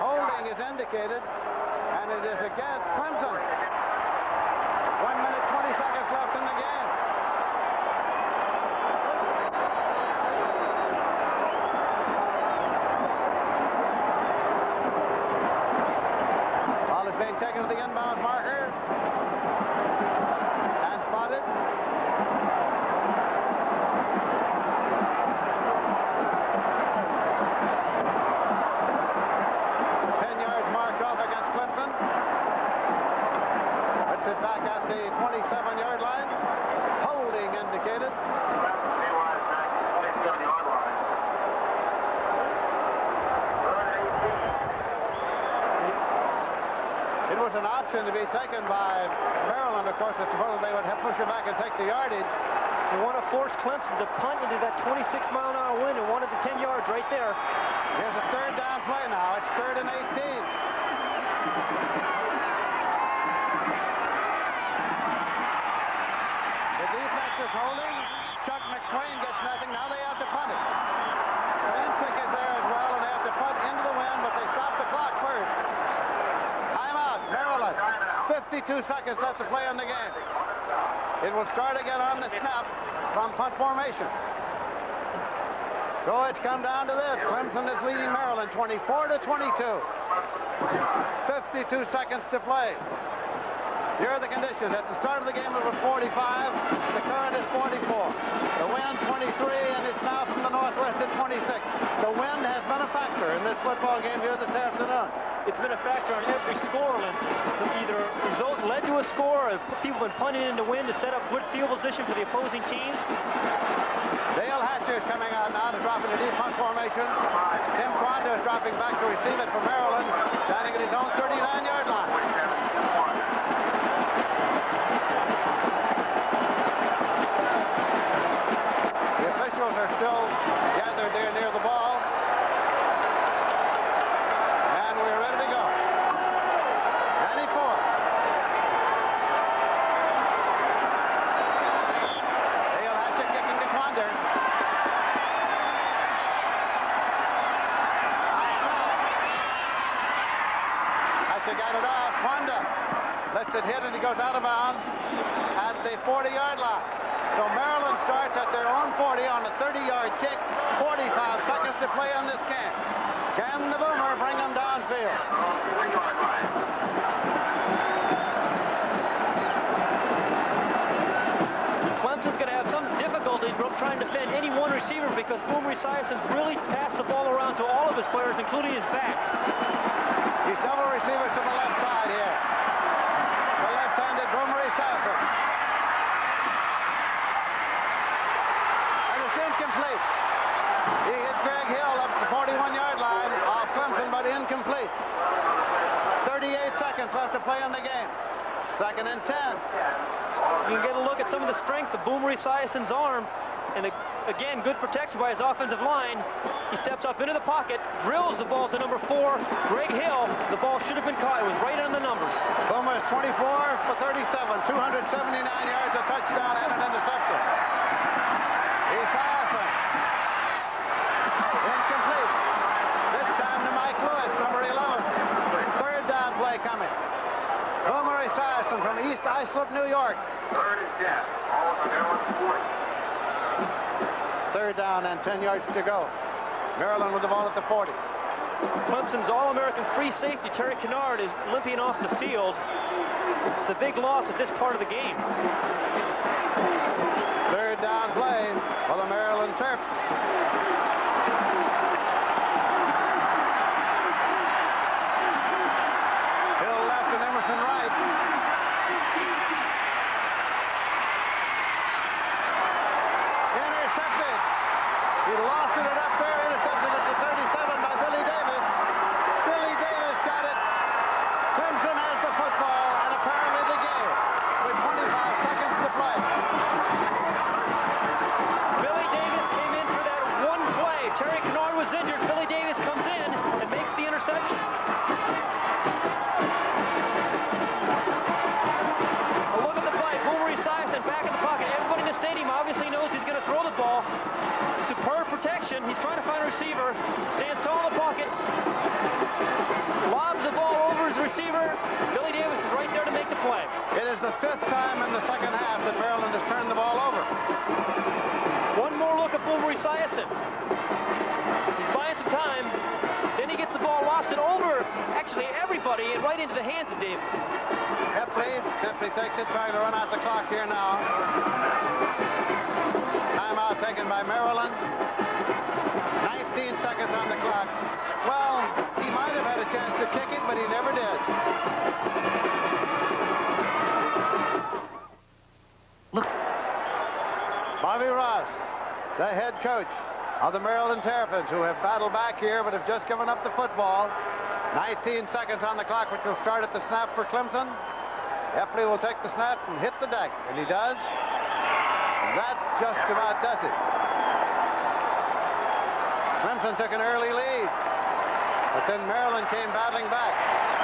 Holding is indicated, and it is against Clemson. 1 minute, 20 seconds left in the game. Ball is being taken to the inbound marker. And spotted. Clemson. Puts it back at the 27-yard line. Holding indicated. It was an option to be taken by Maryland. Of course, it's supposed they would push it back and take the yardage. They want to force Clemson to punt into that 26-mile-an-hour wind and wanted the 10 yards right there. Here's a third down play now. It's 3rd and 18. The defense is holding. Chuck McSwain gets nothing. Now they have to punt it. Bensick is there as well, and they have to punt into the wind, but they stop the clock first. Timeout, Maryland. 52 seconds left to play in the game. It will start again on the snap from punt formation. So it's come down to this. Clemson is leading Maryland 24-22. 52 seconds to play. Here are the conditions. At the start of the game, it was 45. The current is 44. The wind, 23, and it's now from the northwest at 26. The wind has been a factor in this football game here this afternoon. It's been a factor on every score, Lindsey. So either result led to a score, or people have been punting into wind to set up good field position for the opposing teams. Dale Hatcher is coming out now to drop into deep punt formation. Tim Quanda is dropping back to receive it for Maryland, standing at his own 39-yard line. The officials are still gathered there near the ball. And we're ready to go. 94. Dale Hatcher kicking to Quanda. Got it off. Quanda lets it hit, and he goes out of bounds at the 40-yard line. So Maryland starts at their own 40 on a 30-yard kick. 45 seconds to play in this game. Can the Boomer bring them downfield? Clemson's going to have some difficulty trying to defend any one receiver because Boomer Esiason's really passed the ball around to all of his players, including his backs. He's double receivers to the left side here. The left-handed Boomer Esiason. And it's incomplete. He hit Greg Hill up the 41-yard line off Clemson, but incomplete. 38 seconds left to play in the game. 2nd and 10. You can get a look at some of the strength of Boomer Esiason's arm. And again, good protection by his offensive line. He steps up into the pocket, drills the ball to number 4, Greg Hill. The ball should have been caught. It was right on the numbers. Boomer's 24 for 37, 279 yards, a touchdown, and an interception. Esiason. Incomplete. This time to Mike Lewis, number 11. 3rd down play coming. Boomer Esiason from East Islip, New York. 3rd and 10. All of the Maryland 40. 3rd down and 10 yards to go. Maryland with the ball at the 40. Clemson's All-American free safety, Terry Kennard, is limping off the field. It's a big loss at this part of the game. 3rd down play for the Maryland Terps. Hill left and Emerson right. Intercepted. He lofted it up there, intercepted it to 37 by Billy Davis. Billy Davis got it. Clemson has the football and apparently the game with 25 seconds to play. Billy Davis came in for that one play. Terry Kennard was injured. Billy Davis comes in and makes the interception. A look at the play. Boomer Esiason back in the pocket. Everybody in the stadium obviously knows he's going to throw the ball. Superb protection. He's trying to find a receiver. Stands tall in the pocket. Lobs the ball over his receiver. Billy Davis is right there to make the play. It is the 5th time actually everybody right into the hands of Davis. Heffley simply takes it, trying to run out the clock here now. Timeout taken by Maryland. 19 seconds on the clock. Well, he might have had a chance to kick it, but he never did. Look. Bobby Ross, the head coach of the Maryland Terrapins, who have battled back here but have just given up the football. 19 seconds on the clock, which will start at the snap for Clemson. Heffley will take the snap and hit the deck, and he does. And that just about does it. Clemson took an early lead, but then Maryland came battling back.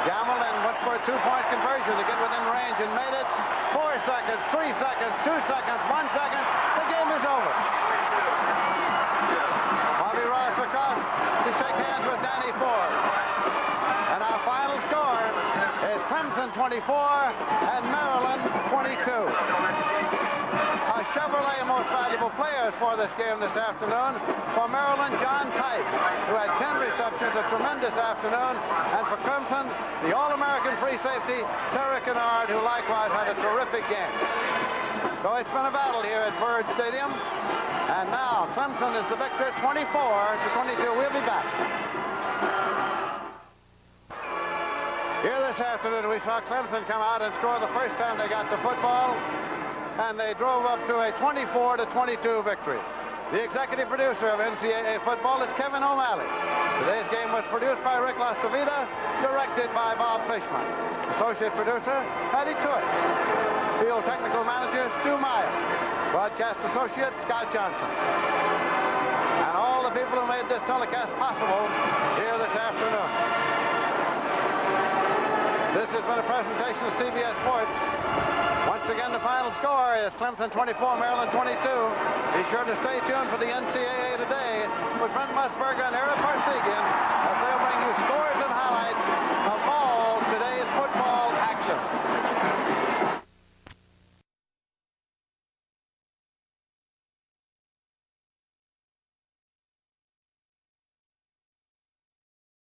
Gambled and went for a two-point conversion to get within range and made it. 4 seconds, 3 seconds, 2 seconds, 1 second. The game is over. Bobby Ross across to shake hands with Danny Ford. And our final score is Clemson 24 and Maryland 22. Our Chevrolet Most Valuable Players for this game this afternoon. For Maryland, John Tice, who had 10 receptions, a tremendous afternoon. And for Clemson, the All-American free safety, Terry Kennard, who likewise had a terrific game. So it's been a battle here at Byrd Stadium. And now Clemson is the victor, 24-22. We'll be back. Here this afternoon, we saw Clemson come out and score the first time they got the football, and they drove up to a 24-22 victory. The executive producer of NCAA football is Kevin O'Malley. Today's game was produced by Rick LaCivita, directed by Bob Fishman. Associate producer, Patty Choice. Field technical manager, Stu Meyer. Broadcast associate, Scott Johnson. And all the people who made this telecast possible here this afternoon. This has been a presentation of CBS Sports. Once again, the final score is Clemson 24, Maryland 22. Be sure to stay tuned for the NCAA Today with Brent Musburger and Eric Parsegian as they'll bring you scores and highlights.